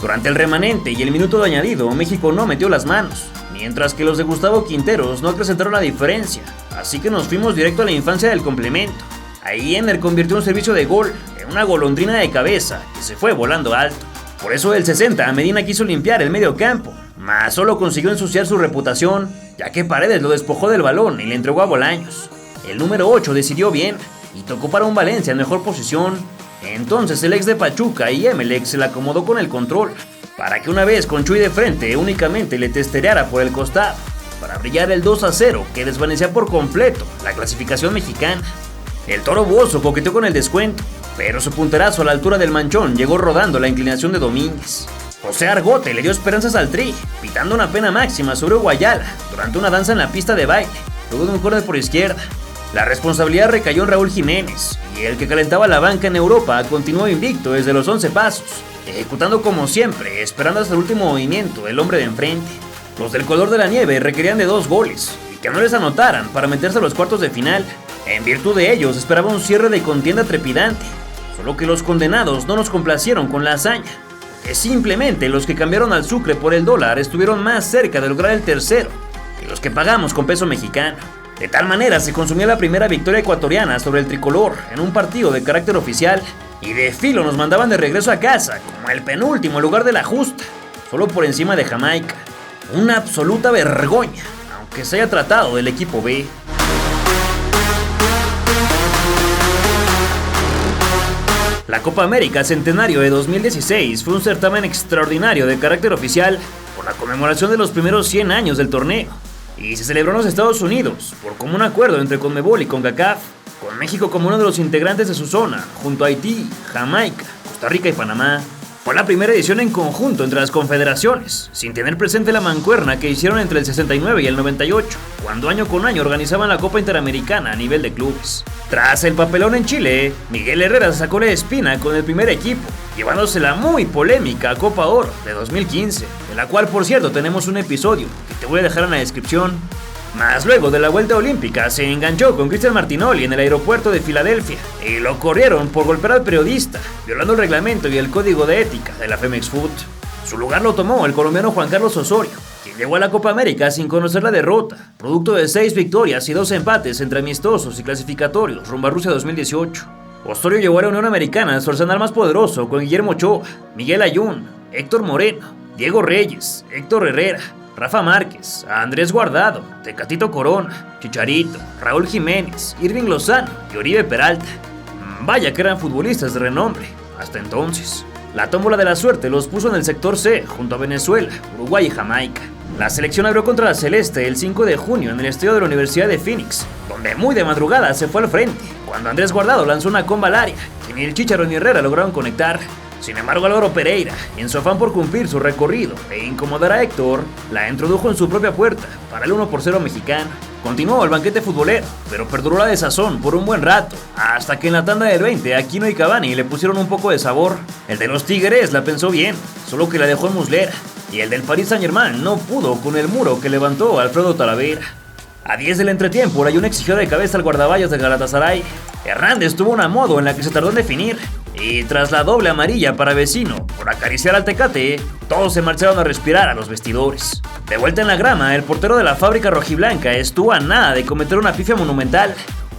Durante el remanente y el minuto de añadido, México no metió las manos, mientras que los de Gustavo Quinteros no acrecentaron la diferencia, así que nos fuimos directo a la infancia del complemento. Ahí Ener convirtió un servicio de gol en una golondrina de cabeza que se fue volando alto. Por eso el 60, Medina quiso limpiar el medio campo, mas solo consiguió ensuciar su reputación, ya que Paredes lo despojó del balón y le entregó a Bolaños. El número 8 decidió bien y tocó para un Valencia en mejor posición. Entonces el ex de Pachuca y Emelec se la acomodó con el control, para que una vez con Chuy de frente únicamente le testereara por el costado, para brillar el 2-0 que desvanecía por completo la clasificación mexicana. El Toro Bozo coqueteó con el descuento, pero su punterazo a la altura del manchón llegó rodando la inclinación de Domínguez. José Argote le dio esperanzas al Tri, pitando una pena máxima sobre Guayala durante una danza en la pista de baile, luego de un córner por izquierda. La responsabilidad recayó en Raúl Jiménez, y el que calentaba la banca en Europa continuó invicto desde los 11 pasos, ejecutando como siempre, esperando hasta el último movimiento del hombre de enfrente. Los del color de la nieve requerían de 2 goles, y que no les anotaran para meterse a los cuartos de final. En virtud de ellos esperaba un cierre de contienda trepidante, solo que los condenados no nos complacieron con la hazaña, que simplemente los que cambiaron al sucre por el dólar estuvieron más cerca de lograr el tercero que los que pagamos con peso mexicano. De tal manera se consumió la primera victoria ecuatoriana sobre el tricolor en un partido de carácter oficial, y de filo nos mandaban de regreso a casa como el penúltimo lugar de la justa, solo por encima de Jamaica. Una absoluta vergüenza, aunque se haya tratado del equipo B. La Copa América Centenario de 2016 fue un certamen extraordinario de carácter oficial por la conmemoración de los primeros 100 años del torneo, y se celebró en los Estados Unidos por común acuerdo entre CONMEBOL y CONCACAF, con México como uno de los integrantes de su zona, junto a Haití, Jamaica, Costa Rica y Panamá. Fue la primera edición en conjunto entre las confederaciones, sin tener presente la mancuerna que hicieron entre el 69 y el 98, cuando año con año organizaban la Copa Interamericana a nivel de clubes. Tras el papelón en Chile, Miguel Herrera sacó la espina con el primer equipo, llevándose la muy polémica Copa Oro de 2015, de la cual por cierto tenemos un episodio que te voy a dejar en la descripción. Más luego de la vuelta olímpica se enganchó con Cristian Martinoli en el aeropuerto de Filadelfia y lo corrieron por golpear al periodista, violando el reglamento y el código de ética de la Femex Foot. Su lugar lo tomó el colombiano Juan Carlos Osorio, quien llegó a la Copa América sin conocer la derrota, producto de 6 victorias y 2 empates entre amistosos y clasificatorios rumbo a Rusia 2018. Osorio llegó a la Unión Americana su arsenal más poderoso con Guillermo Ochoa, Miguel Ayun, Héctor Moreno, Diego Reyes, Héctor Herrera, Rafa Márquez, Andrés Guardado, Tecatito Corona, Chicharito, Raúl Jiménez, Irving Lozano y Oribe Peralta. Vaya que eran futbolistas de renombre, hasta entonces. La tómbola de la suerte los puso en el sector C, junto a Venezuela, Uruguay y Jamaica. La selección abrió contra la Celeste el 5 de junio en el estadio de la Universidad de Phoenix, donde muy de madrugada se fue al frente, cuando Andrés Guardado lanzó una comba al área, que ni el Chícharo ni Herrera lograron conectar. Sin embargo, Álvaro Pereira, en su afán por cumplir su recorrido e incomodar a Héctor, la introdujo en su propia puerta para el 1-0 mexicano. Continuó el banquete futbolero, pero perduró la desazón por un buen rato, hasta que en la tanda del 20 Aquino y Cavani le pusieron un poco de sabor. El de los Tigres la pensó bien, solo que la dejó en muslera, y el del Paris Saint-Germain no pudo con el muro que levantó Alfredo Talavera. A 10 del entretiempo, Layún exigió de cabeza al guardaballas de Galatasaray. Hernández tuvo una modo en la que se tardó en definir, y tras la doble amarilla para Vecino por acariciar al Tecate, todos se marcharon a respirar a los vestidores. De vuelta en la grama, el portero de la fábrica rojiblanca estuvo a nada de cometer una pifia monumental.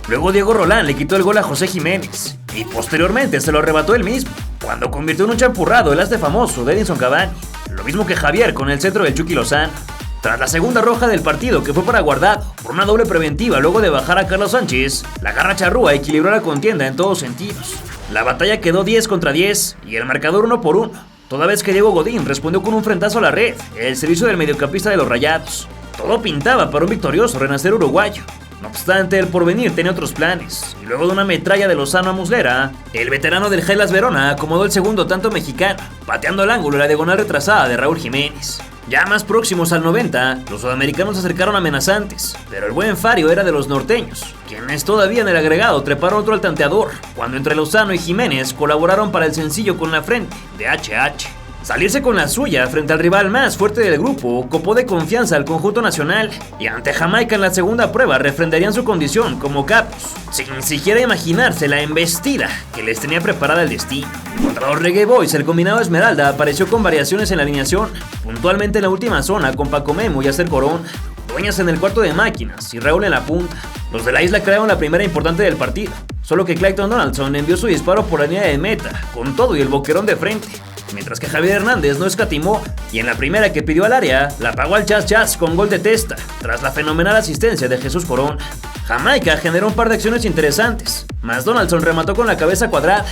Luego Diego Rolán le quitó el gol a José Jiménez, y posteriormente se lo arrebató él mismo, cuando convirtió en un champurrado el astre famoso de Edinson Cavani, lo mismo que Javier con el centro del Chucky Lozano. Tras la segunda roja del partido, que fue para Guardado, por una doble preventiva luego de bajar a Carlos Sánchez, la garra charrúa equilibró la contienda en todos sentidos. La batalla quedó 10 contra 10 y el marcador 1-1, toda vez que Diego Godín respondió con un frentazo a la red, el servicio del mediocampista de los Rayados. Todo pintaba para un victorioso renacer uruguayo. No obstante, el porvenir tenía otros planes, y luego de una metralla de Lozano a Muslera, el veterano del Hellas Verona acomodó el segundo tanto mexicano, pateando al ángulo la diagonal retrasada de Raúl Jiménez. Ya más próximos al 90, los sudamericanos se acercaron amenazantes, pero el buen Fario era de los norteños, quienes todavía en el agregado treparon otro al tanteador, cuando entre Lozano y Jiménez colaboraron para el sencillo con la frente de HH. Salirse con la suya frente al rival más fuerte del grupo copó de confianza al conjunto nacional, y ante Jamaica en la segunda prueba refrendarían su condición como capos, sin siquiera imaginarse la embestida que les tenía preparada el destino. Contra los Reggae Boys, el combinado Esmeralda apareció con variaciones en la alineación, puntualmente en la última zona con Paco Memo y Acer Corona, Dueñas en el cuarto de máquinas y Raúl en la punta. Los de la isla crearon la primera importante del partido, solo que Clayton Donaldson envió su disparo por la línea de meta, con todo y el boquerón de frente, mientras que Javier Hernández no escatimó, y en la primera que pidió al área, la pagó al Chas con gol de testa, tras la fenomenal asistencia de Jesús Corona. Jamaica generó un par de acciones interesantes, mas Donaldson remató con la cabeza cuadrada.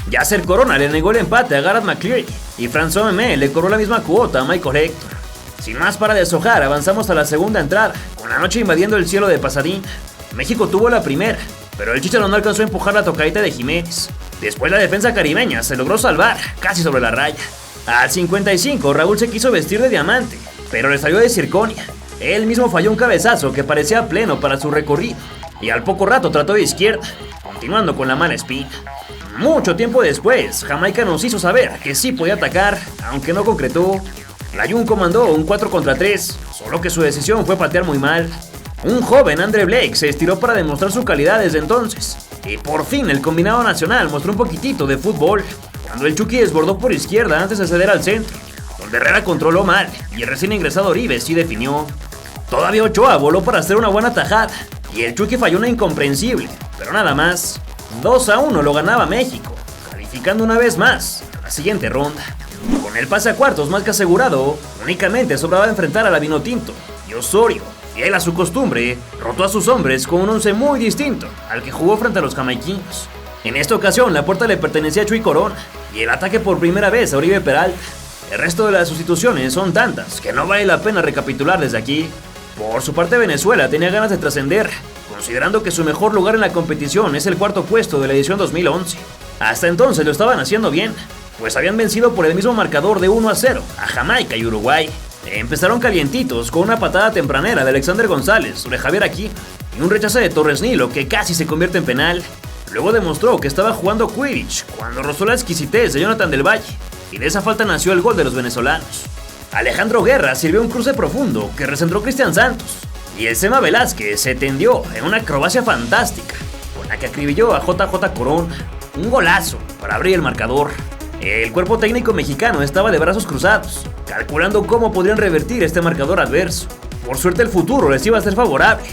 Yasser Corona le negó el empate a Gareth McCleary, y François Memé le cobró la misma cuota a Michael Héctor. Sin más para deshojar, avanzamos a la segunda entrada, con la noche invadiendo el cielo de Pasadena. México tuvo la primera, pero el Chícharo no alcanzó a empujar la tocadita de Jiménez. Después la defensa caribeña se logró salvar, casi sobre la raya. Al 55, Raúl se quiso vestir de diamante, pero le salió de circonia. Él mismo falló un cabezazo que parecía pleno para su recorrido, y al poco rato trató de izquierda, continuando con la mala espina. Mucho tiempo después, Jamaica nos hizo saber que sí podía atacar, aunque no concretó. Layún comandó un 4 contra 3, solo que su decisión fue patear muy mal. Un joven Andre Blake se estiró para demostrar su calidad desde entonces, y por fin el combinado nacional mostró un poquitito de fútbol, cuando el Chucky desbordó por izquierda antes de ceder al centro, donde Herrera controló mal y el recién ingresado Oribe sí definió. Todavía Ochoa voló para hacer una buena tajada, y el Chucky falló una incomprensible, pero nada más. 2-1 lo ganaba México, calificando una vez más a la siguiente ronda. Con el pase a cuartos más que asegurado, únicamente sobraba enfrentar a la Vinotinto, y Osorio, fiel a su costumbre, rotó a sus hombres con un once muy distinto al que jugó frente a los jamaiquinos. En esta ocasión la puerta le pertenecía a Chuy Corona y el ataque por primera vez a Oribe Peralta. El resto de las sustituciones son tantas que no vale la pena recapitular desde aquí. Por su parte, Venezuela tenía ganas de trascender, considerando que su mejor lugar en la competición es el cuarto puesto de la edición 2011. Hasta entonces lo estaban haciendo bien, pues habían vencido por el mismo marcador de 1-0 a Jamaica y Uruguay. Empezaron calientitos con una patada tempranera de Alexander González sobre Javier Aquino y un rechazo de Torres Nilo que casi se convierte en penal. Luego demostró que estaba jugando Quidditch cuando rozó la exquisitez de Jonathan del Valle, y de esa falta nació el gol de los venezolanos. Alejandro Guerra sirvió un cruce profundo que recentró Cristian Santos, y el Sema Velázquez se tendió en una acrobacia fantástica, con la que acribilló a JJ Corona. Un golazo para abrir el marcador. El cuerpo técnico mexicano estaba de brazos cruzados, calculando cómo podrían revertir este marcador adverso. Por suerte el futuro les iba a ser favorable,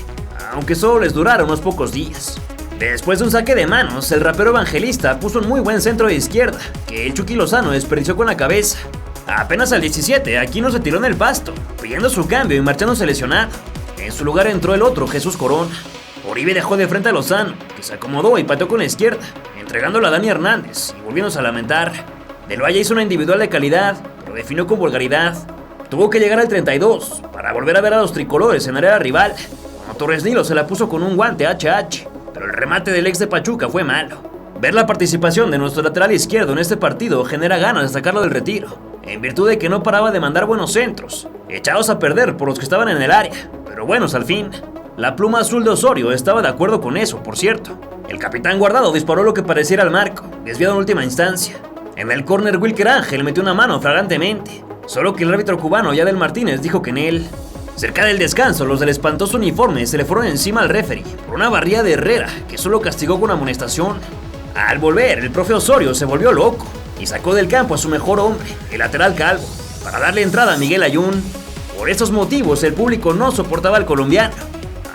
aunque solo les durara unos pocos días. Después de un saque de manos, el rapero Evangelista puso un muy buen centro de izquierda, que el Chucky Lozano desperdició con la cabeza. Apenas al 17, Aquino se tiró en el pasto, pidiendo su cambio y marchándose lesionado. En su lugar entró el otro, Jesús Corona. Oribe dejó de frente a Lozano, que se acomodó y pateó con la izquierda, entregándola a Dani Hernández y volviéndose a lamentar. Del Valle hizo una individual de calidad, pero definió con vulgaridad. Tuvo que llegar al 32 para volver a ver a los tricolores en área rival, cuando Torres Nilo se la puso con un guante HH, pero el remate del ex de Pachuca fue malo. Ver la participación de nuestro lateral izquierdo en este partido genera ganas de sacarlo del retiro, en virtud de que no paraba de mandar buenos centros, echados a perder por los que estaban en el área, pero buenos al fin. La pluma azul de Osorio estaba de acuerdo con eso, por cierto. El capitán Guardado disparó lo que pareciera al marco, desviado en última instancia. En el córner Wilker Ángel metió una mano flagrantemente, solo que el árbitro cubano Yadel Martínez dijo que en él. Cerca del descanso, los del espantoso uniforme se le fueron encima al referee por una barrida de Herrera que solo castigó con amonestación. Al volver, el profe Osorio se volvió loco y sacó del campo a su mejor hombre, el lateral Calvo, para darle entrada a Miguel Ayun. Por estos motivos, el público no soportaba al colombiano,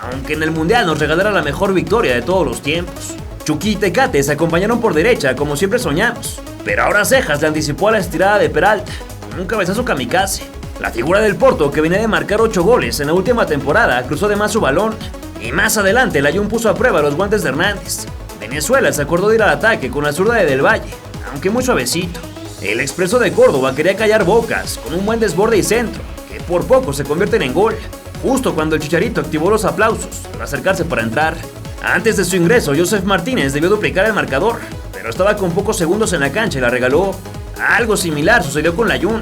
aunque en el Mundial nos regalara la mejor victoria de todos los tiempos. Chucky y Tecate se acompañaron por derecha como siempre soñamos, pero ahora Cejas le anticipó a la estirada de Peralta con un cabezazo kamikaze. La figura del Porto, que venía de marcar 8 goles en la última temporada, cruzó de más su balón, y más adelante el Ayun puso a prueba los guantes de Hernández. Venezuela se acordó de ir al ataque con la zurda de Del Valle, aunque muy suavecito. El Expreso de Córdoba quería callar bocas con un buen desborde y centro, que por poco se convierten en gol, justo cuando el Chicharito activó los aplausos al acercarse para entrar. Antes de su ingreso, Joseph Martínez debió duplicar el marcador, pero estaba con pocos segundos en la cancha y la regaló. Algo similar sucedió con Layún,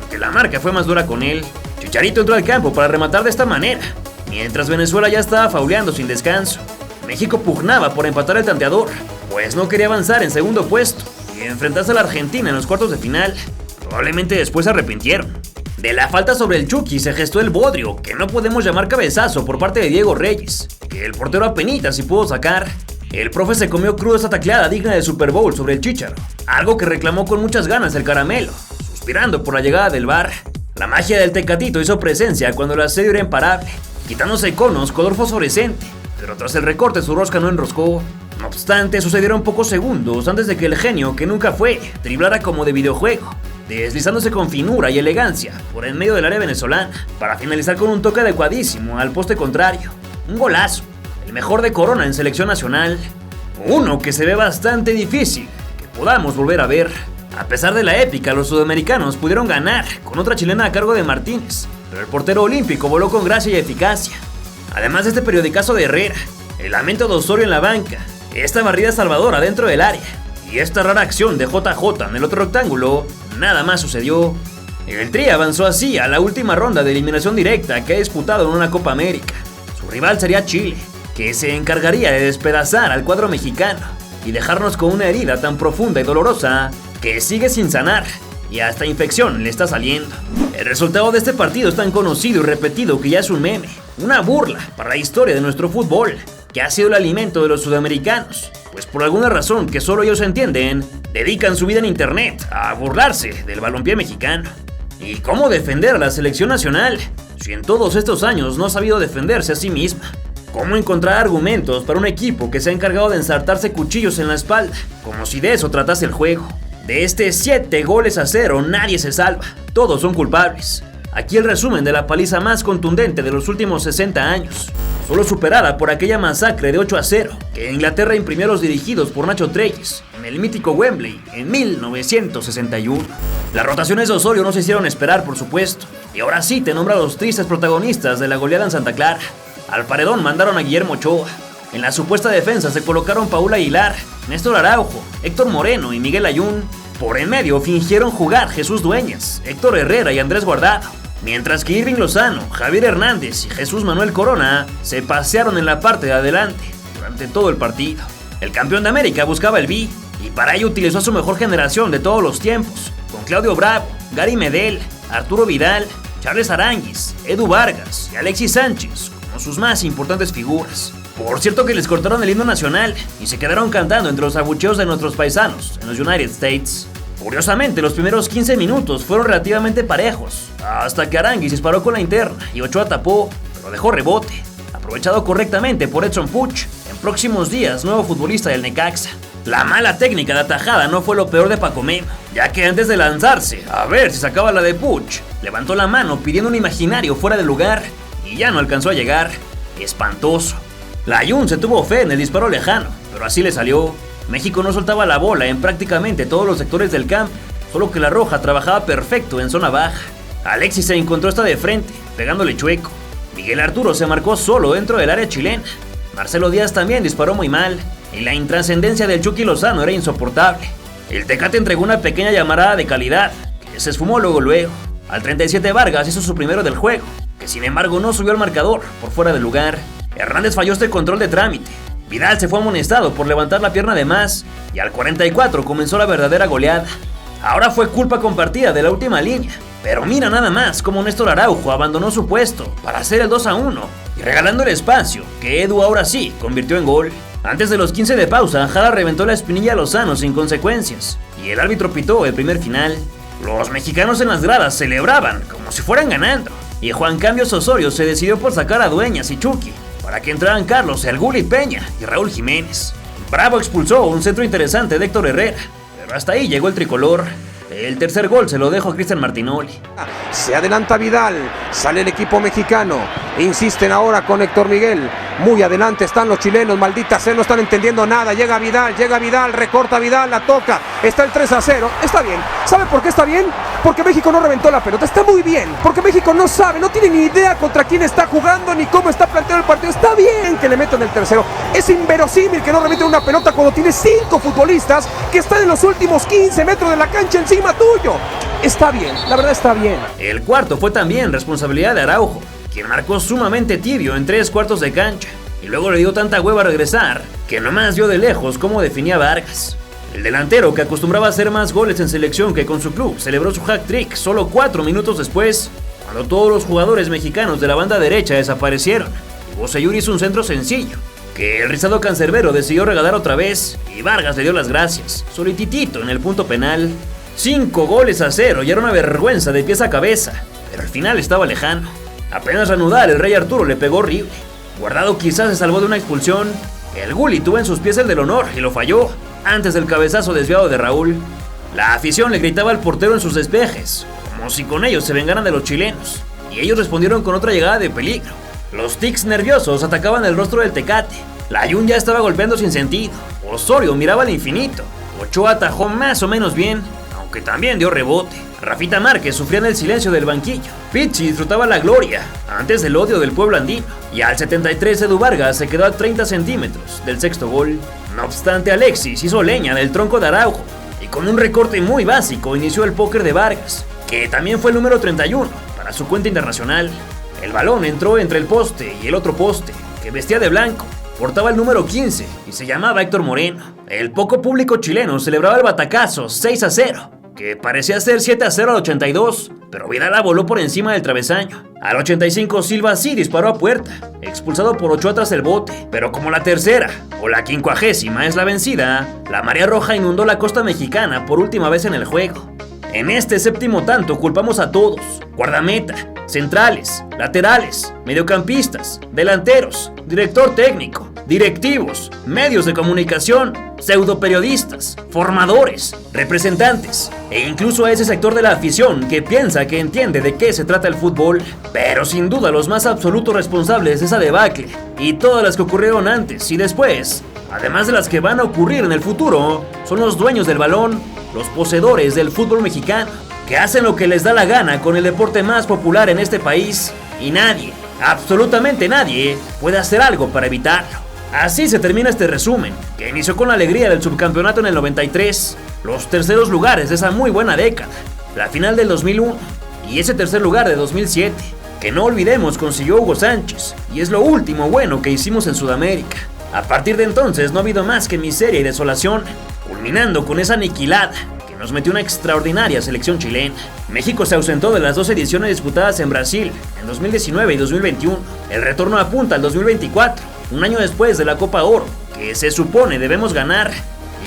que la marca fue más dura con él. Chicharito entró al campo para rematar de esta manera, mientras Venezuela ya estaba fauleando sin descanso. México pugnaba por empatar el tanteador, pues no quería avanzar en segundo puesto y enfrentarse a la Argentina en los cuartos de final. Probablemente después se arrepintieron. De la falta sobre el Chucky se gestó el bodrio, que no podemos llamar cabezazo, por parte de Diego Reyes, que el portero apenitas sí pudo sacar. El profe se comió crudo esa tacleada digna de Super Bowl sobre el Chícharo, algo que reclamó con muchas ganas el Caramelo, suspirando por la llegada del VAR. La magia del Tecatito hizo presencia cuando el asedio era imparable, quitándose conos color fosforescente, pero tras el recorte su rosca no enroscó. No obstante, sucedieron pocos segundos antes de que el genio, que nunca fue, driblara como de videojuego, deslizándose con finura y elegancia por en medio del área venezolana, para finalizar con un toque adecuadísimo al poste contrario. Un golazo, el mejor de Corona en selección nacional, uno que se ve bastante difícil que podamos volver a ver. A pesar de la épica, los sudamericanos pudieron ganar con otra chilena a cargo de Martínez, pero el portero olímpico voló con gracia y eficacia. Además de este periodicazo de Herrera, el lamento de Osorio en la banca, esta barrida salvadora dentro del área y esta rara acción de JJ en el otro rectángulo, nada más sucedió. El Tri avanzó así a la última ronda de eliminación directa que ha disputado en una Copa América. Su rival sería Chile, que se encargaría de despedazar al cuadro mexicano y dejarnos con una herida tan profunda y dolorosa que sigue sin sanar y hasta infección le está saliendo. El resultado de este partido es tan conocido y repetido que ya es un meme, una burla para la historia de nuestro fútbol, que ha sido el alimento de los sudamericanos, pues por alguna razón que solo ellos entienden, dedican su vida en internet a burlarse del balompié mexicano. ¿Y cómo defender a la selección nacional si en todos estos años no ha sabido defenderse a sí misma? ¿Cómo encontrar argumentos para un equipo que se ha encargado de ensartarse cuchillos en la espalda, como si de eso tratase el juego? De este 7-0 nadie se salva, todos son culpables. Aquí el resumen de la paliza más contundente de los últimos 60 años, solo superada por aquella masacre de 8-0 que Inglaterra imprimió a los dirigidos por Nacho Treyes en el mítico Wembley en 1961. Las rotaciones de Osorio no se hicieron esperar, por supuesto, y ahora sí te nombra a los tristes protagonistas de la goleada en Santa Clara. Al paredón mandaron a Guillermo Ochoa. En la supuesta defensa se colocaron Paul Aguilar, Néstor Araujo, Héctor Moreno y Miguel Ayun. Por en medio fingieron jugar Jesús Dueñas, Héctor Herrera y Andrés Guardado, mientras que Irving Lozano, Javier Hernández y Jesús Manuel Corona se pasearon en la parte de adelante durante todo el partido. El campeón de América buscaba el B y para ello utilizó a su mejor generación de todos los tiempos, con Claudio Bravo, Gary Medel, Arturo Vidal, Charles Aranguis, Edu Vargas y Alexis Sánchez como sus más importantes figuras. Por cierto que les cortaron el himno nacional y se quedaron cantando entre los abucheos de nuestros paisanos en los United States. Curiosamente, los primeros 15 minutos fueron relativamente parejos, hasta que Aranguis disparó con la interna y Ochoa tapó, pero dejó rebote, aprovechado correctamente por Edson Puch, en próximos días nuevo futbolista del Necaxa. La mala técnica de atajada no fue lo peor de Paco Memo, ya que antes de lanzarse a ver si sacaba la de Puch, levantó la mano pidiendo un imaginario fuera de lugar y ya no alcanzó a llegar. Espantoso. La Ayun se tuvo fe en el disparo lejano, pero así le salió. México no soltaba la bola en prácticamente todos los sectores del campo, solo que la Roja trabajaba perfecto en zona baja. Alexis se encontró esta de frente, pegándole chueco. Miguel Arturo se marcó solo dentro del área chilena. Marcelo Díaz también disparó muy mal, y la intrascendencia del Chucky Lozano era insoportable. El Tecate entregó una pequeña llamarada de calidad, que se esfumó luego. Al 37 Vargas hizo su primero del juego, que sin embargo no subió al marcador por fuera del lugar. Hernández falló este control de trámite. Vidal se fue amonestado por levantar la pierna de más y al 44 comenzó la verdadera goleada. Ahora fue culpa compartida de la última línea, pero mira nada más cómo Néstor Araujo abandonó su puesto para hacer el 2-1 y regalando el espacio que Edu ahora sí convirtió en gol. Antes de los 15 de pausa, Jara reventó la espinilla a Lozano sin consecuencias y el árbitro pitó el primer final. Los mexicanos en las gradas celebraban como si fueran ganando y Juan Cambios Osorio se decidió por sacar a Dueñas y Chucky para que entraran Carlos El Gulli Peña y Raúl Jiménez. Bravo expulsó un centro interesante de Héctor Herrera, pero hasta ahí llegó el tricolor. El tercer gol se lo dejó a Cristian Martinoli. Se adelanta Vidal, sale el equipo mexicano, insisten ahora con Héctor Miguel, muy adelante están los chilenos, maldita sea, no están entendiendo nada, llega Vidal, recorta Vidal, la toca, está el 3-0, está bien. ¿Sabe por qué está bien? Porque México no reventó la pelota, está muy bien, porque México no sabe, no tiene ni idea contra quién está jugando ni cómo está planteado el partido, está bien que le metan el tercero, es inverosímil que no remeten una pelota cuando tiene 5 futbolistas que están en los últimos 15 metros de la cancha encima tuyo. Está bien, la verdad está bien. El cuarto fue también responsabilidad de Araujo, quien marcó sumamente tibio en 3/4 de cancha y luego le dio tanta hueva a regresar que nomás vio de lejos cómo definía Vargas. El delantero, que acostumbraba a hacer más goles en selección que con su club, celebró su hat-trick solo 4 minutos después, cuando todos los jugadores mexicanos de la banda derecha desaparecieron y Bocellur hizo un centro sencillo que el rizado cancerbero decidió regalar otra vez y Vargas le dio las gracias, solititito en el punto penal. 5-0 y era una vergüenza de pies a cabeza, pero al final estaba lejano. Apenas reanudar, el Rey Arturo le pegó horrible. Guardado quizás se salvó de una expulsión. El Gulli tuvo en sus pies el del honor y lo falló antes del cabezazo desviado de Raúl. La afición le gritaba al portero en sus despejes, como si con ellos se vengaran de los chilenos, y ellos respondieron con otra llegada de peligro. Los tics nerviosos atacaban el rostro del Tecate. La Ayun ya estaba golpeando sin sentido. Osorio miraba al infinito. Ochoa atajó más o menos bien, aunque también dio rebote. Rafita Márquez sufría en el silencio del banquillo. Pichi disfrutaba la gloria antes del odio del pueblo andino. Y al 73 Edu Vargas se quedó a 30 centímetros del sexto gol. No obstante, Alexis hizo leña del tronco de Araujo y con un recorte muy básico inició el póker de Vargas, que también fue el número 31 para su cuenta internacional. El balón entró entre el poste y el otro poste, que vestía de blanco. Portaba el número 15 y se llamaba Héctor Moreno. El poco público chileno celebraba el batacazo 6-0, que parecía ser 7-0 al 82, pero Vidal la voló por encima del travesaño. Al 85 Silva sí disparó a puerta, expulsado por Ochoa tras el bote, pero como la tercera o la 50ª es la vencida, la marea roja inundó la costa mexicana por última vez en el juego. En este séptimo tanto culpamos a todos: guardameta, centrales, laterales, mediocampistas, delanteros, director técnico, directivos, medios de comunicación pseudo periodistas, formadores, representantes e incluso a ese sector de la afición que piensa que entiende de qué se trata el fútbol. Pero sin duda los más absolutos responsables de esa debacle y todas las que ocurrieron antes y después, además de las que van a ocurrir en el futuro, son los dueños del balón, los poseedores del fútbol mexicano, que hacen lo que les da la gana con el deporte más popular en este país y nadie, absolutamente nadie, puede hacer algo para evitarlo. Así se termina este resumen, que inició con la alegría del subcampeonato en el 93, los terceros lugares de esa muy buena década, la final del 2001 y ese tercer lugar de 2007, que no olvidemos consiguió Hugo Sánchez, y es lo último bueno que hicimos en Sudamérica. A partir de entonces no ha habido más que miseria y desolación, culminando con esa aniquilada que nos metió una extraordinaria selección chilena. México se ausentó de las 2 ediciones disputadas en Brasil, en 2019 y 2021. El retorno apunta al 2024, un año después de la Copa Oro, que se supone debemos ganar,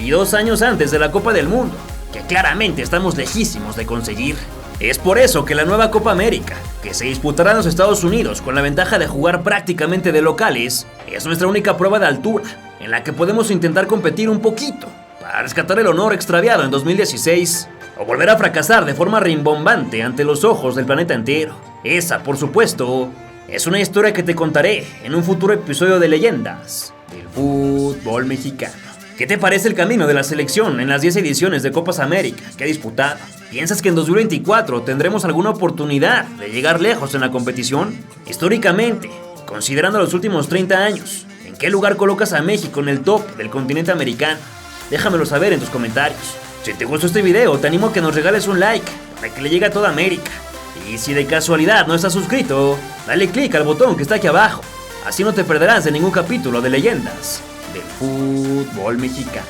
y 2 años antes de la Copa del Mundo, que claramente estamos lejísimos de conseguir. Es por eso que la nueva Copa América, que se disputará en los Estados Unidos con la ventaja de jugar prácticamente de locales, es nuestra única prueba de altura, en la que podemos intentar competir un poquito, para rescatar el honor extraviado en 2016, o volver a fracasar de forma rimbombante ante los ojos del planeta entero. Esa, por supuesto, es una historia que te contaré en un futuro episodio de Leyendas del Fútbol Mexicano. ¿Qué te parece el camino de la selección en las 10 ediciones de Copas América que ha disputado? ¿Piensas que en 2024 tendremos alguna oportunidad de llegar lejos en la competición? Históricamente, considerando los últimos 30 años, ¿en qué lugar colocas a México en el top del continente americano? Déjamelo saber en tus comentarios. Si te gustó este video, te animo a que nos regales un like para que le llegue a toda América. Y si de casualidad no estás suscrito, dale click al botón que está aquí abajo. Así no te perderás de ningún capítulo de Leyendas del Fútbol Mexicano.